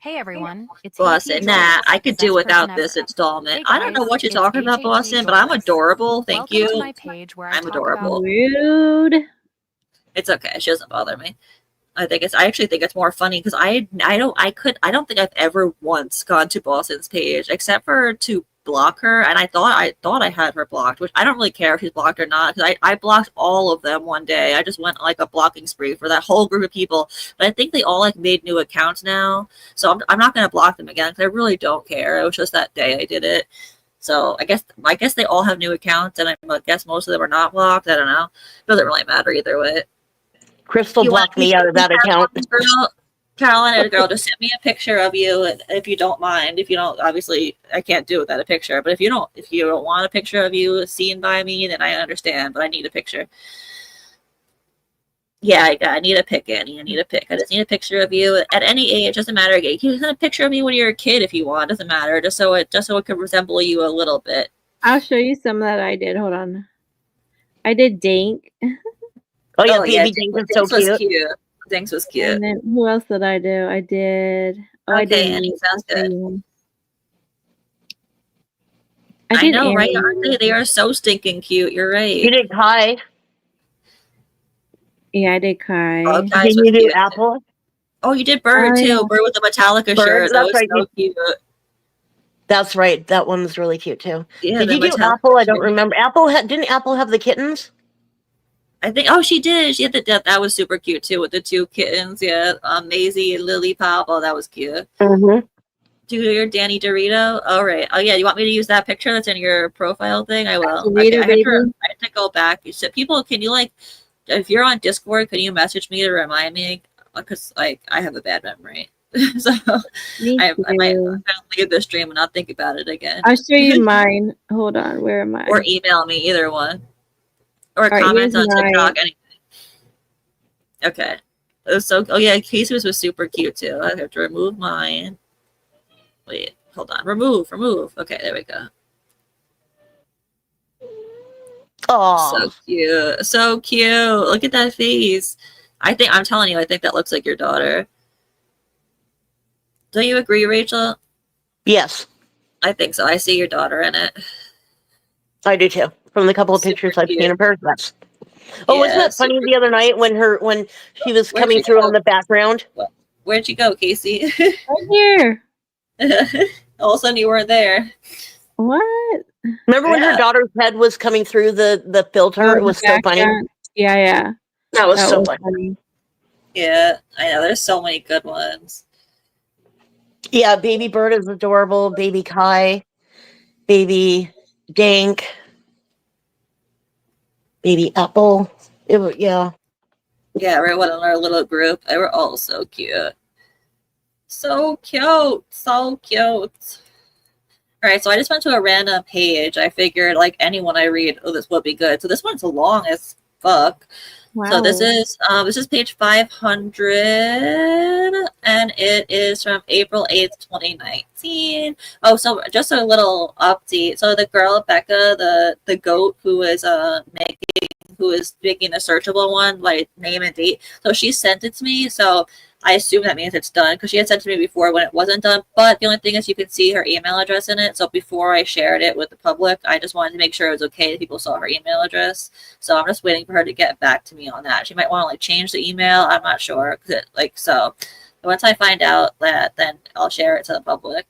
Hey everyone, it's Boston. AT Nah, I could do best without person this ever. installment. Hey I don't know guys, what you're it's talking about, HAT Boston, but I'm Joyless. adorable. Thank Welcome to you. my page where I I'm talk adorable. about Rude. It's okay. She doesn't bother me. I actually think it's more funny because I don't think I've ever once gone to Boston's page except for to block her, and I thought I had her blocked, which I don't really care if she's blocked or not, because I blocked all of them one day. I just went like a blocking spree for that whole group of people, but I think they all like made new accounts now, so I'm not gonna block them again because I really don't care. It was just that day I did it. So I guess they all have new accounts, and I guess most of them are not blocked. I don't know. It doesn't really matter either way. Crystal blocked me out of that account. Carolina girl, just send me a picture of you if you don't mind. If you don't, obviously I can't do it without a picture. But if you don't want a picture of you seen by me, then I understand. But I need a picture. Yeah, I need a pic, Annie. I need a pic. I just need a picture of you at any age. Doesn't matter. You can send a picture of me when you're a kid if you want. Doesn't matter. Just so it could resemble you a little bit. I'll show you some that I did. Hold on. I did Dink. Oh yeah, baby Dink was so cute. Dinks was cute. And then who else did I do? I did. Oh, I did. Annie, sounds good. I know, Annie. right? Aren't they? They are so stinking cute. You're right. You did Kai. Yeah, I did Kai. Oh, did you do Apple? Oh, you did Bird too. Yeah. Bird with the Metallica shirt. That was so cute. That's right. That one's really cute too. Yeah, did the you do Metallica Apple? I don't shirt. remember. Didn't Apple have the kittens? I think. Oh, she did. She had that was super cute too with the two kittens. Yeah, Maisie and Lily Pop. Oh, that was cute. Mm-hmm. Do your Danny Dorito. All right. Oh yeah, you want me to use that picture that's in your profile thing? I will. Dorito, I have to go back. So people, can you like, if you're on Discord, can you message me to remind me? Because like I have a bad memory. So I might leave this stream and not think about it again. I'll show you mine. Hold on, where am I? Or email me, either one. Or right, comment on mine. TikTok, anything. Okay. It was so. Oh yeah, Casey's was super cute too. I have to remove mine. Wait, hold on. Remove. Okay, there we go. Oh, so cute. Look at that face. I'm telling you, I think that looks like your daughter. Do you agree, Rachel? Yes. I think so. I see your daughter in it. I do too. From the couple of pictures I've seen of her, yes. Oh, wasn't that funny the other night when she was coming through on the background? Where'd you go, Casey? Right here. All of a sudden you weren't there. What? Remember when her daughter's head was coming through the filter? It was so funny. Yeah. That was so funny. Yeah, I know. There's so many good ones. Yeah, baby Bird is adorable. Baby Kai, baby Dank, baby Apple. Yeah, right. What in our little group? They were all so cute. So cute. All right, so I just went to a random page. I figured, like, anyone I read, this would be good. So this one's long as fuck. Wow. So this is page 500, and it is from April 8th, 2019. Oh, so just a little update. So the girl, Becca, the goat who is making the searchable one, like name and date. So she sent it to me. So I assume that means it's done, because she had sent it to me before when it wasn't done. But the only thing is you can see her email address in it. So before I shared it with the public, I just wanted to make sure it was okay that people saw her email address. So I'm just waiting for her to get back to me on that. She might want to like change the email. I'm not sure. So once I find out that, then I'll share it to the public.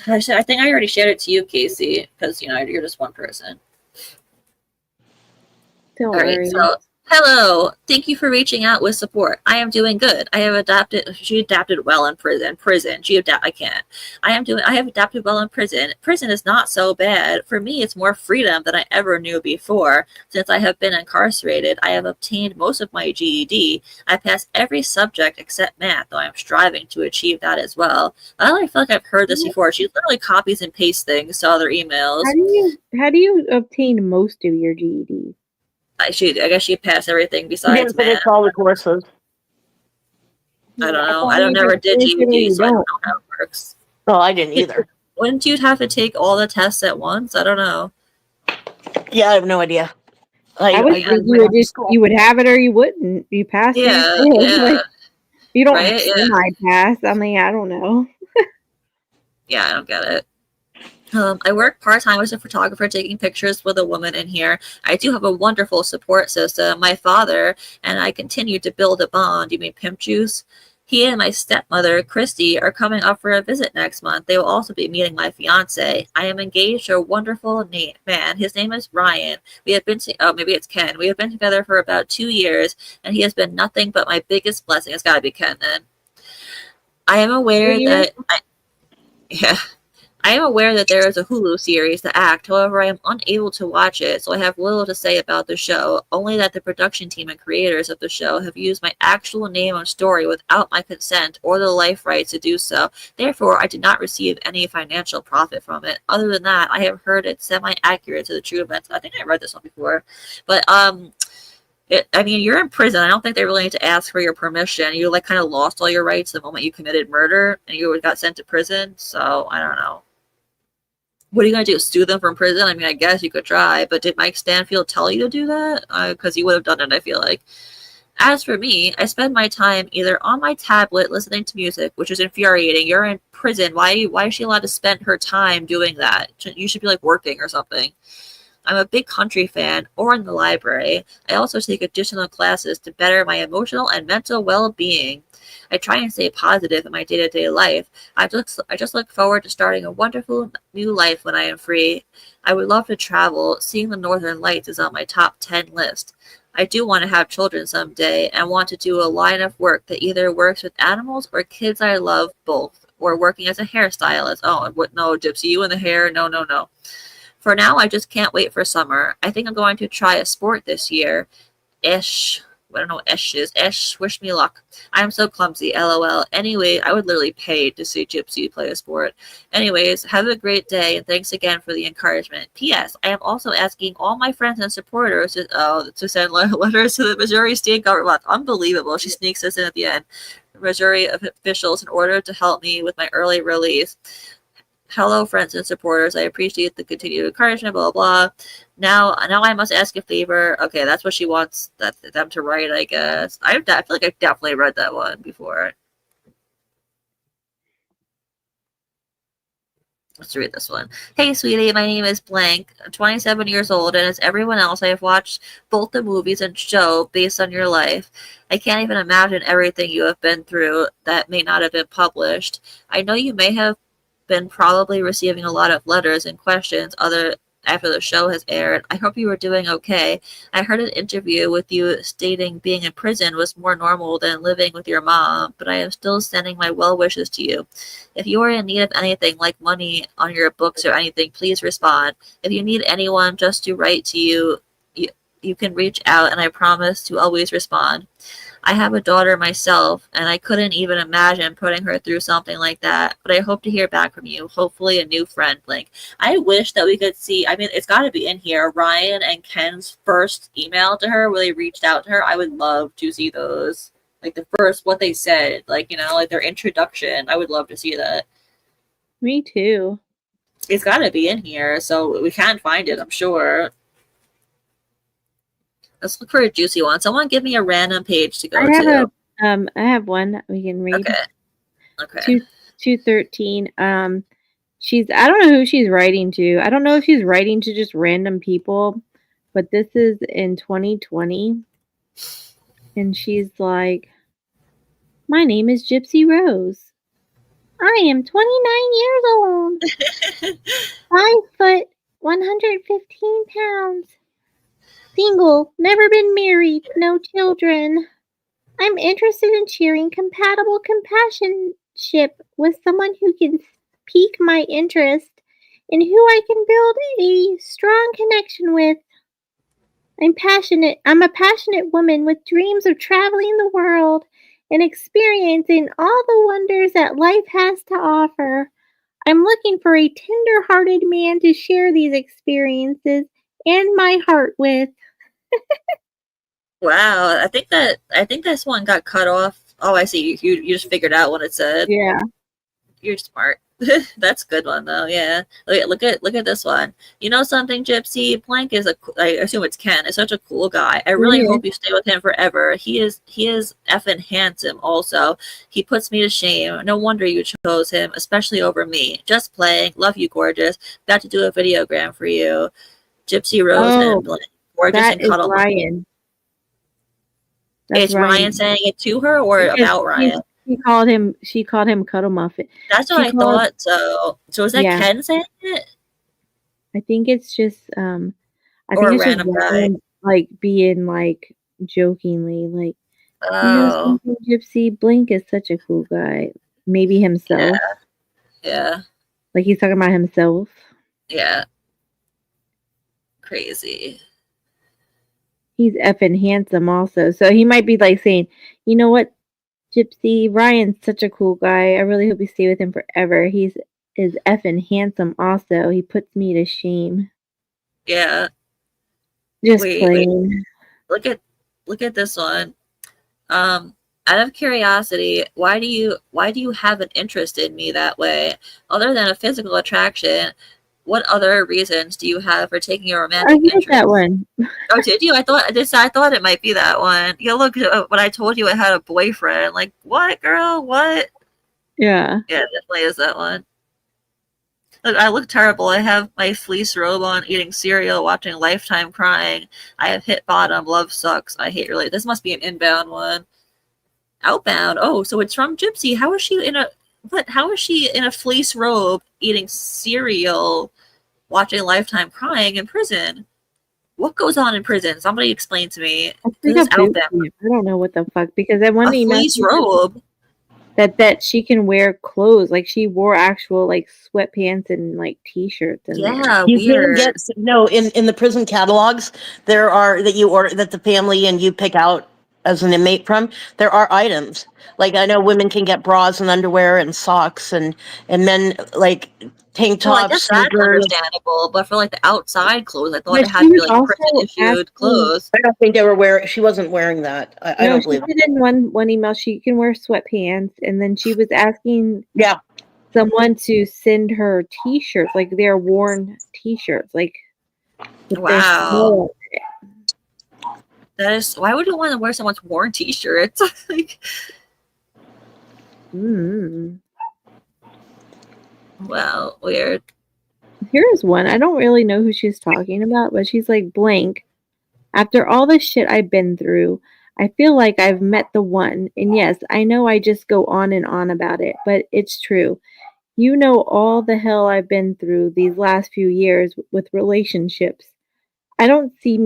I think I already shared it to you, Casey, because you're just one person. Don't All worry. right, so hello. Thank you for reaching out with support. I am doing good. I have adapted. She adapted well in prison. I can't. I have adapted well in prison. Prison is not so bad. For me, it's more freedom than I ever knew before. Since I have been incarcerated, I have obtained most of my GED. I passed every subject except math, though I am striving to achieve that as well. I feel like I've heard this before. She literally copies and pastes things to other emails. How do you obtain most of your GED? I guess she passed everything besides math. Finish all the courses. I don't know. I never did GED, so I don't know how it works. Oh, I didn't either. Wouldn't you have to take all the tests at once? I don't know. Yeah, I have no idea. I would think you would have it or you wouldn't. You passed. Yeah. You don't Right? Yeah. semi-pass. I mean, I don't know. Yeah, I don't get it. I work part-time as a photographer taking pictures with a woman in here. I do have a wonderful support system. My father and I continue to build a bond. You mean Pimp Juice? He and my stepmother, Christy, are coming up for a visit next month. They will also be meeting my fiance. I am engaged to a wonderful man. His name is Ryan. We have been maybe it's Ken. We have been together for about 2 years, and he has been nothing but my biggest blessing. It's got to be Ken then. I am aware that I am aware that there is a Hulu series, The Act. However, I am unable to watch it, so I have little to say about the show, only that the production team and creators of the show have used my actual name and story without my consent or the life rights to do so. Therefore, I did not receive any financial profit from it. Other than that, I have heard it semi-accurate to the true events. I think I read this one before. But, I mean, you're in prison. I don't think they really need to ask for your permission. You, like, kind of lost all your rights the moment you committed murder, and you got sent to prison, so I don't know. What are you going to do? Sue them from prison? I mean, I guess you could try, but did Mike Stanfield tell you to do that? Because he would have done it, I feel like. As for me, I spend my time either on my tablet listening to music, which is infuriating. You're in prison. Why is she allowed to spend her time doing that? You should be, like, working or something. I'm a big country fan, or in the library. I also take additional classes to better my emotional and mental well-being. I try and stay positive in my day-to-day life. I just look forward to starting a wonderful new life when I am free. I would love to travel. Seeing the Northern Lights is on my top 10 list. I do want to have children someday and want to do a line of work that either works with animals or kids I love, both, or working as a hairstylist. Oh, what? No, Gypsy, you and the hair? No. For now, I just can't wait for summer. I think I'm going to try a sport this year. I don't know what Esh is. Esh, wish me luck. I am so clumsy, lol. Anyway, I would literally pay to see Gypsy play a sport. Anyways, have a great day, and thanks again for the encouragement. P.S. I am also asking all my friends and supporters to send letters to the Missouri state government. Unbelievable. She sneaks this in at the end. Missouri officials in order to help me with my early release. Hello, friends and supporters. I appreciate the continued encouragement, blah, blah, blah. Now I must ask a favor. Okay, that's what she wants them to write, I guess. I feel like I've definitely read that one before. Let's read this one. Hey, sweetie, my name is Blank. I'm 27 years old, and as everyone else, I have watched both the movies and show based on your life. I can't even imagine everything you have been through that may not have been published. I know you may have been probably receiving a lot of letters and questions after the show has aired. I hope you are doing okay. I heard an interview with you stating being in prison was more normal than living with your mom, but I am still sending my well wishes to you. If you are in need of anything like money on your books or anything, please respond. If you need anyone just to write to you, you can reach out, and I promise to always respond. I have a daughter myself, and I couldn't even imagine putting her through something like that, but I hope to hear back from you. Hopefully a new friend, Blink. I wish that we could see, I mean, it's got to be in here, Ryan and Ken's first email to her where they reached out to her. I would love to see those. Like the first, what they said, like, you know, like their introduction. I would love to see that. Me too. It's got to be in here, so we can find it, I'm sure. Let's look for a juicy one. Someone give me a random page to go to. I have one that we can read. Okay. 213. I don't know who she's writing to. I don't know if she's writing to just random people, but this is in 2020. And she's like, my name is Gypsy Rose. I am 29 years old. 5 foot, 115 pounds. Single, never been married, no children. I'm interested in sharing compatible companionship with someone who can pique my interest and who I can build a strong connection with. I'm a passionate woman with dreams of traveling the world and experiencing all the wonders that life has to offer. I'm looking for a tender-hearted man to share these experiences and my heart with. Wow, I think this one got cut off. Oh, I see. You just figured out what it said. Yeah. You're smart. That's a good one though. Yeah. Look at this one. You know something, Gypsy? Blank is I assume it's Ken. Is such a cool guy. I really hope you stay with him forever. He is effing handsome. Also, he puts me to shame. No wonder you chose him, especially over me. Just playing. Love you, gorgeous. Got to do a videogram for you. Gypsy Rose and Blank. Gorgeous that and is cuddle. Ryan. That's It's Ryan saying it to her or Because about Ryan? She called him Cuddle Muffin. That's what I thought. So is that Ken saying it? I think it's just I Or think a it's just random guy? Ryan, like being like jokingly like you know Oh. something, Gypsy, Blink is such a cool guy. Maybe himself. Yeah. Like he's talking about himself. Yeah. Crazy. He's effing handsome also. So he might be like saying, you know what, Gypsy, Ryan's such a cool guy. I really hope you stay with him forever. He's is effing handsome also. He puts me to shame. Yeah. Just Wait. playing. Look at this one. Out of curiosity, why do you have an interest in me that way? Other than a physical attraction, what other reasons do you have for taking a romantic I interest? that one. Oh, did you? I thought it might be that one. Yeah, look, when I told you I had a boyfriend, like, what, girl? What? Yeah. Yeah, it definitely is that one. Look, I look terrible. I have my fleece robe on, eating cereal, watching Lifetime, crying. I have hit bottom. Love sucks. I hate really. This must be an inbound one. Outbound. Oh, so it's from Gypsy. How is she in a fleece robe, eating cereal, watching Lifetime, crying in prison? What goes on in prison? Somebody explain to me. This is outbound. I don't know what the fuck, because that one A fleece robe. That she can wear clothes, like she wore actual like sweatpants and like t-shirts and you can get in the prison catalogs there are that you order that the family and you pick out as an inmate from. There are items like I know women can get bras and underwear and socks and men like tank Well, I tops, guess that's sneakers. understandable, but for like the outside clothes, I thought But it had she to be was like also prison issued asking- clothes. I don't think they were wearing. She wasn't wearing that. I No, don't she believe. said in one email she can wear sweatpants, and then she was asking someone to send her t-shirts, like they're worn t-shirts, like with their Wow. smell. That is, why would you want to wear someone's worn t-shirts? Like, wow, weird. Here's one. I don't really know who she's talking about, but she's like, Blank, after all the shit I've been through, I feel like I've met the one. And yes, I know I just go on and on about it, but it's true. You know all the hell I've been through these last few years with relationships. I don't see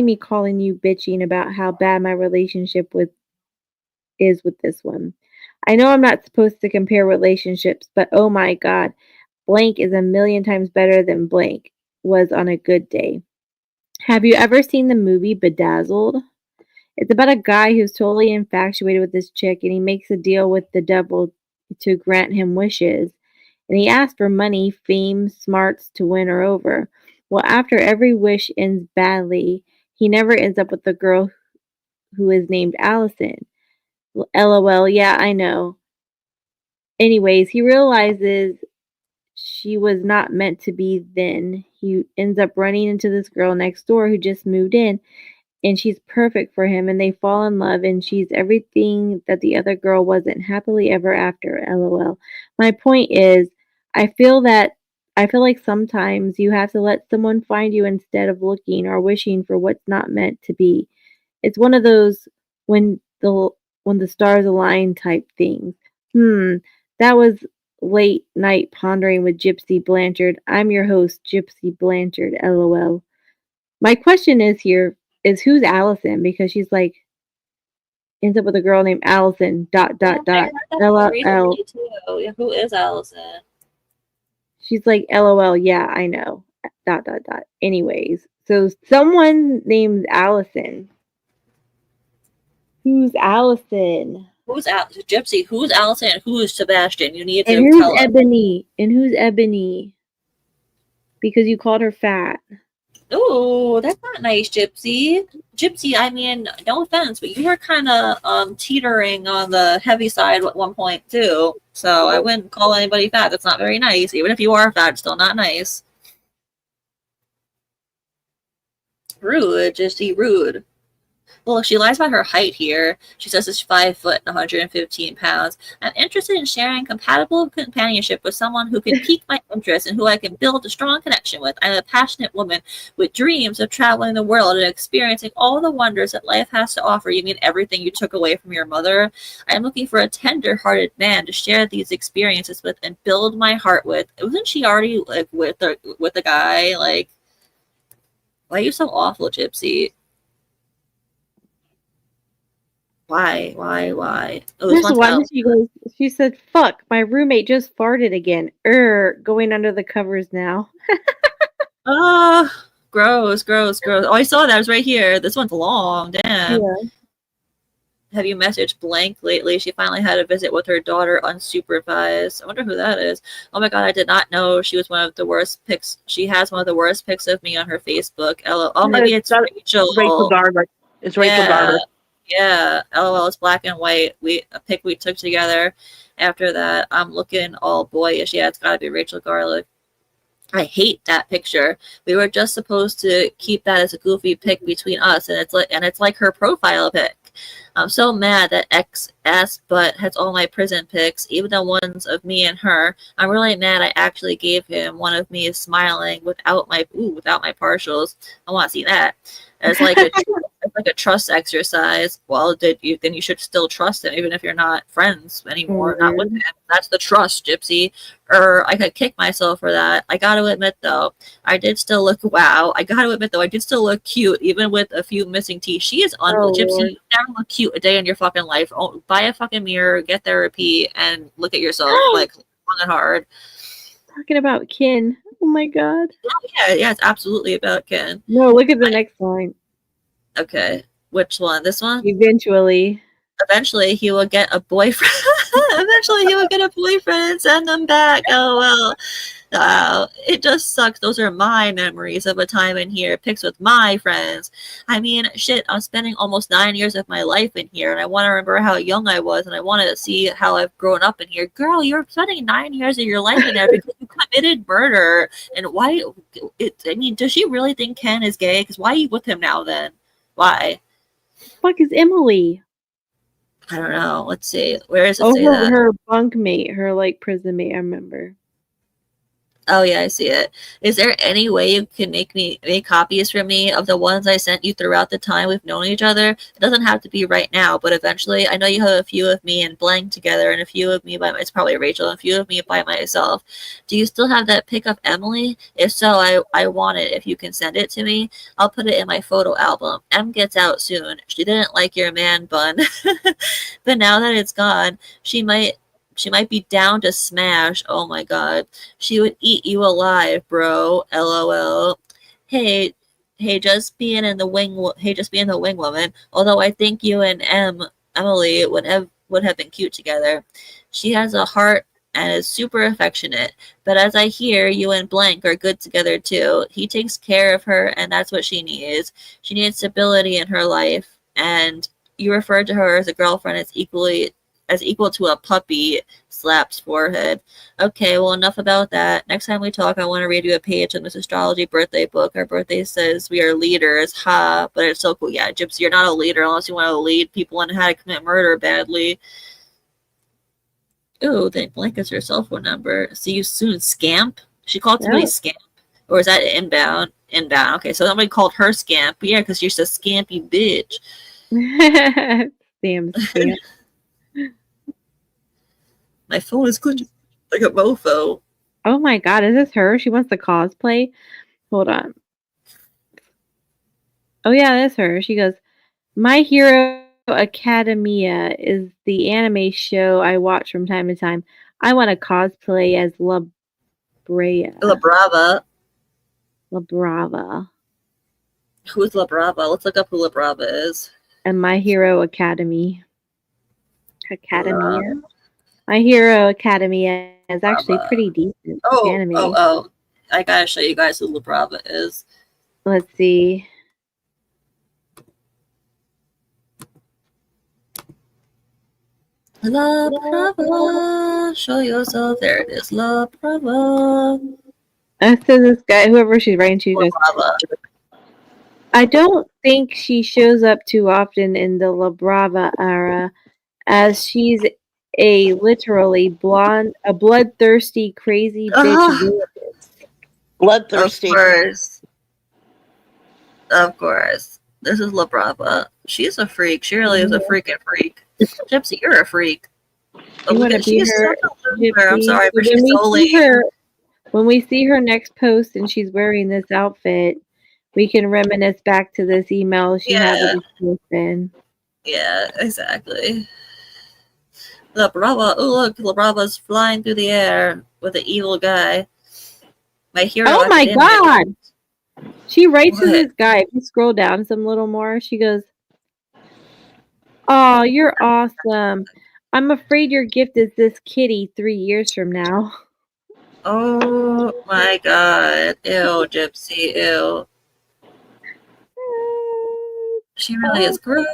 me calling you bitching about how bad my relationship is with this one. I know I'm not supposed to compare relationships, but oh my god, Blank is a million times better than Blank was on a good day. Have you ever seen the movie Bedazzled? It's about a guy who's totally infatuated with this chick and he makes a deal with the devil to grant him wishes. And he asks for money, fame, smarts to win her over. Well, after every wish ends badly, he never ends up with the girl who is named Allison. LOL, yeah, I know. Anyways, he realizes she was not meant to be then. He ends up running into this girl next door who just moved in, and she's perfect for him, and they fall in love, and she's everything that the other girl wasn't. Happily ever after, LOL. My point is, I feel like sometimes you have to let someone find you instead of looking or wishing for what's not meant to be. It's one of those when the stars align type things. That was late night pondering with Gypsy Blanchard. I'm your host, Gypsy Blanchard, LOL. My question is who's Allison? Because she's like ends up with a girl named Allison. .. LOL. Yeah, who is Allison? She's like LOL. Yeah, I know. ... Anyways, so someone named Allison. Who's Allison? Who's Gypsy? Who's Allison? And who is Sebastian? You need to And who's tell us. Ebony? And who's Ebony? Because you called her fat. Oh, that's not nice, Gypsy. Gypsy, I mean, no offense, but you were kind of teetering on the heavy side at one point too. So I wouldn't call anybody fat. That's not very nice. Even if you are fat, it's still not nice. Rude, Gypsy, rude. Well, she lies about her height here. She says it's 5 foot and 115 pounds. I'm interested in sharing compatible companionship with someone who can pique my interest and who I can build a strong connection with. I'm a passionate woman with dreams of traveling the world and experiencing all the wonders that life has to offer. You mean everything you took away from your mother? I'm looking for a tender-hearted man to share these experiences with and build my heart with. Wasn't she already like with a guy? Like, why are you so awful, Gypsy? Why? Oh, There's one she goes, she said, fuck, my roommate just farted again. Going under the covers now. Oh, gross. Oh, I saw that. It was right here. This one's long. Damn. Yeah. Have you messaged Blank lately? She finally had a visit with her daughter unsupervised. I wonder who that is. Oh my god, I did not know she was one of the worst pics. She has one of the worst pics of me on her Facebook. Oh, maybe it's Rachel. Rachel Garber. It's Rachel Garber. Yeah, LOL, it's black and white. A pic we took together. After that, I'm looking all boyish. Yeah, it's gotta be Rachel Garlic. I hate that picture. We were just supposed to keep that as a goofy pic between us, and it's like her profile pic. I'm so mad that XS Butt has all my prison pics, even the ones of me and her. I'm really mad I actually gave him one of me smiling without my partials. I want to see that. It's like a trust exercise. Well, then you should still trust him, even if you're not friends anymore, not with him. That's the trust, Gypsy. Or I could kick myself for that. I gotta admit though, I did still look cute, even with a few missing teeth. She is unbelievable. Gypsy, you never look cute a day in your fucking life. Oh, buy a fucking mirror, get therapy, and look at yourself like long and hard. Talking about Ken. Oh my god. Yeah, it's absolutely about Ken. No, look at the next line. Okay. Which one? This one? Eventually he will get a boyfriend. Eventually he will get a boyfriend and send them back. Oh well. It just sucks. Those are my memories of a time in here. Pics with my friends. I mean, shit, I'm spending almost 9 years of my life in here, and I want to remember how young I was, and I want to see how I've grown up in here. Girl, you're spending 9 years of your life in there because you committed murder. And why? I mean, does she really think Ken is gay? Because why are you with him now then? Why? Fuck is Emily? I don't know. Let's see. Where does it say that? Her bunkmate, her like prison mate, I remember. Oh yeah, I see it. Is there any way you can make copies for me of the ones I sent you throughout the time we've known each other? It doesn't have to be right now, but eventually. I know you have a few of me and Blank together, and a few of me it's probably Rachel, and a few of me by myself. Do you still have that pic of Emily? If so, I want it. If you can send it to me, I'll put it in my photo album. Em gets out soon. She didn't like your man bun, but now that it's gone, she might be down to smash. Oh my god. She would eat you alive, bro. LOL. Hey, just being in the wing woman. Although I think you and Emily would have been cute together. She has a heart and is super affectionate. But as I hear, you and Blank are good together too. He takes care of her, and that's what she needs. She needs stability in her life, and you referred to her as a girlfriend as equal to a puppy. Slaps forehead. Okay, well, enough about that. Next time we talk, I want to read you a page in this astrology birthday book. Our birthday says we are leaders. Ha, but it's so cool. Yeah, Gypsy, you're not a leader unless you want to lead people on how to commit murder badly. Ooh, then Blank is her cell phone number. See you soon, scamp. She called somebody scamp. Or is that inbound? Inbound. Okay, so somebody called her scamp. Yeah, because you're just a scampy bitch. Damn scamp. My phone is glitching like a mofo. Oh my god, is this her? She wants to cosplay? Hold on. Oh yeah, that's her. She goes, My Hero Academia is the anime show I watch from time to time. I want to cosplay as La Brava. La Brava. Who's La Brava? Let's look up who La Brava is. And My Hero Academia. My Hero Academia is actually pretty decent. Oh, I gotta show you guys who La Brava is. let's see. La Brava, show yourself. There it is. La Brava. So this guy, whoever she's writing to, goes, I don't think she shows up too often in the La Brava era, as she's a literally a bloodthirsty, crazy bitch. Bloodthirsty. Of course. This is La Brava. She's a freak. She really is a freaking freak. Gypsy, you're a freak. You want to be her? I'm sorry, but when she's so lame. When we see her next post and she's wearing this outfit, we can reminisce back to this email she had with this person. Yeah, exactly. La Brava. Oh, look, La Brava's flying through the air with an evil guy. My hero. Oh my god! She writes to this guy. If you scroll down some little more, she goes, "Oh, you're awesome. I'm afraid your gift is this kitty 3 years from now." Oh my god. Ew, Gypsy. Ew. She really is gross,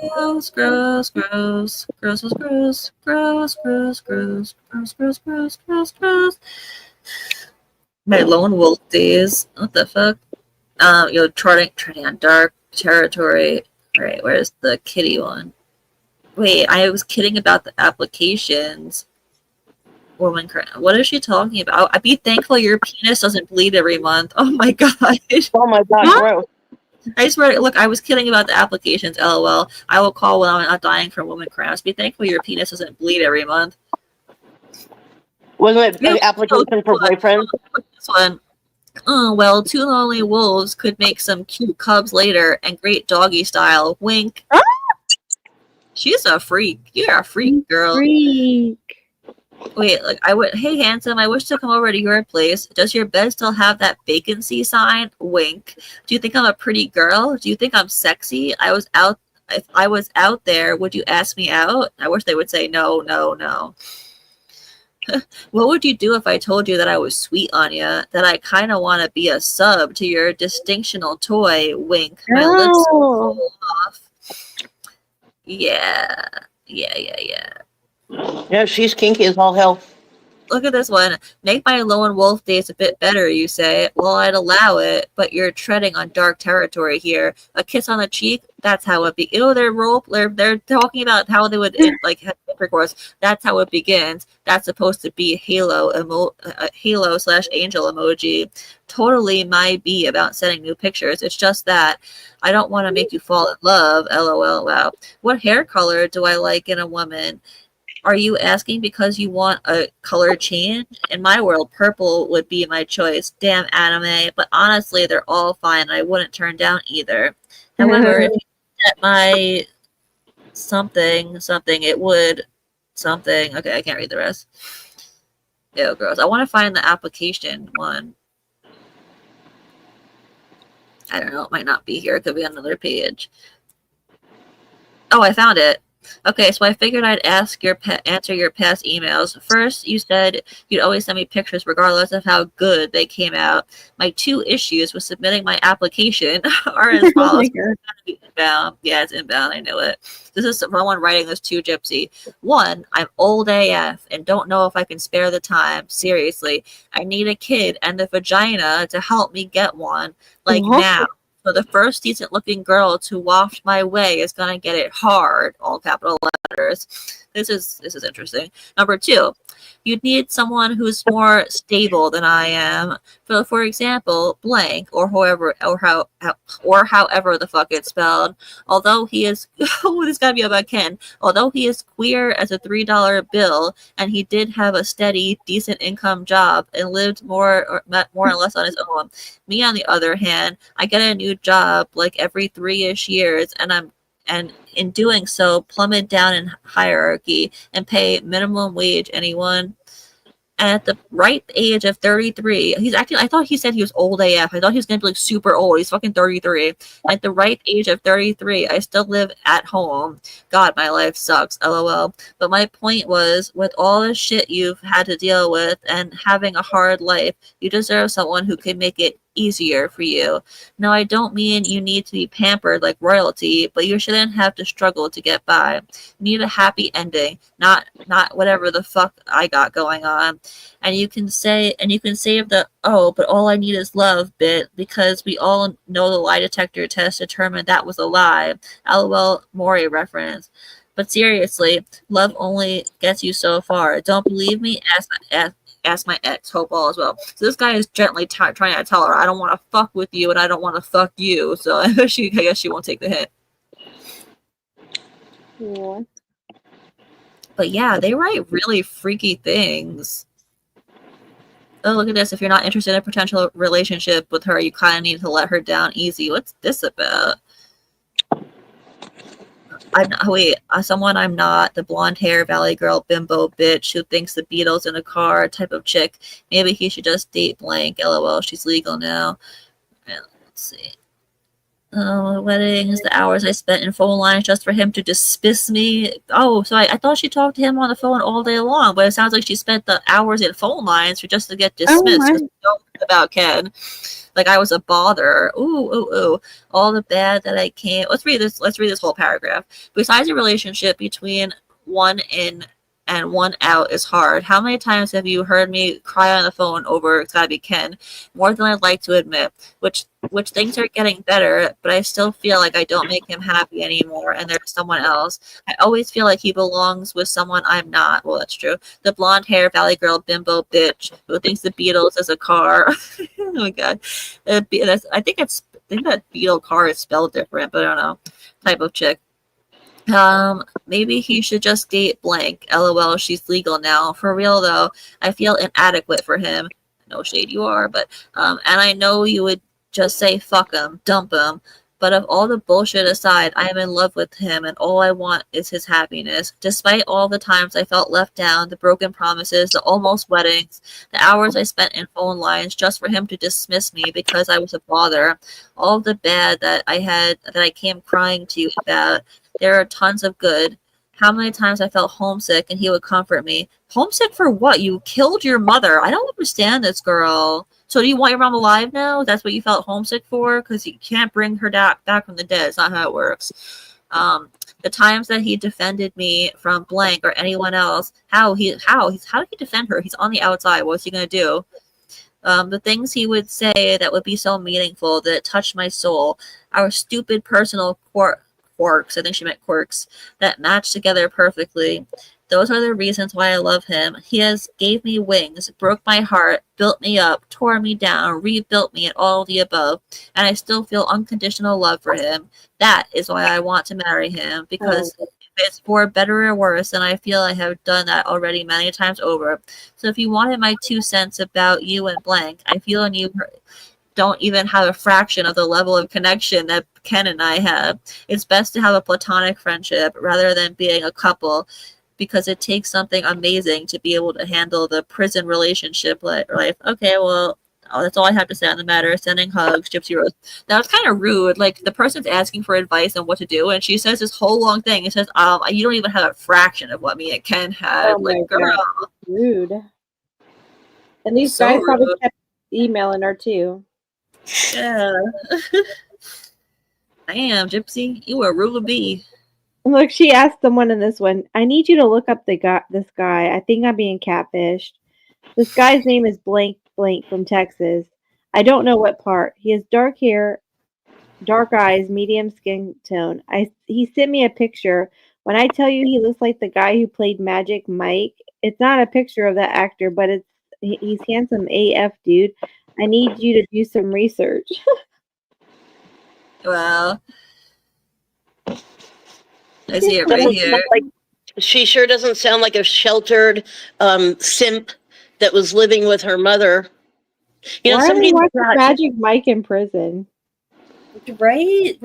gross, gross, gross, gross, gross, gross, gross, gross, gross, gross, gross, gross, gross. My lone wolf days. What the fuck? You're treading on dark territory. All right, where's the kitty one? Wait, I was kidding about the applications. Woman, what is she talking about? I'd be thankful your penis doesn't bleed every month. Oh my god. Oh my god, gross. I swear, look, I was kidding about the applications, lol. I will call when I'm not dying from woman cramps. Be thankful your penis doesn't bleed every month. Wasn't it an application for boyfriends? This one. Oh, well, 2 lonely wolves could make some cute cubs later, and great doggy style. Wink. She's a freak. You're a freak, girl. Freak. Wait, like hey handsome, I wish to come over to your place. Does your bed still have that vacancy sign? Wink. Do you think I'm a pretty girl? Do you think I'm sexy? If I was out there, would you ask me out? I wish they would say no, no, no. What would you do if I told you that I was sweet on you? That I kind of want to be a sub to your distinctional toy? Wink. My lips are full off. Yeah. Yeah, she's kinky as all hell. Look at this one. Make my lone wolf days a bit better, you say. Well, I'd allow it, but you're treading on dark territory here. A kiss on the cheek, that's how it begins. They're talking about how they would have intercourse. That's how it begins. That's supposed to be halo / angel emoji. Totally my be about sending new pictures. It's just that I don't want to make you fall in love. LOL. Wow. What hair color do I like in a woman? Are you asking because you want a color change? In my world, purple would be my choice. Damn anime. But honestly, they're all fine. I wouldn't turn down either. However, if you get my something, it would something. Okay, I can't read the rest. Ew, gross. I want to find the application one. I don't know. It might not be here. It could be on another page. Oh, I found it. Okay, so I figured I'd answer your past emails. First, you said you'd always send me pictures regardless of how good they came out. My 2 issues with submitting my application are as follows. Inbound. Yeah, it's inbound. I know it. This is someone writing this to Gypsy. 1, I'm old AF and don't know if I can spare the time. Seriously, I need a kid and the vagina to help me get one. Now. So the first decent looking girl to waft my way is gonna get it hard, all capital letters. This is interesting. Number 2, you'd need someone who's more stable than I am. For example, blank or however the fuck it's spelled. Although he is this gotta be about Ken. Although he is queer as a $3 bill, and he did have a steady, decent income job and lived more or less on his own. Me, on the other hand, I get a new job like every 3-ish years, and in doing so, plummet down in hierarchy and pay minimum wage. Anyone? And at the right age of 33, I thought he said he was old AF. I thought he was going to be super old. He's fucking 33. At the right age of 33, I still live at home. God, my life sucks. LOL. But my point was, with all the shit you've had to deal with and having a hard life, you deserve someone who can make it easier for you. Now, I don't mean you need to be pampered like royalty, but you shouldn't have to struggle to get by. You need a happy ending, not whatever the fuck I got going on. And you can save the "oh, but all I need is love" bit, because we all know the lie detector test determined that was a lie. LOL Maury reference. But seriously, love only gets you so far. Don't believe me? Ask my ex, Hope Ball, as well. So this guy is gently trying to tell her, I don't want to fuck with you and I don't want to fuck you. So I guess she won't take the hint. What? But yeah, they write really freaky things. Oh, look at this. If you're not interested in a potential relationship with her, you kind of need to let her down easy. What's this about? Someone I'm not, the blonde hair valley girl bimbo bitch who thinks the Beatles in a car type of chick. Maybe he should just date blank. LOL, she's legal now. Let's see. Oh, weddings, the hours I spent in phone lines just for him to dismiss me. Oh, so I thought she talked to him on the phone all day long, but it sounds like she spent the hours in phone lines for just to get dismissed. Because we know about Ken. Like I was a bother. Ooh. All the bad that I can't. Let's read this whole paragraph. Besides a relationship between one in and one out is hard. How many times have you heard me cry on the phone over it's gotta be Ken? More than I'd like to admit. Which things are getting better, but I still feel like I don't make him happy anymore and there's someone else. I always feel like he belongs with someone I'm not. Well, that's true. The blonde hair valley girl bimbo bitch who thinks the Beatles is a car. Oh my god. I think that Beetle car is spelled different, but I don't know. Type of chick. Maybe he should just date blank. LOL, she's legal now. For real though, I feel inadequate for him. No shade you are, but and I know you would just say fuck him, dump him. But of all the bullshit aside, I am in love with him and all I want is his happiness. Despite all the times I felt left down, the broken promises, the almost weddings, the hours I spent in phone lines just for him to dismiss me because I was a bother, all the bad that I came crying to you about, there are tons of good. How many times I felt homesick and he would comfort me. Homesick for what? You killed your mother. I don't understand this, girl. So do you want your mom alive now? That's what you felt homesick for? Because you can't bring her back from the dead. It's not how it works. The times that he defended me from blank or anyone else, how did he defend her? He's on the outside. What's he gonna do? The things he would say that would be so meaningful, that touched my soul. Our stupid personal quirks, I think she meant quirks, that match together perfectly. Those are the reasons why I love him. He has gave me wings, broke my heart, built me up, tore me down, rebuilt me, and all of the above. And I still feel unconditional love for him. That is why I want to marry him, because if it's for better or worse, then I feel I have done that already many times over. So if you wanted my 2 cents about you and blank, I feel you don't even have a fraction of the level of connection that Ken and I have. It's best to have a platonic friendship rather than being a couple, because it takes something amazing to be able to handle the prison relationship life. Okay, well, that's all I have to say on the matter. Sending hugs, Gypsy Rose. That was kind of rude. Like, the person's asking for advice on what to do, and she says this whole long thing. It says, you don't even have a fraction of what me and Ken had. Oh like, girl. God. Rude. And these So guys probably rude. kept emailing her too. Yeah. Damn, Gypsy, you were a ruler bee. Look, she asked someone in this one, I need you to look up this guy. I think I'm being catfished. This guy's name is blank blank from Texas. I don't know what part. He has dark hair, dark eyes, medium skin tone. He sent me a picture. When I tell you he looks like the guy who played Magic Mike, it's not a picture of that actor, but he's handsome AF, dude. I need you to do some research. Well, I see it right here. She sure doesn't sound like a sheltered simp that was living with her mother. Why are they watching Magic Mike in prison? Right?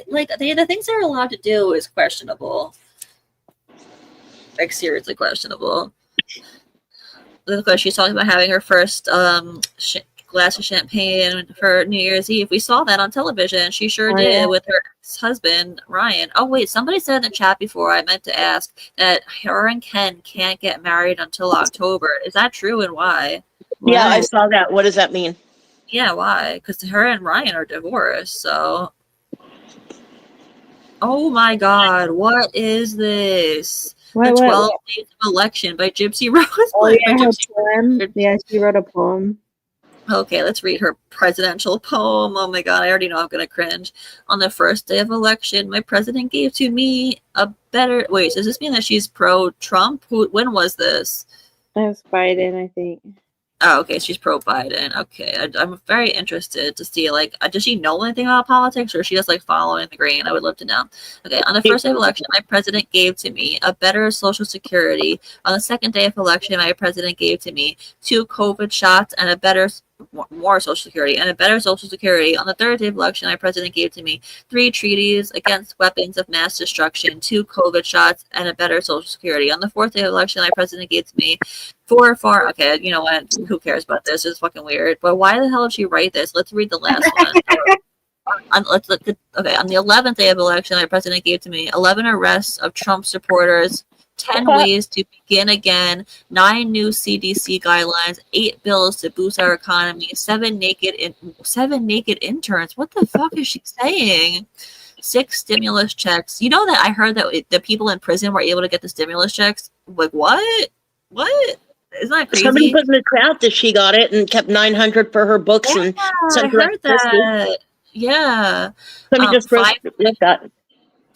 Like, the things they're allowed to do is questionable. Like, seriously questionable. Look, she's talking about having her first glass of champagne for New Year's Eve. We saw that on television. She sure did, yeah, with her husband Ryan. Oh wait, somebody said in the chat before, I meant to ask, that her and Ken can't get married until October. Is that true, and why? Yeah, I saw that. What does that mean? Yeah, why? Because her and Ryan are divorced, so. Oh my god, what is this? The 12 Days of Election by Gypsy Rose. Oh yeah, her poem. Yeah, she wrote a poem. Okay, let's read her presidential poem. Oh my god, I already know I'm gonna cringe. On the first day of election, my president gave to me a better. Wait, does this mean that she's pro-Trump? When was this? That was Biden, I think. Oh, okay, she's pro-Biden. Okay, I'm very interested to see, like, does she know anything about politics, or is she just, like, following the grain? I would love to know. Okay, on the first day of election, my president gave to me a better Social Security. On the second day of election, my president gave to me 2 COVID shots and a better, more Social Security, and a better Social Security. On the third day of election, my president gave to me 3 treaties against weapons of mass destruction, 2 COVID shots, and a better Social Security. On the fourth day of election, my president gave to me 4. Okay, you know what? Who cares about this? It's fucking weird. But why the hell did she write this? Let's read the last one. Okay, on the 11th day of election, my president gave to me 11 arrests of Trump supporters, 10 ways to begin again, 9 new CDC guidelines, 8 bills to boost our economy, 7 naked interns. What the fuck is she saying? 6 stimulus checks. You know that I heard that the people in prison were able to get the stimulus checks? Like, what? What? Isn't that crazy? Somebody put in the chat that she got it and kept 900 for her books and sent I heard that. Yeah. Somebody just wrote that.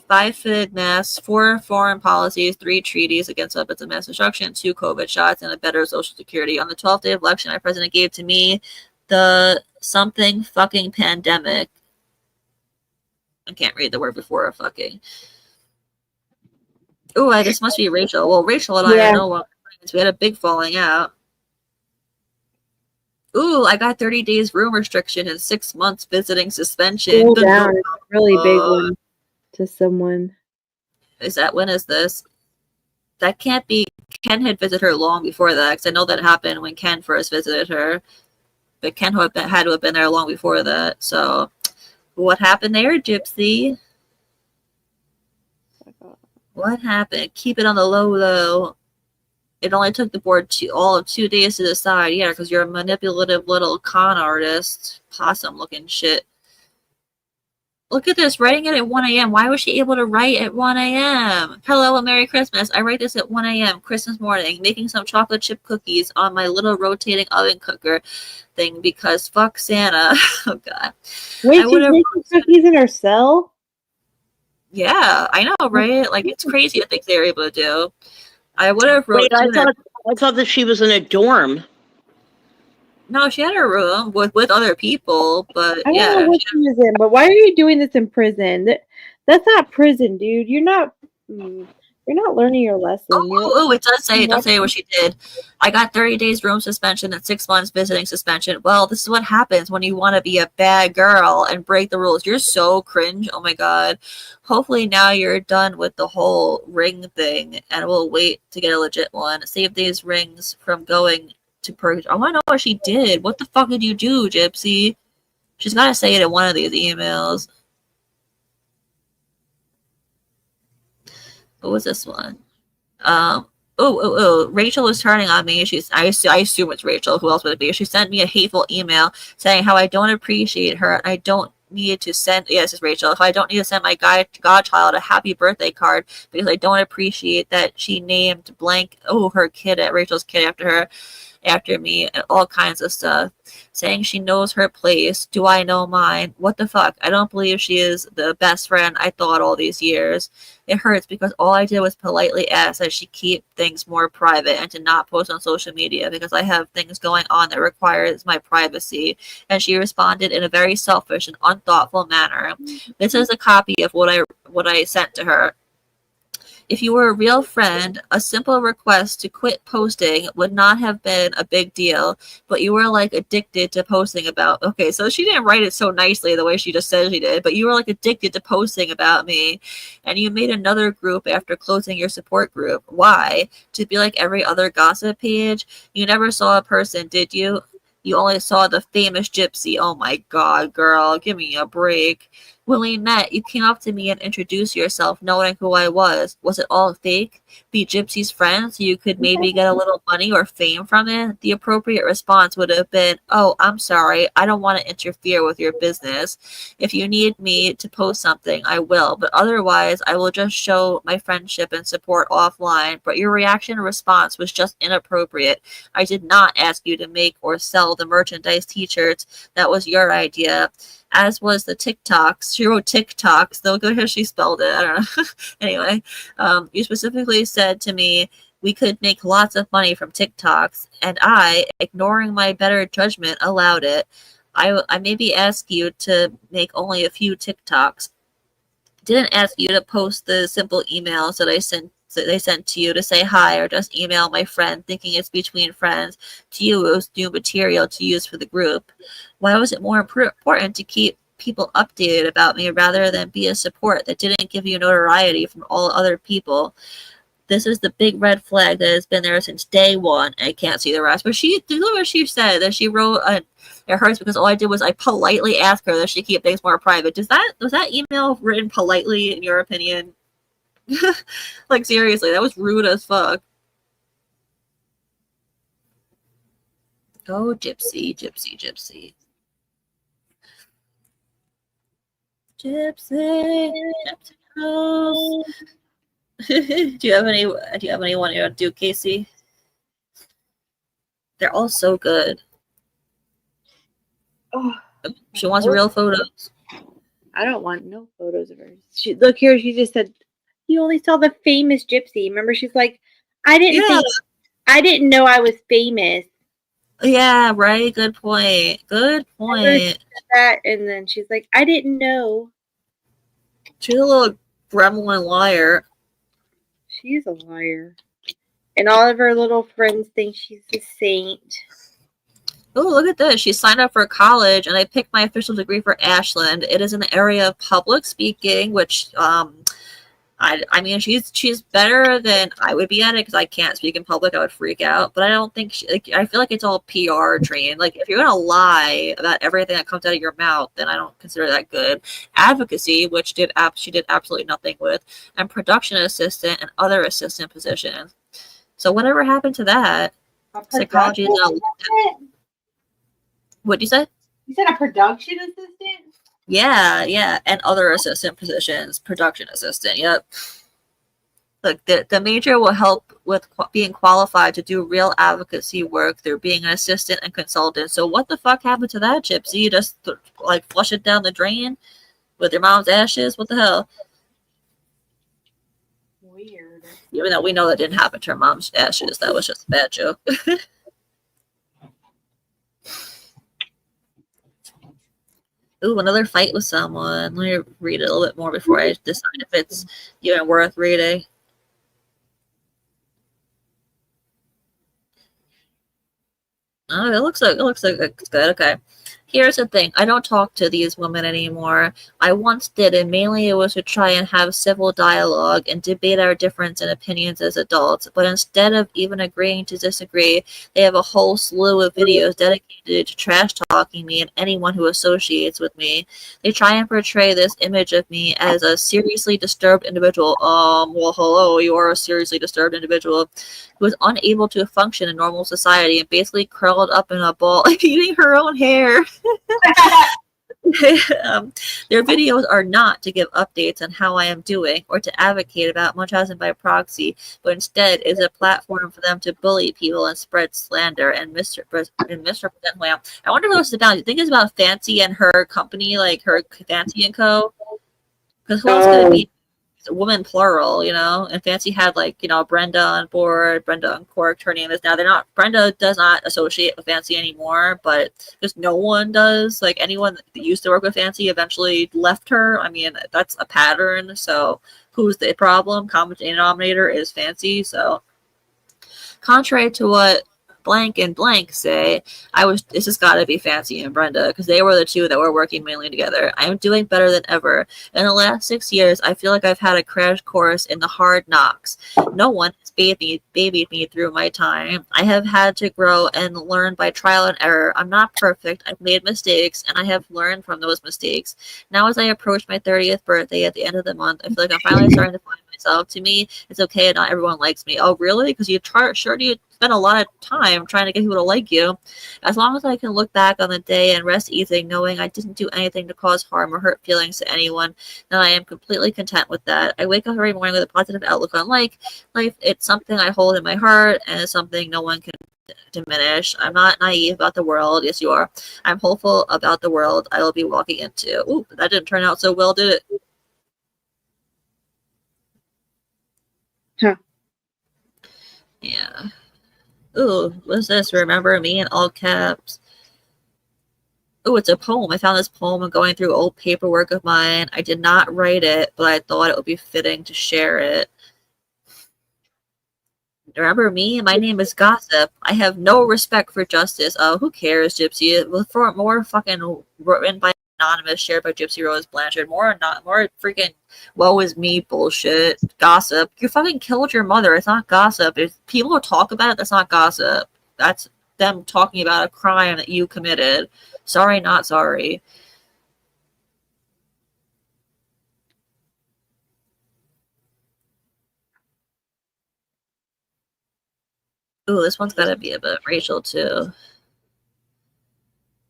5 FIG masks, 4 foreign policies, 3 treaties against weapons of mass destruction, 2 COVID shots, and a better Social Security. On the 12th day of election, our president gave to me the something fucking pandemic. I can't read the word before fucking. Oh, I guess must be Rachel. Well, Rachel and I know what. We had a big falling out. Ooh, I got 30 days room restriction and 6 months visiting suspension. Cool down. It's a really big one to someone. When is this? That can't be. Ken had visited her long before that, because I know that happened when Ken first visited her. But Ken had to have been there long before that. So, what happened there, Gypsy? What happened? Keep it on the low. It only took the board all of 2 days to decide. Yeah, because you're a manipulative little con artist. Possum looking shit. Look at this, writing it at 1 a.m. Why was she able to write at 1 a.m.? Hello and Merry Christmas. I write this at 1 a.m. Christmas morning, making some chocolate chip cookies on my little rotating oven cooker thing because fuck Santa. Oh, God. Wait, she's making cookies in her cell? Yeah, I know, right? Like, it's crazy the things they're able to do. I would have wrote. Wait, I thought that she was in a dorm. No, she had her room with other people, but I don't know what she was in, but why are you doing this in prison? That's not prison, dude. You're not learning your lesson. Oh, it does say what she did. I got 30 days room suspension and 6 months visiting suspension. Well, this is what happens when you want to be a bad girl and break the rules. You're so cringe. Oh my God. Hopefully now you're done with the whole ring thing and we'll wait to get a legit one. Save these rings from going to purge. I want to know what she did. What the fuck did you do, Gypsy? She's got to say it in one of these emails. What was this one? Rachel is turning on me. I assume it's Rachel. Who else would it be? She sent me a hateful email saying how I don't appreciate her. I don't need to send. Yes, it's Rachel. If I don't need to send my godchild a happy birthday card because I don't appreciate that she named blank. Her kid Rachel's kid after me, and all kinds of stuff, saying she knows her place. Do I know mine? What the fuck? I don't believe she is the best friend I thought all these years. It hurts because all I did was politely ask that she keep things more private and to not post on social media because I have things going on that requires my privacy. And she responded in a very selfish and unthoughtful manner. This is a copy of what I sent to her. If you were a real friend, a simple request to quit posting would not have been a big deal, but you were like addicted to posting about. Okay, so she didn't write it so nicely the way she just said she did, but you were like addicted to posting about me, and you made another group after closing your support group. Why? To be like every other gossip page? You never saw a person, did you? You only saw the famous Gypsy. Oh my God, girl, give me a break. When we met, you came up to me and introduced yourself knowing who I was. Was it all fake? Be Gypsy's friend so you could maybe get a little money or fame from it? The appropriate response would have been, oh, I'm sorry. I don't want to interfere with your business. If you need me to post something, I will. But otherwise, I will just show my friendship and support offline. But your reaction and response was just inappropriate. I did not ask you to make or sell the merchandise t-shirts. That was your idea. As was the TikToks. She wrote TikToks, though good how she spelled it. I don't know. Anyway, you specifically said to me we could make lots of money from TikToks, and I, ignoring my better judgment, allowed it. I maybe asked you to make only a few TikToks. Didn't ask you to post the simple emails that they sent to you to say hi or just email my friend thinking it's between friends. To you, it was new material to use for the group. Why was it more important to keep people updated about me rather than be a support that didn't give you notoriety from all other people? This is the big red flag that has been there since day one. I can't see the rest. But what she said, that she wrote, it hurts because all I did was I politely asked her that she keep things more private. Was that email written politely, in your opinion? Like, seriously, that was rude as fuck. Oh, Gypsy, Gypsy, Gypsy. Gypsy, Gypsy Rose. Do you have anyone you want to do, Casey? They're all so good. Oh, she wants real photos. I don't want no photos of her. Look here, she just said you only saw the famous Gypsy. Remember, she's like, I didn't know I was famous. Yeah, right. Good point. Good point. That, and then she's like, I didn't know. She's a little gremlin liar. She's a liar. And all of her little friends think she's a saint. Oh, look at this. She signed up for college, and I picked my official degree for Ashland. It is in the area of public speaking, which, I mean, she's better than I would be at it because I can't speak in public. I would freak out. But I don't think I feel like it's all PR trained. Like, if you're gonna lie about everything that comes out of your mouth, then I don't consider that good. Advocacy, which she did absolutely nothing with, and production assistant and other assistant positions. So whatever happened to that? Psychology is not. What'd you say? You said a production assistant? Yeah, and other assistant positions, production assistant. Yep. Look, the major will help with being qualified to do real advocacy work through being an assistant and consultant. So what the fuck happened to that, Gypsy? You just like flush it down the drain with your mom's ashes? What the hell? Weird. Even though we know that didn't happen to her mom's ashes, that was just a bad joke. Ooh, another fight with someone. Let me read it a little bit more before I decide if it's even worth reading. Oh, it looks like it's good. Okay. Here's the thing. I don't talk to these women anymore. I once did, and mainly it was to try and have civil dialogue and debate our difference in opinions as adults. But instead of even agreeing to disagree, they have a whole slew of videos dedicated to trash talking me and anyone who associates with me. They try and portray this image of me as a seriously disturbed individual. Well, hello, you are a seriously disturbed individual who is unable to function in normal society and basically curled up in a ball, eating her own hair. Their videos are not to give updates on how I am doing or to advocate about Munchausen by proxy, but instead is a platform for them to bully people and spread slander and misrepresent who I am. I wonder what it's about. You think it's about Fancy and her company, like her Fancy and Co? Because who else could it be? Woman plural, you know, and Fancy had like, you know, Brenda on board, Brenda and Cork. Her name is now. Brenda does not associate with Fancy anymore, but just no one does. Like anyone that used to work with Fancy eventually left her. I mean, that's a pattern. So who's the problem? Common denominator is Fancy. So contrary to what blank and blank say, this has got to be Fancy and Brenda, because they were the two that were working mainly together. I am doing better than ever. In the last 6 years, I feel like I've had a crash course in the hard knocks. No one has babied me through my time. I have had to grow and learn by trial and error. I'm not perfect. I've made mistakes, and I have learned from those mistakes. Now, as I approach my 30th birthday at the end of the month, I feel like I'm finally starting to find myself. To me, it's okay, not everyone likes me. Oh, really? Because you spend a lot of time trying to get people to like you. As long as I can look back on the day and rest easy knowing I didn't do anything to cause harm or hurt feelings to anyone, then I am completely content with that. I wake up every morning with a positive outlook on life. It's something I hold in my heart, and it's something no one can diminish. I'm not naive about the world. Yes, you are. I'm hopeful about the world I will be walking into. Ooh, that didn't turn out so well, did it? Huh. Yeah. Ooh, what's this? Remember me in all caps. Ooh, it's a poem. I found this poem going through old paperwork of mine. I did not write it, but I thought it would be fitting to share it. Remember me? My name is Gossip. I have no respect for justice. Oh, who cares, Gypsy? For more fucking written by anonymous, shared by Gypsy Rose Blanchard. More freaking woe is me bullshit. Gossip. You fucking killed your mother. It's not gossip. If people talk about it, that's not gossip. That's them talking about a crime that you committed. Sorry, not sorry. Ooh, this one's gotta be about Rachel too.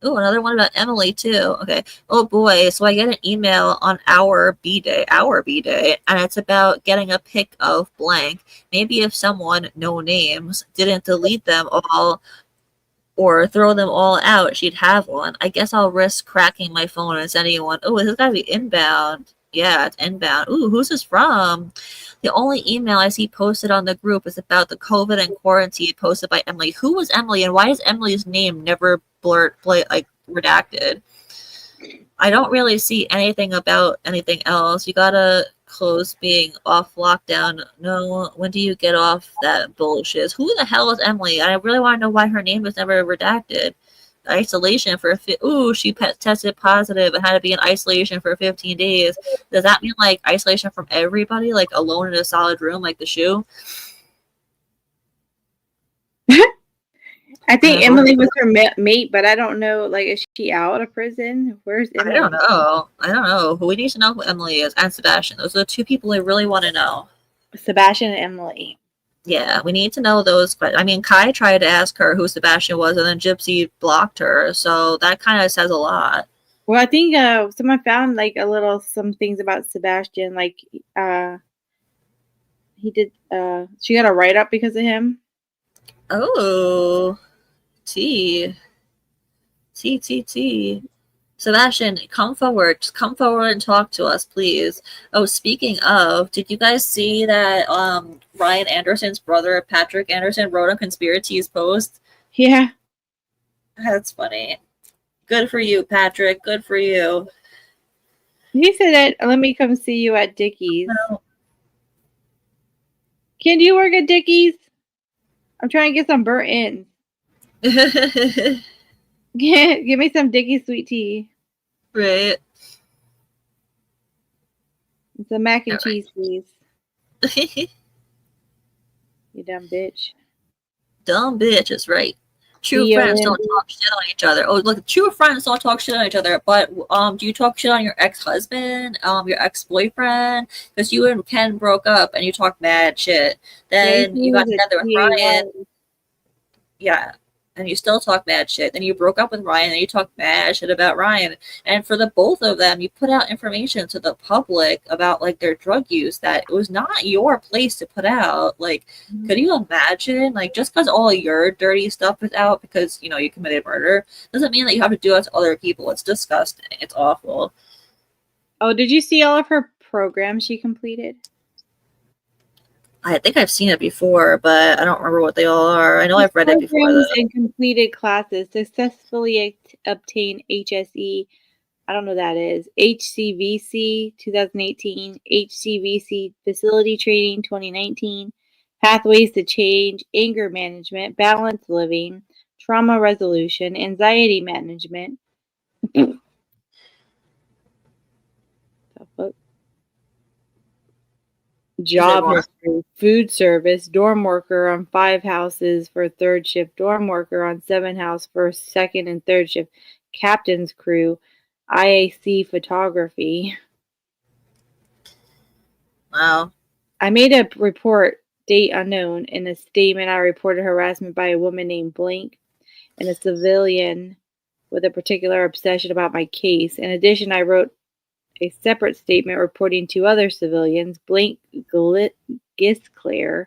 Ooh, another one about Emily too. Okay. Oh boy, so I get an email on our B-Day, and it's about getting a pic of blank. Maybe if someone, no names, didn't delete them all or throw them all out, she'd have one. I guess I'll risk cracking my phone and sending one. Oh, this has gotta be inbound. Yeah, it's inbound. Ooh, who's this from? The only email I see posted on the group is about the COVID and quarantine posted by Emily. Who was Emily, and why is Emily's name never redacted? I don't really see anything about anything else. You gotta close being off lockdown. No, when do you get off that bullshit? Who the hell is Emily? I really want to know why her name was never redacted. Isolation for she tested positive and had to be in isolation for 15 days. Does that mean like isolation from everybody, like alone in a solid room, like the shoe? I think Emily was her mate, but I don't know. Like, is she out of prison? Where's Emily? I don't know. We need to know who Emily is and Sebastian. Those are the two people I really want to know. Sebastian and Emily. Yeah, we need to know those. But I mean, Kai tried to ask her who Sebastian was, and then Gypsy blocked her. So that kind of says a lot. Well, I think someone found like some things about Sebastian. Like, he did. She got a write up because of him. Oh, T. Sebastian, come forward. Just come forward and talk to us, please. Oh, speaking of, did you guys see that Ryan Anderson's brother, Patrick Anderson, wrote on Conspiracy's post? Yeah. That's funny. Good for you, Patrick. Good for you. He said that, let me come see you at Dickie's. No. Can you work at Dickie's? I'm trying to get some burnt ends. Give me some Dickie's sweet tea. Right. It's a mac and cheese, please. You dumb bitch. Dumb bitch is right. True friends don't talk shit on each other. Oh, look, true friends don't talk shit on each other. But do you talk shit on your ex-husband, your ex-boyfriend? Because you and Ken broke up and you talked mad shit. Then you got together with Ryan. Yeah. And you still talk mad shit. Then you broke up with Ryan and you talk mad shit about Ryan. And for the both of them, you put out information to the public about like their drug use that it was not your place to put out. Like, could you imagine? Like, just because all your dirty stuff is out because, you know, you committed murder doesn't mean that you have to do it to other people. It's disgusting. It's awful. Oh, did you see all of her programs she completed? I think I've seen it before, but I don't remember what they all are. I know I've read it before. And completed classes, successfully obtained HSE. I don't know what that is. HCVC 2018, HCVC facility training 2019, pathways to change, anger management, balanced living, trauma resolution, anxiety management. The fuck? Job history, food service, dorm worker on 5 houses for third shift, dorm worker on 7 house for second and third shift, captain's crew, IAC photography. Wow. I made a report, date unknown. In a statement, I reported harassment by a woman named Blank and a civilian with a particular obsession about my case. In addition, I wrote a separate statement reporting 2 other civilians, Blank Gisclair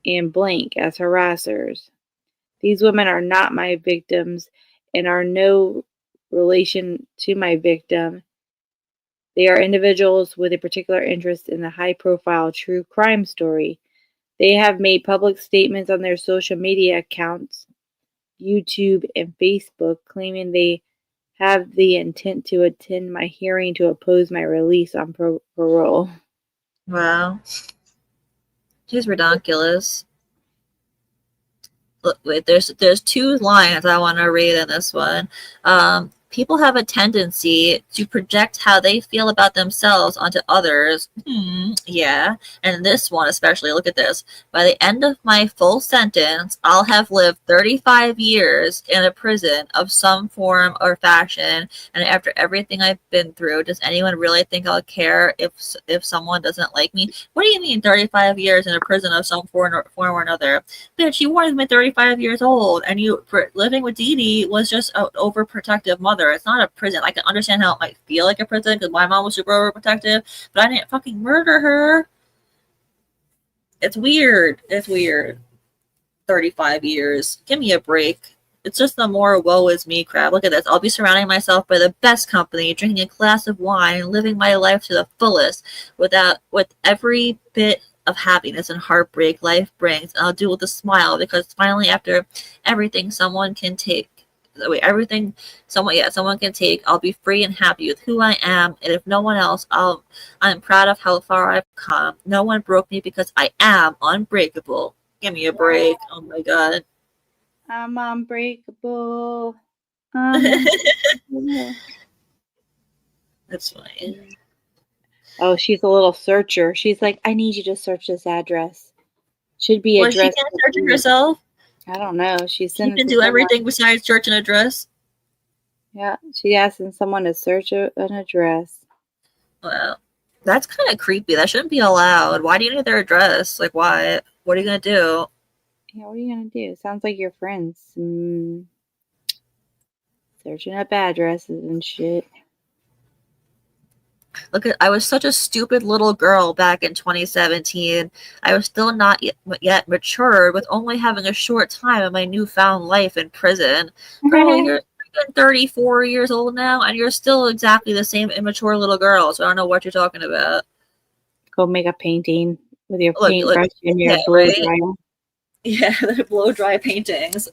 and Blank, as harassers. These women are not my victims and are no relation to my victim. They are individuals with a particular interest in the high-profile true crime story. They have made public statements on their social media accounts, YouTube and Facebook, claiming they have the intent to attend my hearing to oppose my release on parole. Wow. She's ridiculous. Look, wait, there's 2 lines I want to read in this one. People have a tendency to project how they feel about themselves onto others. Yeah. And this one especially, look at this. By the end of my full sentence, I'll have lived 35 years in a prison of some form or fashion. And after everything I've been through, does anyone really think I'll care if someone doesn't like me? What do you mean 35 years in a prison of some form or another? Bitch, you weren't even 35 years old, and living with Dee Dee was just an overprotective mother. It's not a prison. I can understand how it might feel like a prison because my mom was super overprotective, but I didn't fucking murder her. It's weird. It's weird. 35 years. Give me a break. It's just the more woe is me crap. Look at this. I'll be surrounding myself by the best company, drinking a glass of wine, living my life to the fullest with every bit of happiness and heartbreak life brings. And I'll do it with a smile because finally, after everything someone can take, someone can take, I'll be free and happy with who I am. And if no one else, I'm proud of how far I've come. No one broke me because I am unbreakable. Give me a break. Oh my God. I'm unbreakable. That's fine. Oh, she's a little searcher. She's like, I need you to search this address. Should be Was she addressed. can't search it herself? I don't know. She She can do everything besides search an address. Yeah, she asking someone to search an address. Well, that's kind of creepy. That shouldn't be allowed. Why do you need their address? Like, why? What are you gonna do? Yeah, what are you gonna do? Sounds like your friends. Searching up addresses and shit. Look, I was such a stupid little girl back in 2017. I was still not yet mature, with only having a short time of my newfound life in prison. Girl, you're 34 years old now, and you're still exactly the same immature little girl. So I don't know what you're talking about. Go make a painting with your paintbrush and your blow dryer. Yeah, the blow dry paintings.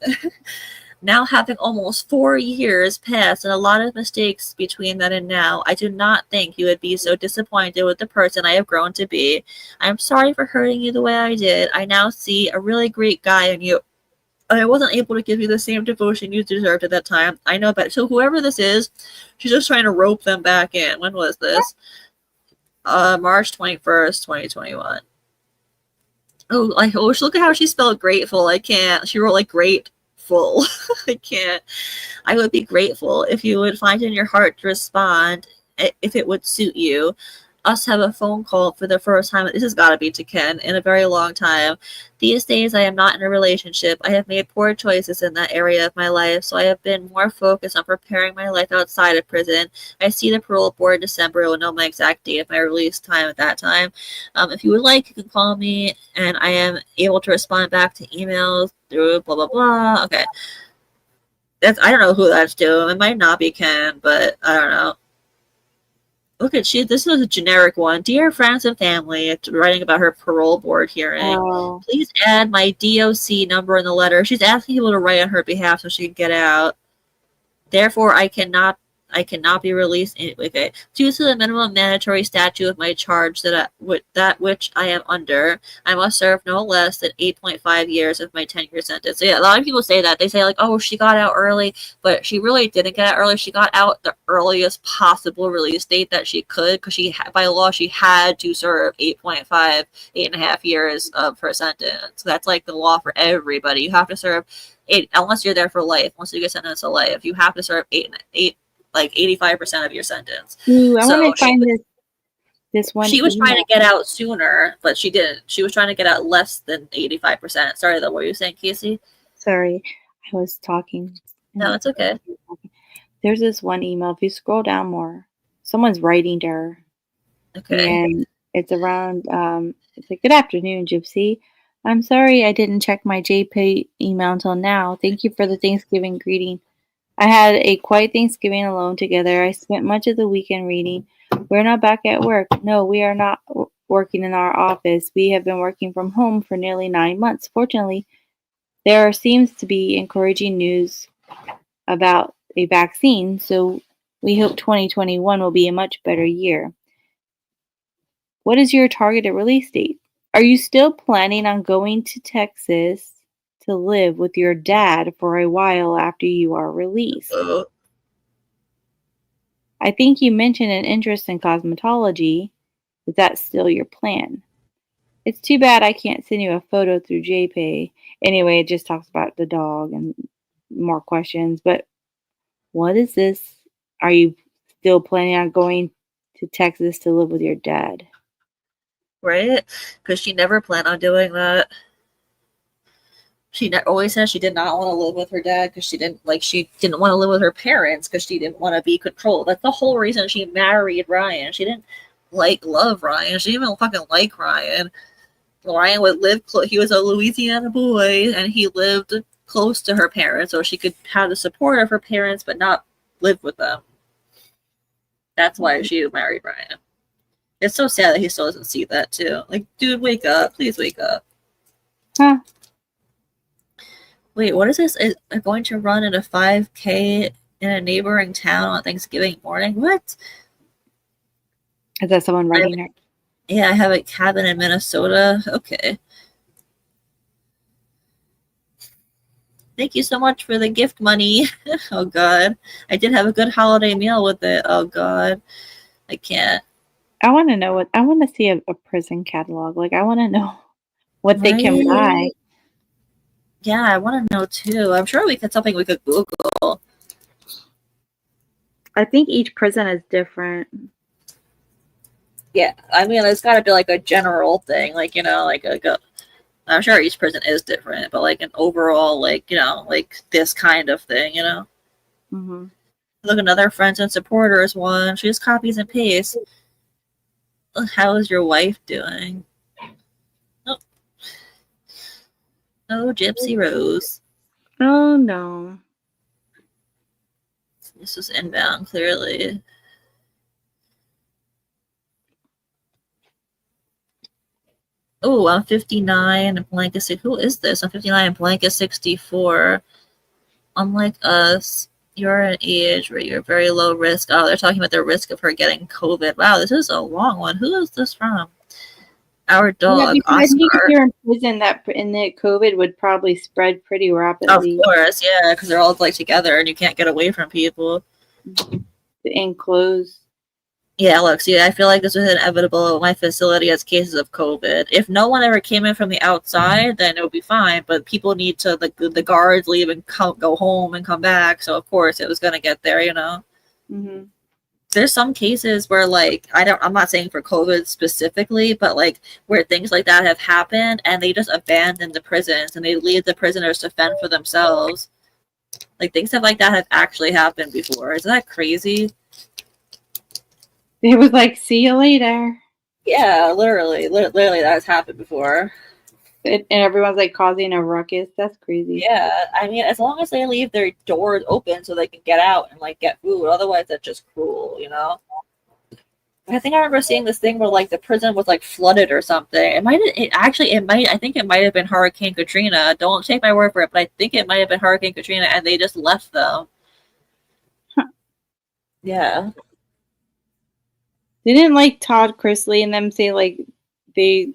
Now having almost 4 years passed and a lot of mistakes between then and now, I do not think you would be so disappointed with the person I have grown to be. I am sorry for hurting you the way I did. I now see a really great guy in you. I wasn't able to give you the same devotion you deserved at that time. I know better. So whoever this is, she's just trying to rope them back in. When was this? March 21st, 2021. Oh, look at how she spelled grateful. I can't. She wrote like great. Full. I can't. I would be grateful if you would find in your heart to respond if it would suit you. Us have a phone call for the first time. This has got to be to Ken in a very long time. These days I am not in a relationship. I have made poor choices in that area of my life, so I have been more focused on preparing my life outside of prison. I see the parole board in December. I will know my exact date of my release time at that time. If you would like, you can call me, and I am able to respond back to emails through blah blah blah. Okay, I don't know who that's to. It might not be Ken, but I don't know. Look at this is a generic one. Dear friends and family, it's writing about her parole board hearing. Oh. Please add my DOC number in the letter. She's asking people to write on her behalf so she can get out. Therefore, I cannot I cannot be released due to the minimum mandatory statute of my charge that which I am under. I must serve no less than 8.5 years of my 10-year sentence. So yeah, a lot of people say that. They say like, oh, she got out early, but she really didn't get out early. She got out the earliest possible release date that she could, because by law she had to serve 8.5 years of her sentence. That's like the law for everybody. You have to serve 8, unless you're there for life. Once you get sentenced to life, you have to serve 85% of your sentence. Ooh, I want to find this one. She was trying to get out sooner, but she didn't. She was trying to get out less than 85%. Sorry, though. What were you saying, Casey? Sorry, I was talking. No, it's okay. There's this one email. If you scroll down more, someone's writing to her. Okay. And it's around, it's like, good afternoon, Gypsy. I'm sorry I didn't check my JPay email until now. Thank you for the Thanksgiving greeting. I had a quiet Thanksgiving alone together. I spent much of the weekend reading. We're not back at work. No, we are not working in our office. We have been working from home for nearly 9 months. Fortunately, there seems to be encouraging news about a vaccine, so we hope 2021 will be a much better year. What is your targeted release date? Are you still planning on going to Texas to live with your dad for a while after you are released? I think you mentioned an interest in cosmetology. Is that still your plan? It's too bad I can't send you a photo through JPay. Anyway, it just talks about the dog and more questions. But what is this? Are you still planning on going to Texas to live with your dad? Right? Because she never planned on doing that. She always said she did not want to live with her dad because she didn't want to live with her parents because she didn't want to be controlled. That's the whole reason she married Ryan. She didn't love Ryan. She didn't even fucking like Ryan. Ryan would live he was a Louisiana boy, and he lived close to her parents, so she could have the support of her parents but not live with them. That's why she married Ryan. It's so sad that he still doesn't see that too. Like, dude, wake up. Please wake up. Huh. Wait, what is this? They're going to run at a 5K in a neighboring town on Thanksgiving morning? What? Is that someone writing her? Yeah, I have a cabin in Minnesota. Okay. Thank you so much for the gift money. Oh, God. I did have a good holiday meal with it. Oh, God. I can't. I want to know I want to see a prison catalog. Like, I want to know what they can buy. Yeah, I want to know too. I'm sure something we could Google. I think each prison is different. Yeah, I mean, it's got to be like a general thing, like, I'm sure each prison is different, but like an overall, like, like this kind of thing, Mm-hmm. Look, another friends and supporters one. She just copies and pastes. How is your wife doing? Oh, Gypsy Rose. Oh, no. This was inbound, clearly. Oh, I'm 59 and blank is who is this? I'm 59 and blank is 64. Unlike us, you're an age where you're very low risk. Oh, they're talking about the risk of her getting COVID. Wow, this is a long one. Who is this from? Our dog, Oscar. I think if Oscar. you're in prison, that COVID would probably spread pretty rapidly. Of course, yeah, because they're all like together and you can't get away from people. Enclosed. Yeah, look, see, I feel like this was inevitable. My facility has cases of COVID. If no one ever came in from the outside, then it would be fine. But people need to, the guards leave and go home and come back. So, of course, it was going to get there, Mm-hmm. There's some cases where, like, I'm not saying for COVID specifically, but, like, where things like that have happened and they just abandon the prisons and they leave the prisoners to fend for themselves. Like, things like that have actually happened before. Isn't that crazy? It was like, see you later. Yeah, literally that has happened before. And everyone's like causing a ruckus. That's crazy. Yeah, I mean, as long as they leave their doors open so they can get out and like get food, otherwise that's just cruel, I think I remember seeing this thing where like the prison was like flooded or something. I think it might have been Hurricane Katrina. Don't take my word for it, but I think it might have been Hurricane Katrina, and they just left them. Yeah. Didn't like Todd Chrisley and them say like they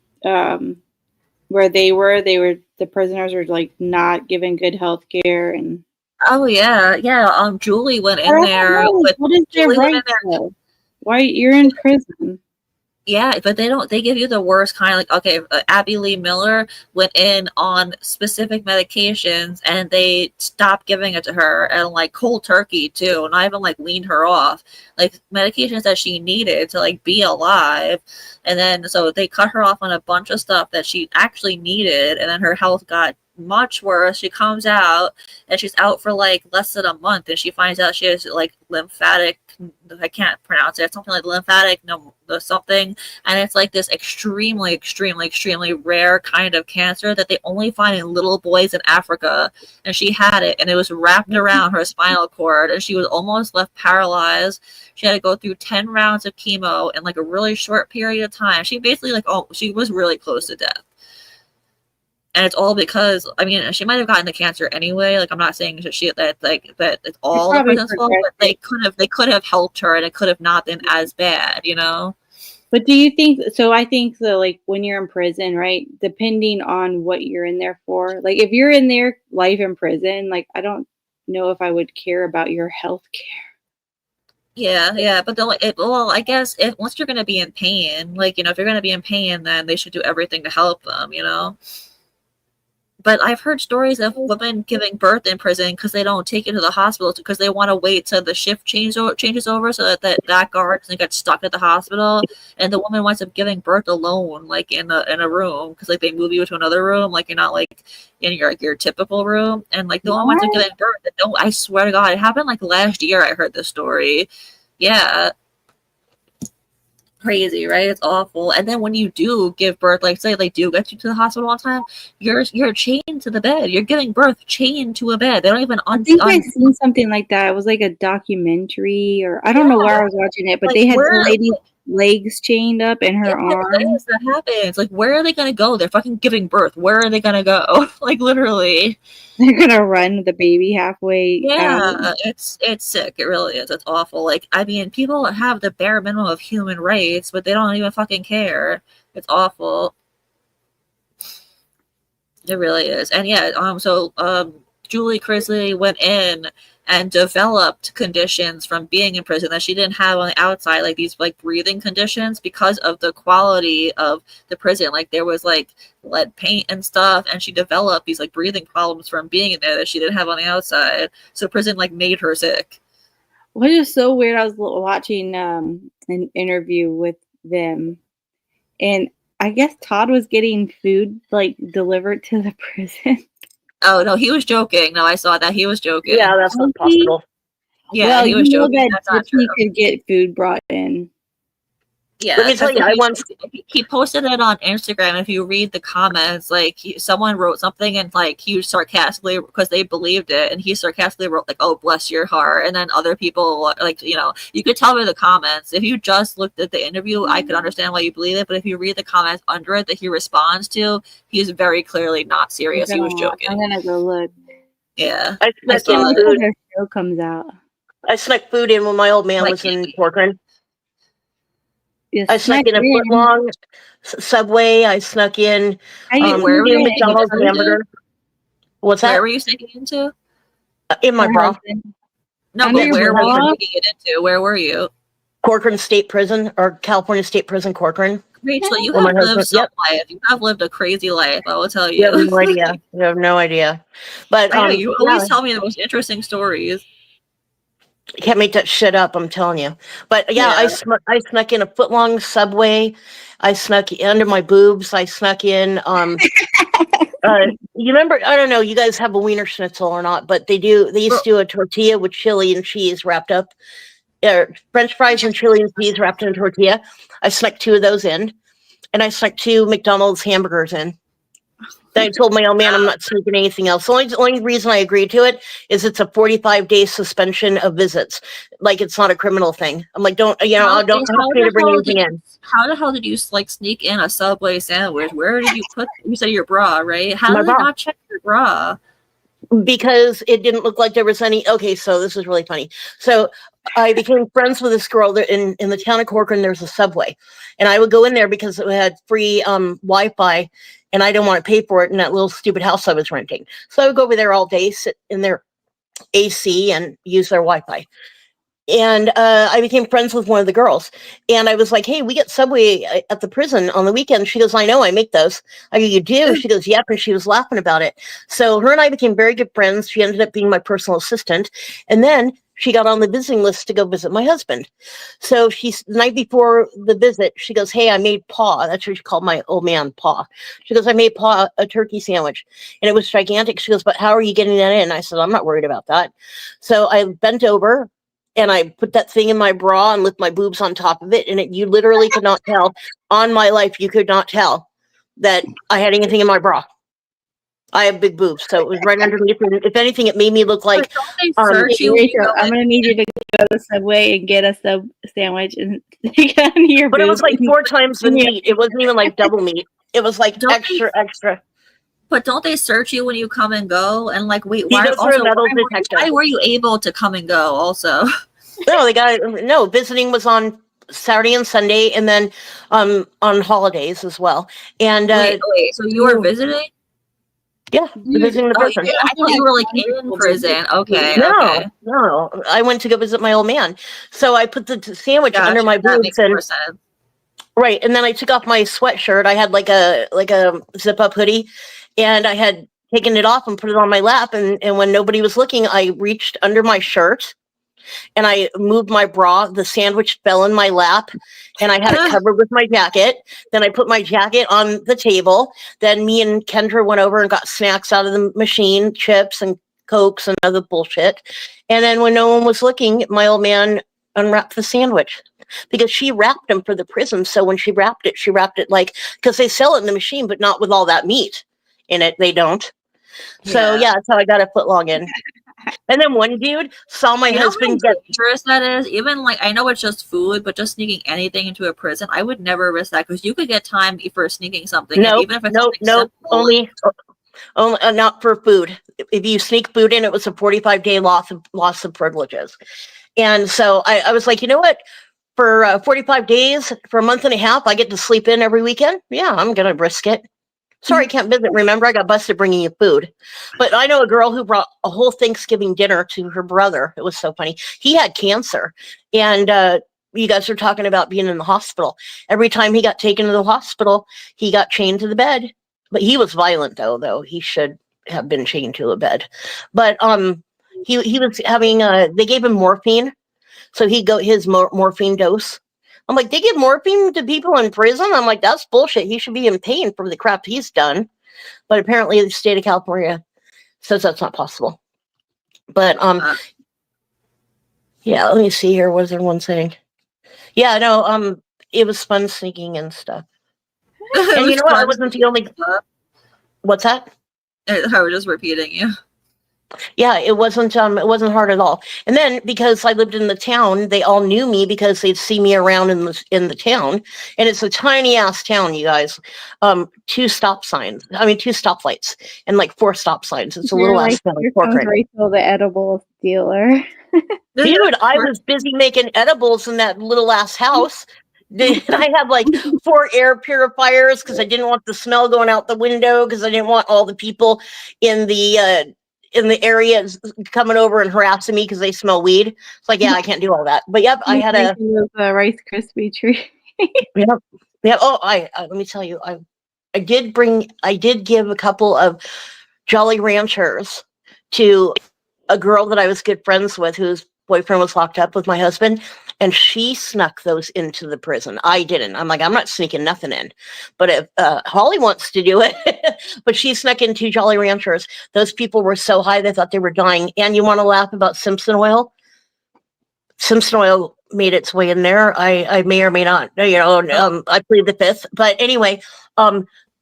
where they were the prisoners were like not given good health care and Oh yeah, yeah. Julie went I in don't there know, with what is their Julie went in right there. though? Why you're in prison? Yeah, but they give you the worst kind. Like, okay, Abby Lee Miller went in on specific medications and they stopped giving it to her, and like cold turkey too, not even like weaned her off, like medications that she needed to like be alive. And then so they cut her off on a bunch of stuff that she actually needed, and then her health got much worse. She comes out and she's out for like less than a month, and she finds out she has like lymphatic, I can't pronounce it, something like lymphatic no something, and it's like this extremely rare kind of cancer that they only find in little boys in Africa. And she had it, and it was wrapped around her spinal cord, and she was almost left paralyzed. She had to go through 10 rounds of chemo in like a really short period of time. She basically she was really close to death. And it's all because, I mean, she might have gotten the cancer anyway. Like, I'm not saying that it's all the prison's fault, but they could have helped her, and it could have not been as bad, you know. But do you think so? I think so. Like when you're in prison, right? Depending on what you're in there for, like if you're in there life in prison, like I don't know if I would care about your health care. Yeah, but I guess if once you're gonna be in pain, like if you're gonna be in pain, then they should do everything to help them, you know. But I've heard stories of women giving birth in prison because they don't take you to the hospital because they want to wait till the shift changes over so that guard doesn't get stuck at the hospital, and the woman winds up giving birth alone, like in a room, because like they move you to another room, like you're not like in your typical room, and like the woman winds up giving birth. No, I swear to God, it happened like last year. I heard this story. Yeah. Crazy, right? It's awful. And then when you do give birth, like say they do get you to the hospital on time, you're chained to the bed. You're giving birth chained to a bed. They don't even I think I've seen something like that. It was like a documentary, or I don't know where I was watching it, but like, they had the lady's legs chained up and her arms. That happens. Like, where are they gonna go? They're fucking giving birth. Where are they gonna go? Like, literally. They're gonna run the baby halfway. Yeah, it's sick. It really is. It's awful. Like, I mean, people have the bare minimum of human rights, but they don't even fucking care. It's awful. It really is. And yeah, Julie Chrisley went in and developed conditions from being in prison that she didn't have on the outside, like these like breathing conditions, because of the quality of the prison. Like there was like lead paint and stuff, and she developed these like breathing problems from being in there that she didn't have on the outside. So prison like made her sick. What is so weird, I was watching an interview with them, and I guess Todd was getting food like delivered to the prison. Oh no, he was joking. No, I saw that he was joking. Yeah, that's not possible. Yeah, well, he was joking. That's not true. He could get food brought in. Yeah, let me tell you, he posted it on Instagram. If you read the comments, like someone wrote something and like he sarcastically, because they believed it, and he sarcastically wrote like, "Oh, bless your heart," and then other people like you could tell by the comments. If you just looked at the interview, I could understand why you believe it, but if you read the comments under it that he responds to, he's very clearly not serious. He was joking. I'm gonna go look. Yeah, I snuck in food. Their show comes out. I snuck food in when my old man was in Corcoran. I snuck in a foot-long Subway. I snuck in where were you McDonald's hamburger. What's that? Where were you sneaking into? In my bra. No, but where were you sneaking it into? Where were you? Corcoran State Prison, or California State Prison, Corcoran. Rachel, you have lived some life. You have lived a crazy life, I will tell you. You have no idea. You have no idea. But I know, you always tell me the most interesting stories. You can't make that shit up, I'm telling you. But yeah. I snuck in a foot-long Subway. I snuck under my boobs. I snuck in you remember, I don't know, you guys have a Wiener Schnitzel or not, but they used to do a tortilla with chili and cheese wrapped up. French fries and chili and cheese wrapped in a tortilla. I snuck 2 of those in, and I snuck 2 McDonald's hamburgers in. Then I told my old man I'm not sneaking anything else. The only reason I agreed to it is it's a 45-day suspension of visits. Like, it's not a criminal thing. I'm like, don't ask me to bring anything in. How the hell did you like sneak in a Subway sandwich? Where did you put? You said your bra, right? How did they not check your bra? Because it didn't look like there was any. Okay, so this is really funny. So I became friends with this girl that in the town of Corcoran. There's a Subway, and I would go in there because it had free Wi-Fi, and I didn't want to pay for it in that little stupid house I was renting. So I would go over there all day, sit in their AC, and use their Wi-Fi. And I became friends with one of the girls, and I was like, "Hey, we get Subway at the prison on the weekend." She goes, "I know, I make those." I go, "You do?" She goes, "Yep," and she was laughing about it. So her and I became very good friends. She ended up being my personal assistant, and then she got on the visiting list to go visit my husband. So the night before the visit, she goes, "Hey, I made Pa." That's what she called my old man, Pa. She goes, "I made Pa a turkey sandwich, and it was gigantic." She goes, "But how are you getting that in?" I said, "I'm not worried about that." So I bent over, and I put that thing in my bra and lift my boobs on top of it. And you literally could not tell on my life. You could not tell that I had anything in my bra. I have big boobs. So it was right underneath. And if anything, it made me look like, Rachel, I'm going to need you to go to the Subway and get a sub sandwich and take it on your but it was boobs. like 4 times the meat. It wasn't even like double meat. It was like extra. But don't they search you when you come and go? And like, wait, He why? goes through Also, a metal detector. why were you able to come and go? Also, no. Visiting was on Saturday and Sunday, and then on holidays as well. And wait, so you were visiting? Yeah, visiting the prison. I thought you were like in prison. Okay, no. I went to go visit my old man, so I put the sandwich under my boobs, makes more sense. Right, and then I took off my sweatshirt. I had like a zip up hoodie, and I had taken it off and put it on my lap. And when nobody was looking, I reached under my shirt and I moved my bra. The sandwich fell in my lap, and I had it covered with my jacket. Then I put my jacket on the table. Then me and Kendra went over and got snacks out of the machine, chips and Cokes and other bullshit. And then when no one was looking, my old man unwrapped the sandwich because she wrapped them for the prison. So when she wrapped it like, because they sell it in the machine, but not with all that meat in it. They don't. So yeah, that's how I got a foot long in. And then one dude saw my husband get dangerous that is. Even like, I know it's just food, but just sneaking anything into a prison, I would never risk that because you could get time for sneaking something. No, even if it's no, only not for food. If you sneak food in, it was a 45-day loss of privileges. And so I was like, you know what? For 45 days, for a month and a half, I get to sleep in every weekend. Yeah, I'm gonna risk it. Sorry, I can't visit. Remember, I got busted bringing you food. But I know a girl who brought a whole Thanksgiving dinner to her brother. It was so funny. He had cancer. And you guys are talking about being in the hospital. Every time he got taken to the hospital, he got chained to the bed. But he was violent, though. He should have been chained to a bed. But he was having, they gave him morphine. So he got his morphine dose. I'm like, they give morphine to people in prison? I'm like, that's bullshit. He should be in pain for the crap he's done. But apparently the state of California says that's not possible. But yeah, let me see here. What is everyone saying? Yeah, no, it was fun sneaking and stuff. And you know what? I wasn't the only. What's that? I was just repeating you. Yeah, it wasn't hard at all. And then because I lived in the town, they all knew me because they'd see me around in the town. And it's a tiny ass town, you guys. 2 stoplights and like 4 stop signs. It's a little ass town. Rachel, the edible dealer. Dude, I was busy making edibles in that little ass house. I had like 4 air purifiers because I didn't want the smell going out the window because I didn't want all the people in the area coming over and harassing me because they smell weed. It's like, yeah, I can't do all that. But yep, I had a Rice Krispie treat. Yep. Oh, let me tell you, I did give a couple of Jolly Ranchers to a girl that I was good friends with whose boyfriend was locked up with my husband, and she snuck those into the prison. I didn't. I'm like, I'm not sneaking nothing in. But if Holly wants to do it, but she snuck in 2 Jolly Ranchers. Those people were so high they thought they were dying. And you want to laugh about Simpson oil? Simpson oil made its way in there. I may or may not. I plead the fifth. But anyway,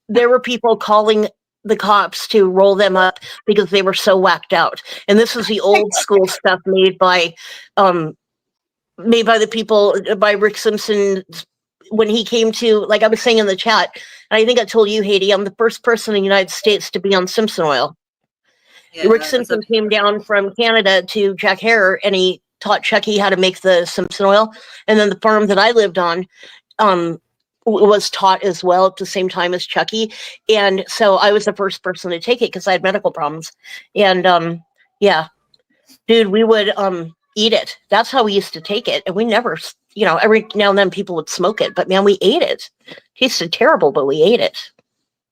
there were people calling the cops to roll them up because they were so whacked out. And this is the old school stuff made by the people, by Rick Simpson when he came to, like I was saying in the chat, and I think I told you, Haiti, I'm the first person in the United States to be on Simpson oil. Yeah, Rick Simpson came down from Canada to Jack Herer, and he taught Chucky how to make the Simpson oil, and then the farm that I lived on was taught as well at the same time as Chucky, and so I was the first person to take it because I had medical problems, and yeah, dude, we would eat it. That's how we used to take it, and we never, every now and then people would smoke it, but man, we ate it. Tasted terrible, but we ate it.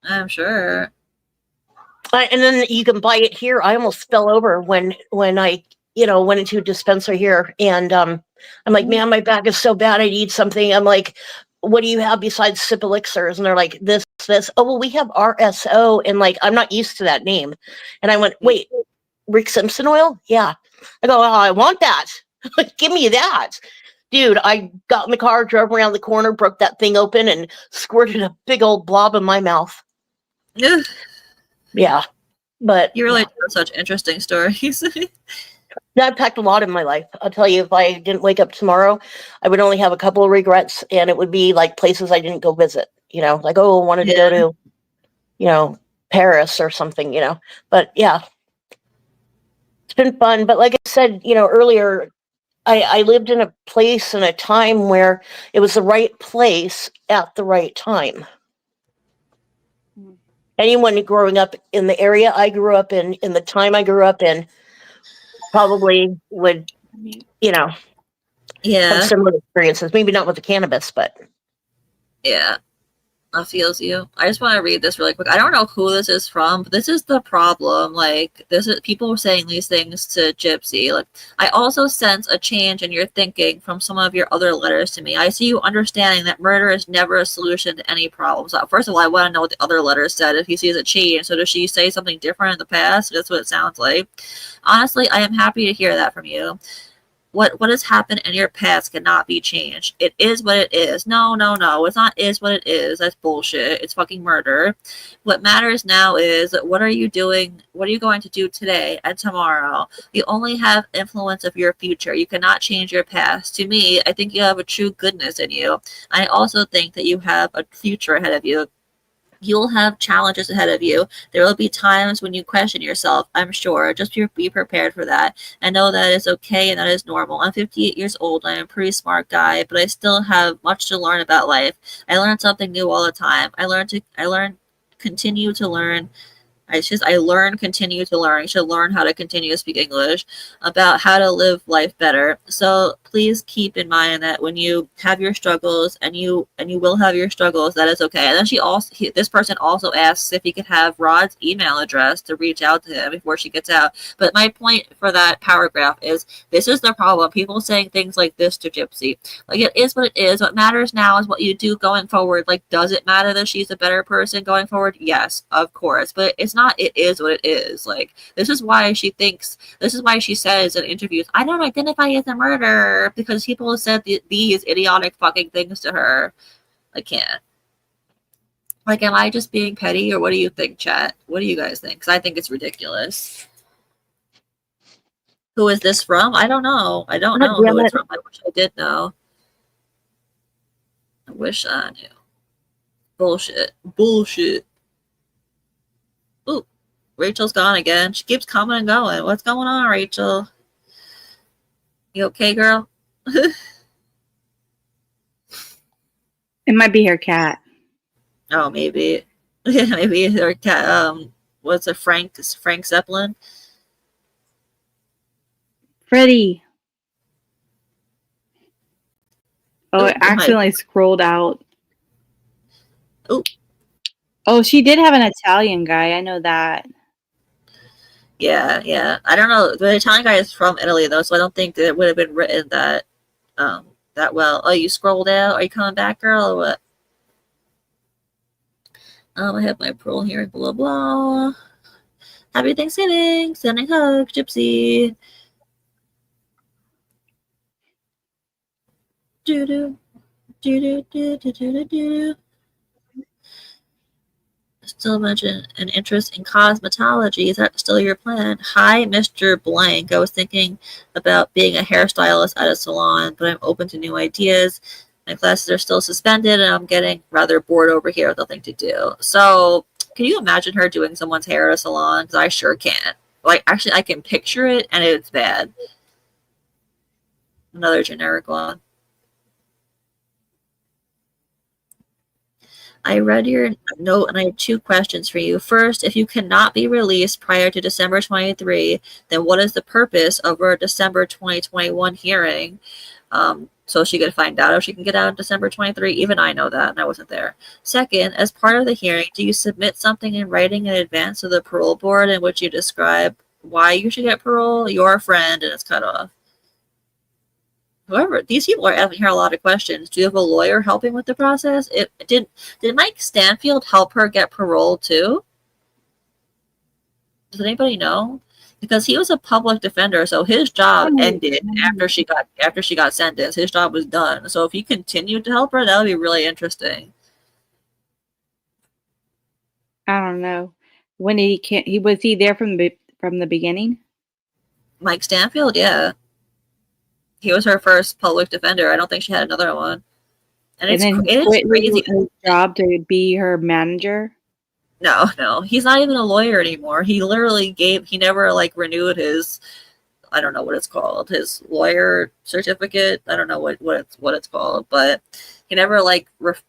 I'm sure. And then you can buy it here. I almost fell over when I went into a dispenser here, and I'm like, man, my back is so bad. I need something. I'm like, what do you have besides sip elixirs? And they're like, this. Oh, well, we have RSO, and like, I'm not used to that name. And I went, wait, Rick Simpson oil? Yeah. I go, oh, I want that. Give me that. Dude, I got in the car, drove around the corner, broke that thing open, and squirted a big old blob in my mouth. Yeah, but you really tell such interesting stories. I've packed a lot in my life. I'll tell you, if I didn't wake up tomorrow, I would only have a couple of regrets, and it would be like places I didn't go visit. Like, oh, I wanted to go to, Paris or something. But yeah, it's been fun. But like I said, earlier, I lived in a place and a time where it was the right place at the right time. Anyone growing up in the area I grew up in the time I grew up in, probably would, have similar experiences. Maybe not with the cannabis, but. Yeah, I feels you. I just want to read this really quick. I don't know who this is from, but this is the problem. Like, this is people were saying these things to Gypsy. Like, I also sense a change in your thinking from some of your other letters to me. I see you understanding that murder is never a solution to any problems. First of all, I want to know what the other letters said. If he sees a change, so does she say something different in the past? That's what it sounds like. Honestly, I am happy to hear that from you. What has happened in your past cannot be changed. It is what it is. No. It's not is what it is. That's bullshit. It's fucking murder. What matters now is what are you doing? What are you going to do today and tomorrow? You only have influence of your future. You cannot change your past. To me, I think you have a true goodness in you. I also think that you have a future ahead of you. You'll have challenges ahead of you. There will be times when you question yourself, I'm sure. Just be prepared for that. I know that is okay and that is normal. I'm 58 years old. I'm a pretty smart guy, but I still have much to learn about life. I learn something new all the time. Continue to learn. Continue to learn. You should learn how to continue to speak English, about how to live life better. So please keep in mind that when you have your struggles, and you will have your struggles, that is okay. And then this person also asks if he could have Rod's email address to reach out to him before she gets out. But my point for that paragraph is, this is the problem. People saying things like this to Gypsy. Like, it is what it is. What matters now is what you do going forward. Like, does it matter that she's a better person going forward? Yes, of course. But it's not, it is what it is. Like, this is why she says in interviews, I don't identify as a murderer, because people have said these idiotic fucking things to her. I can't. Like, am I just being petty, or what do you think, chat? What do you guys think? Because I think it's ridiculous. Who is this from? I don't know. I don't know who it's from. I wish I did know. I wish I knew. Bullshit. Ooh, Rachel's gone again. She keeps coming and going. What's going on, Rachel? You okay, girl? It might be her cat. Oh, maybe. Maybe her cat. What's it, Frank Zeppelin? Freddie. Oh, it accidentally scrolled out. Oh, she did have an Italian guy. I know that. Yeah. I don't know. The Italian guy is from Italy, though, so I don't think that it would have been written that well. Oh, you scrolled out? Are you coming back, girl, or what? I have my pearl here, blah, blah. Happy Thanksgiving. Sending hug, Gypsy. Do-do. Do-do-do-do-do-do-do. Still mention an interest in cosmetology. Is that still your plan? Hi, Mr. Blank. I was thinking about being a hairstylist at a salon, but I'm open to new ideas. My classes are still suspended, and I'm getting rather bored over here with nothing to do. So, can you imagine her doing someone's hair at a salon? Because I sure can't. Like, actually, I can picture it, and it's bad. Another generic one. I read your note and I have 2 questions for you. First, if you cannot be released prior to December 23, then what is the purpose of our December 2021 hearing? So she could find out if she can get out on December 23. Even I know that, and I wasn't there. Second, as part of the hearing, do you submit something in writing in advance to the parole board in which you describe why you should get parole? You're a friend, and it's cut off. However, these people are asking her a lot of questions. Do you have a lawyer helping with the process? Did Mike Stanfield help her get parole too? Does anybody know? Because he was a public defender, so his job ended after she got sentenced. His job was done. So if he continued to help her, that would be really interesting. I don't know. When did was he there from the beginning? Mike Stanfield, yeah. He was her first public defender. I don't think she had another one. And it is crazy. His job to be her manager. No, he's not even a lawyer anymore. He literally he never renewed his, I don't know what it's called, his lawyer certificate. I don't know what it's called, but he never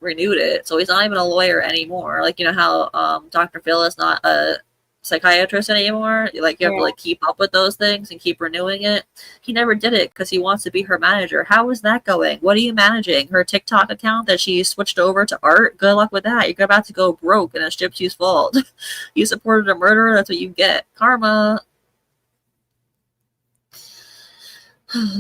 renewed it. So he's not even a lawyer anymore. Like, you know how Dr. Phil is not a psychiatrist anymore. You have to keep up with those things and keep renewing it. He never did it because he wants to be her manager. How is that going? What are you managing? Her TikTok account that she switched over to art? Good luck with that. You're about to go broke, and it's Gypsy's fault. You supported a murderer. That's what you get. Karma.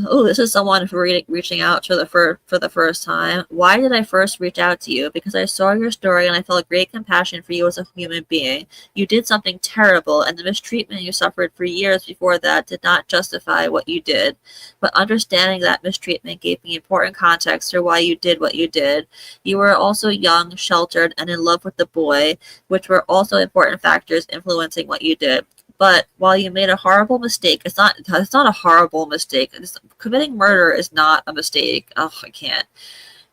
Oh, this is someone reaching out for the first time. Why did I first reach out to you? Because I saw your story and I felt great compassion for you as a human being. You did something terrible, and the mistreatment you suffered for years before that did not justify what you did. But understanding that mistreatment gave me important context for why you did what you did. You were also young, sheltered, and in love with the boy, which were also important factors influencing what you did. But while you made a horrible mistake, it's not a horrible mistake. Committing murder is not a mistake. Oh, I can't.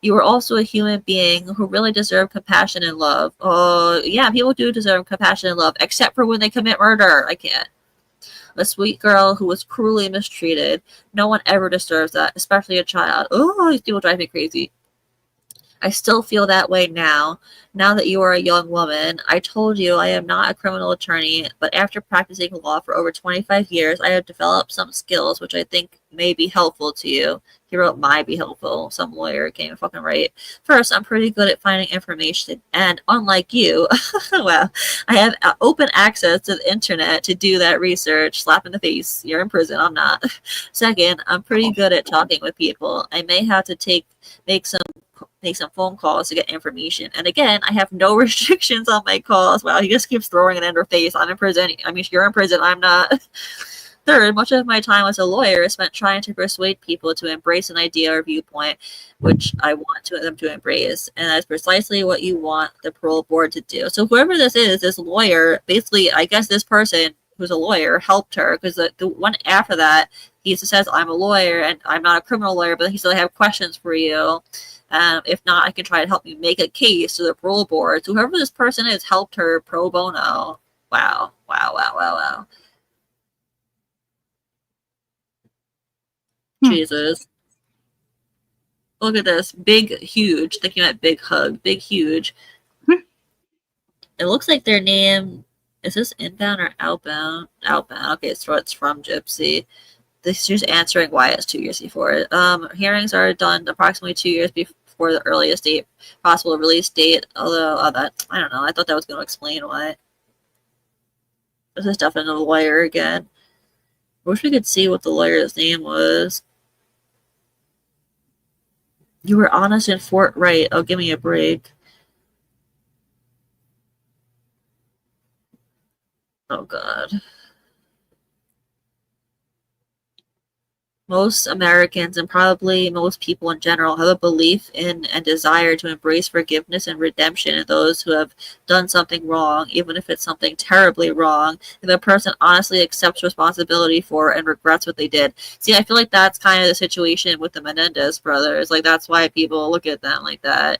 You were also a human being who really deserved compassion and love. Oh, yeah, people do deserve compassion and love, except for when they commit murder. I can't. A sweet girl who was cruelly mistreated. No one ever deserves that, especially a child. Oh, these people drive me crazy. I still feel that way now that you are a young woman. I told you I am not a criminal attorney, but after practicing law for over 25 years, I have developed some skills which I think may be helpful to you. He wrote might be helpful. Some lawyer came fucking right. First, I'm pretty good at finding information, and unlike you, well, I have open access to the internet to do that research. Slap in the face. You're in prison. I'm not. Second, I'm pretty good at talking with people. I may have to make some phone calls to get information. And again, I have no restrictions on my calls. Wow, he just keeps throwing it in her face. I'm in prison. I mean, you're in prison. I'm not. Third, much of my time as a lawyer is spent trying to persuade people to embrace an idea or viewpoint which I want them to embrace. And that's precisely what you want the parole board to do. So whoever this is, this lawyer, basically, I guess this person who's a lawyer helped her, because the one after that, he says, I'm a lawyer and I'm not a criminal lawyer, but he said, I have questions for you. If not, I can try to help you make a case to the parole board. So whoever this person is helped her pro bono. Wow. Jesus. Look at this. Big, huge. Thinking about big hug. Big, huge. It looks like their name, is this inbound or outbound? Outbound. Okay, so it's from Gypsy. She's answering why it's 2 years before it. Hearings are done approximately 2 years before the earliest date, possible release date. Although that, I don't know. I thought that was going to explain why. This is definitely a lawyer again. I wish we could see what the lawyer's name was. You were honest and forthright. Oh, give me a break. Oh, God. Most Americans, and probably most people in general, have a belief in and desire to embrace forgiveness and redemption in those who have done something wrong, even if it's something terribly wrong, if a person honestly accepts responsibility for and regrets what they did. See, I feel like that's kind of the situation with the Menendez brothers. Like, that's why people look at them like that.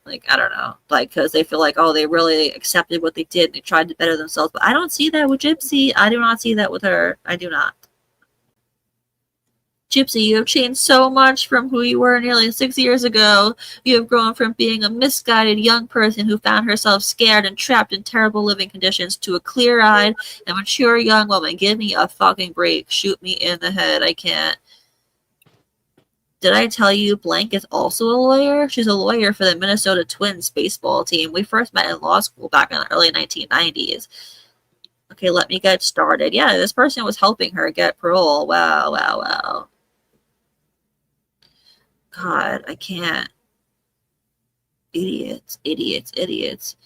Like, I don't know, like, because they feel like, oh, they really accepted what they did and they tried to better themselves. But I don't see that with Gypsy. I do not see that with her. I do not. Gypsy, you have changed so much from who you were nearly 6 years ago. You have grown from being a misguided young person who found herself scared and trapped in terrible living conditions to a clear-eyed and mature young woman. Give me a fucking break. Shoot me in the head. I can't. Did I tell you Blank is also a lawyer? She's a lawyer for the Minnesota Twins baseball team. We first met in law school back in the early 1990s. Okay, let me get started. Yeah, this person was helping her get parole. Wow, wow, wow. God, I can't. Idiots, idiots, idiots.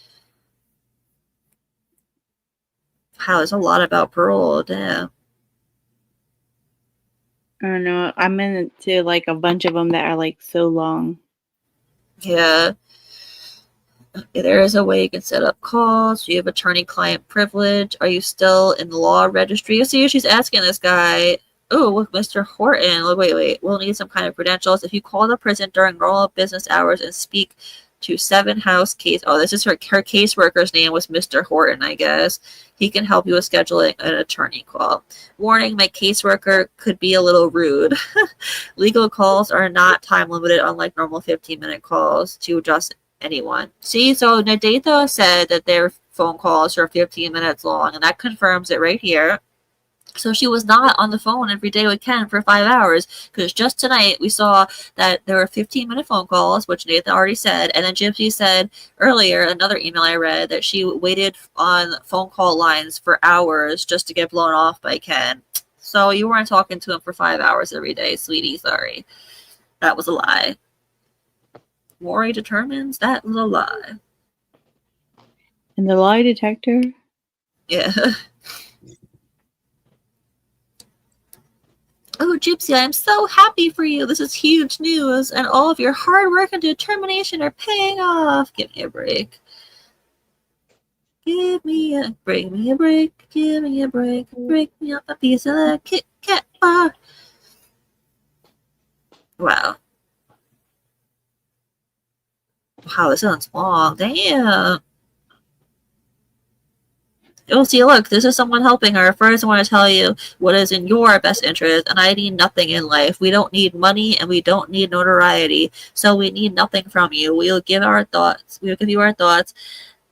Wow, there's a lot about parole. Damn. I don't know. I'm into like a bunch of them that are like so long. Yeah. There is a way you can set up calls. You have attorney-client privilege. Are you still in the law registry? You see, she's asking this guy. Oh, look, Mr. Horton. Look, wait. We'll need some kind of credentials. If you call the prison during normal business hours and speak to 7 House case. Oh, this is her caseworker's name was Mr. Horton, I guess. He can help you with scheduling an attorney call. Warning, my caseworker could be a little rude. Legal calls are not time limited, unlike normal 15-minute calls to just anyone. See, so Nadetha said that their phone calls are 15 minutes long, and that confirms it right here. So she was not on the phone every day with Ken for 5 hours, because just tonight we saw that there were 15-minute phone calls, which Nathan already said, and then Gypsy said earlier, another email I read, that she waited on phone call lines for hours just to get blown off by Ken. So you weren't talking to him for 5 hours every day, sweetie. Sorry. That was a lie. Maury determines that was a lie. And the lie detector? Yeah. Oh, Gypsy, I'm so happy for you. This is huge news, and all of your hard work and determination are paying off. Give me a break. Give me a break. Give me a break. Give me a break. Break me up a piece of that Kit Kat bar. Wow. Wow, this sounds long. Damn. Oh, see, look, this is someone helping her. First, I want to tell you what is in your best interest, and I need nothing in life. We don't need money, and we don't need notoriety, so we need nothing from you. We'll give you our thoughts.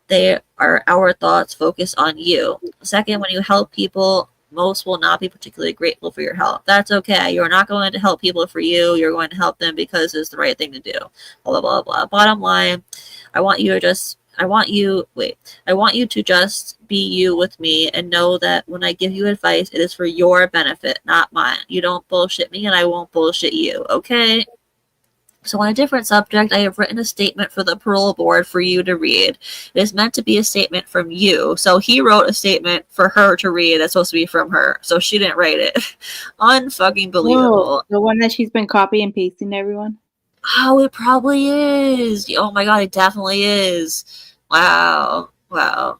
They are our thoughts focused on you. Second, when you help people, most will not be particularly grateful for your help. That's okay. You're not going to help people for you. You're going to help them because it's the right thing to do. Blah, blah, blah. Bottom line, I want you to just be you with me and know that when I give you advice, it is for your benefit, not mine. You don't bullshit me and I won't bullshit you, okay? So on a different subject, I have written a statement for the parole board for you to read. It is meant to be a statement from you. So he wrote a statement for her to read that's supposed to be from her. So she didn't write it. Unfucking believable. Whoa, the one that she's been copy and pasting to everyone? Oh, it probably is. Oh my god, it definitely is. Wow. Wow.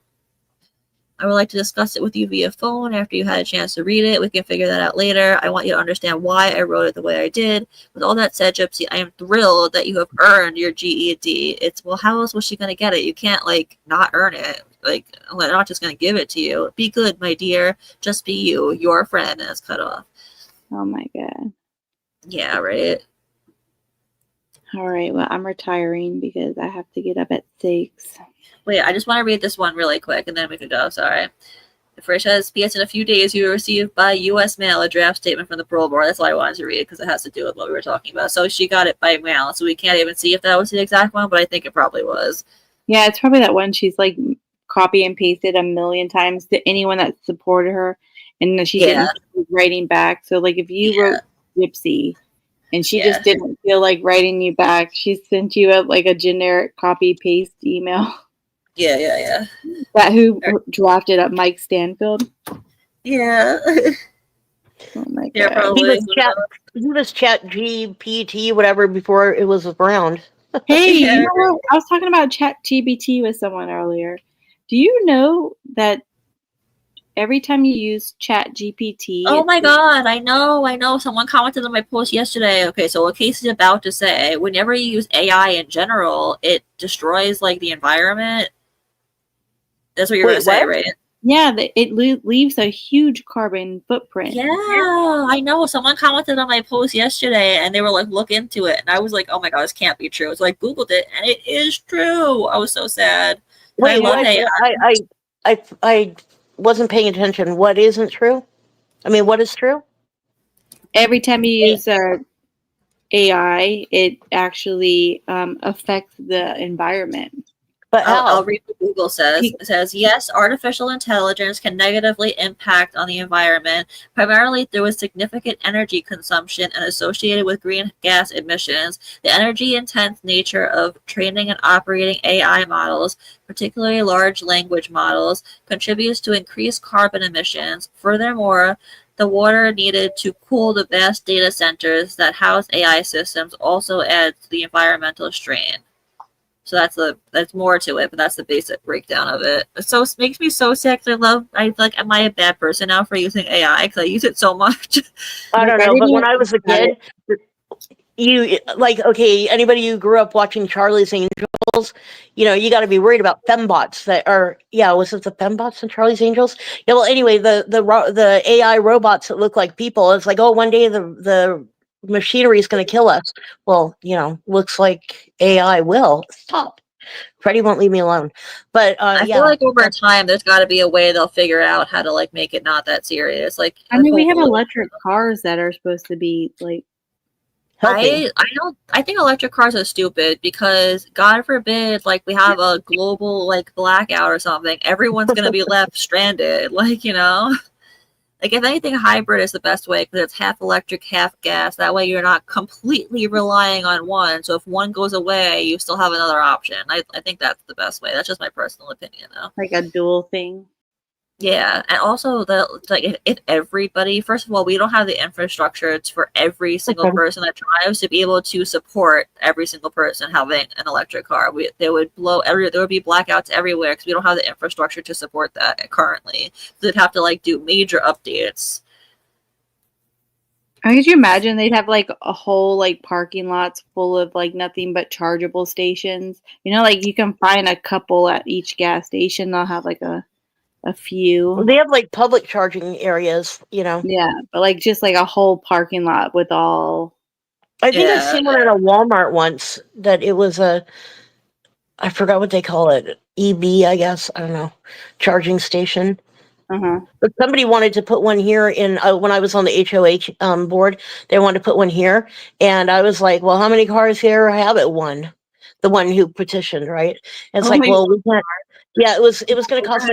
I would like to discuss it with you via phone after you had a chance to read it. We can figure that out later. I want you to understand why I wrote it the way I did. With all that said, Gypsy, I am thrilled that you have earned your GED. It's, well, how else was she going to get it? You can't, like, not earn it. Like, I'm not just going to give it to you. Be good, my dear. Just be you. Your friend. And it's cut off. Oh, my God. Yeah, right? All right, well, I'm retiring because I have to get up at 6. Wait, I just want to read this one really quick, and then we can go. Sorry. The first says, P.S. in a few days, you will receive by U.S. mail a draft statement from the parole board. That's all I wanted to read because it has to do with what we were talking about. So she got it by mail, so we can't even see if that was the exact one, but I think it probably was. Yeah, it's probably that one she's like copy and pasted a million times to anyone that supported her, and she didn't keep writing back. So, like, if you wrote Gypsy and she just didn't feel like writing you back, she sent you a generic copy paste email. Yeah. That who drafted up Mike Stanfield? Yeah. Oh my god. Yeah, probably. He was Chat GPT, whatever, before it was around. Hey, you know what? I was talking about Chat GPT with someone earlier. Do you know that every time you use Chat GPT... Oh my god, I know. Someone commented on my post yesterday. Okay, so what Casey's about to say, whenever you use AI in general, it destroys, like, the environment. That's what you're going to say, right? Yeah, it leaves a huge carbon footprint. Yeah, I know. Someone commented on my post yesterday, and they were like, "Look into it," and I was like, "Oh my god, this can't be true." So I googled it, and it is true. I was so sad. And I Wait, love what? AI. I wasn't paying attention. What isn't true? I mean, what is true? Every time you use AI, it actually affects the environment. But I'll read what Google says. It says, yes, artificial intelligence can negatively impact on the environment, primarily through a significant energy consumption and associated with greenhouse gas emissions. The energy-intense nature of training and operating AI models, particularly large language models, contributes to increased carbon emissions. Furthermore, the water needed to cool the vast data centers that house AI systems also adds to the environmental strain. So that's more to it, but that's the basic breakdown of it. So it makes me so sick. Am I a bad person now for using AI? Because I use it so much. I don't know, but when I was a kid, you okay, anybody who grew up watching Charlie's Angels, you got to be worried about fembots that are, was it the fembots in Charlie's Angels? Yeah, well, anyway, the AI robots that look like people, it's like, oh, one day the machinery is going to kill us. Well, looks like AI will. Stop. Freddie won't leave me alone. But I feel like over time, there's got to be a way they'll figure out how to make it not that serious. I mean, we have electric cars that are supposed to be I think electric cars are stupid because God forbid, we have a global blackout or something, everyone's gonna be left stranded. If anything, hybrid is the best way because it's half electric, half gas. That way, you're not completely relying on one. So if one goes away, you still have another option. I think that's the best way. That's just my personal opinion, though. Like a dual thing. Yeah, and also if everybody, first of all, we don't have the infrastructure for every single person that drives to be able to support every single person having an electric car. There would be blackouts everywhere because we don't have the infrastructure to support that currently. So they'd have to do major updates. Could you imagine they'd have a whole parking lots full of nothing but chargeable stations? You can find a couple at each gas station. They'll have a few. They have public charging areas, Yeah, but just a whole parking lot with all. I think I've seen one at a Walmart once that it was I forgot what they call it, EB, I guess. I don't know, charging station. But somebody wanted to put one here in when I was on the HOH board. They wanted to put one here, and I was like, "Well, how many cars here have it?" The one who petitioned, right? And it's well, we can't. Yeah, it was going to cost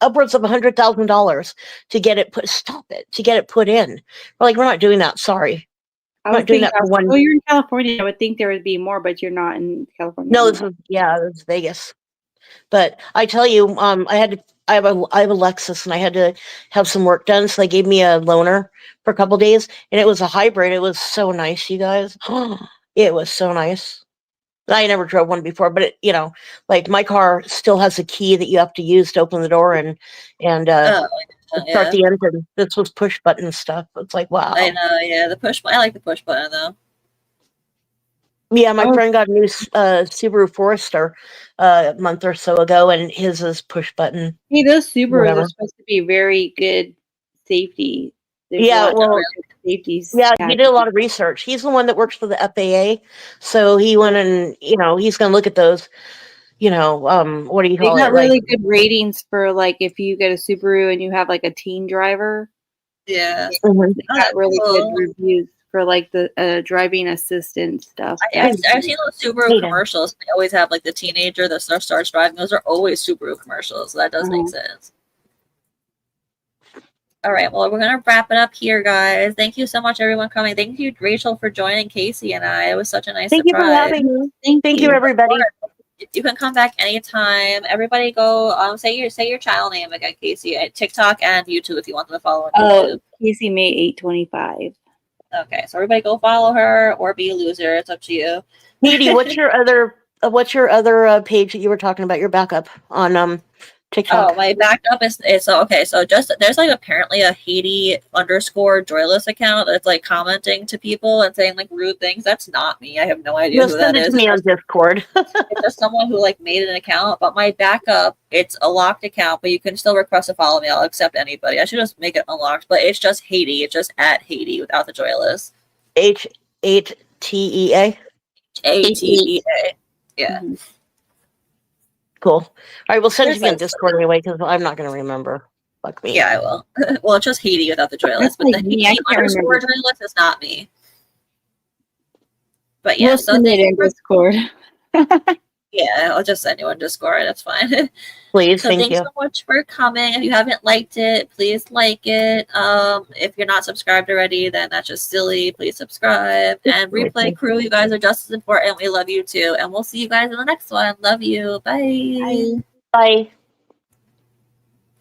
upwards of $100,000 to get it put. Stop it to get it put in. We're not doing that. Sorry, I was doing that for one. Oh, you're in California. I would think there would be more, but you're not in California. No, this was Vegas. But I tell you, I have a Lexus, and I had to have some work done, so they gave me a loaner for a couple days, and it was a hybrid. It was so nice, you guys. It was so nice. I never drove one before, but my car still has a key that you have to use to open the door and start the engine. This was push button stuff. It's wow. I know, yeah. I like the push button though. Yeah, my friend got a new Subaru Forester a month or so ago, and his is push button. Hey, those Subarus are supposed to be very good safety. He did a lot of research. He's the one that works for the FAA, so he went and he's going to look at those. What do you call it? They got really good ratings for if you get a Subaru and you have a teen driver. Yeah, they got really good reviews for the driving assistant stuff. I've seen those Subaru commercials. They always have the teenager that starts driving. Those are always Subaru commercials. So that does make sense. All right, well, we're going to wrap it up here, guys. Thank you so much, everyone, coming. Thank you, Rachel, for joining Casey and I. It was such a nice surprise. Thank you for having me. Thank you, everybody. You can come back anytime. Everybody go say your channel name again, Casey, at TikTok and YouTube if you want them to follow on YouTube. Casey May 825. Okay, so everybody go follow her or be a loser. It's up to you. Needy, what's your other page that you were talking about, your backup on TikTok. Oh, my backup is so okay. So just there's like apparently a Haiti _ joyless account that's like commenting to people and saying like rude things. That's not me. I have no idea You'll who send that it is. to me on Discord. It's just someone who like made an account. But my backup, it's a locked account, but you can still request to follow me. I'll accept anybody. I should just make it unlocked. But it's just Haiti. It's just at Haiti without the joyless. H8TEA. ATEA. Yeah. Mhm. Cool. All right, we'll send it There's to me on like Discord anyway because I'm not going to remember. Fuck me. Yeah, I will. Well, it's just Haiti without the joyless, That's but the like me. I Haiti can't _ remember. joyless is not me. But yeah, We'll so send thank it you in for Discord. yeah, I'll just send you on Discord. That's fine. Please, So thank thanks you. so much for coming. If you haven't liked it, please like it. If you're not subscribed already, then that's just silly. Please subscribe. And Replay Crew, you guys are just as important. We love you too. And we'll see you guys in the next one. Love you. Bye. Bye. Bye.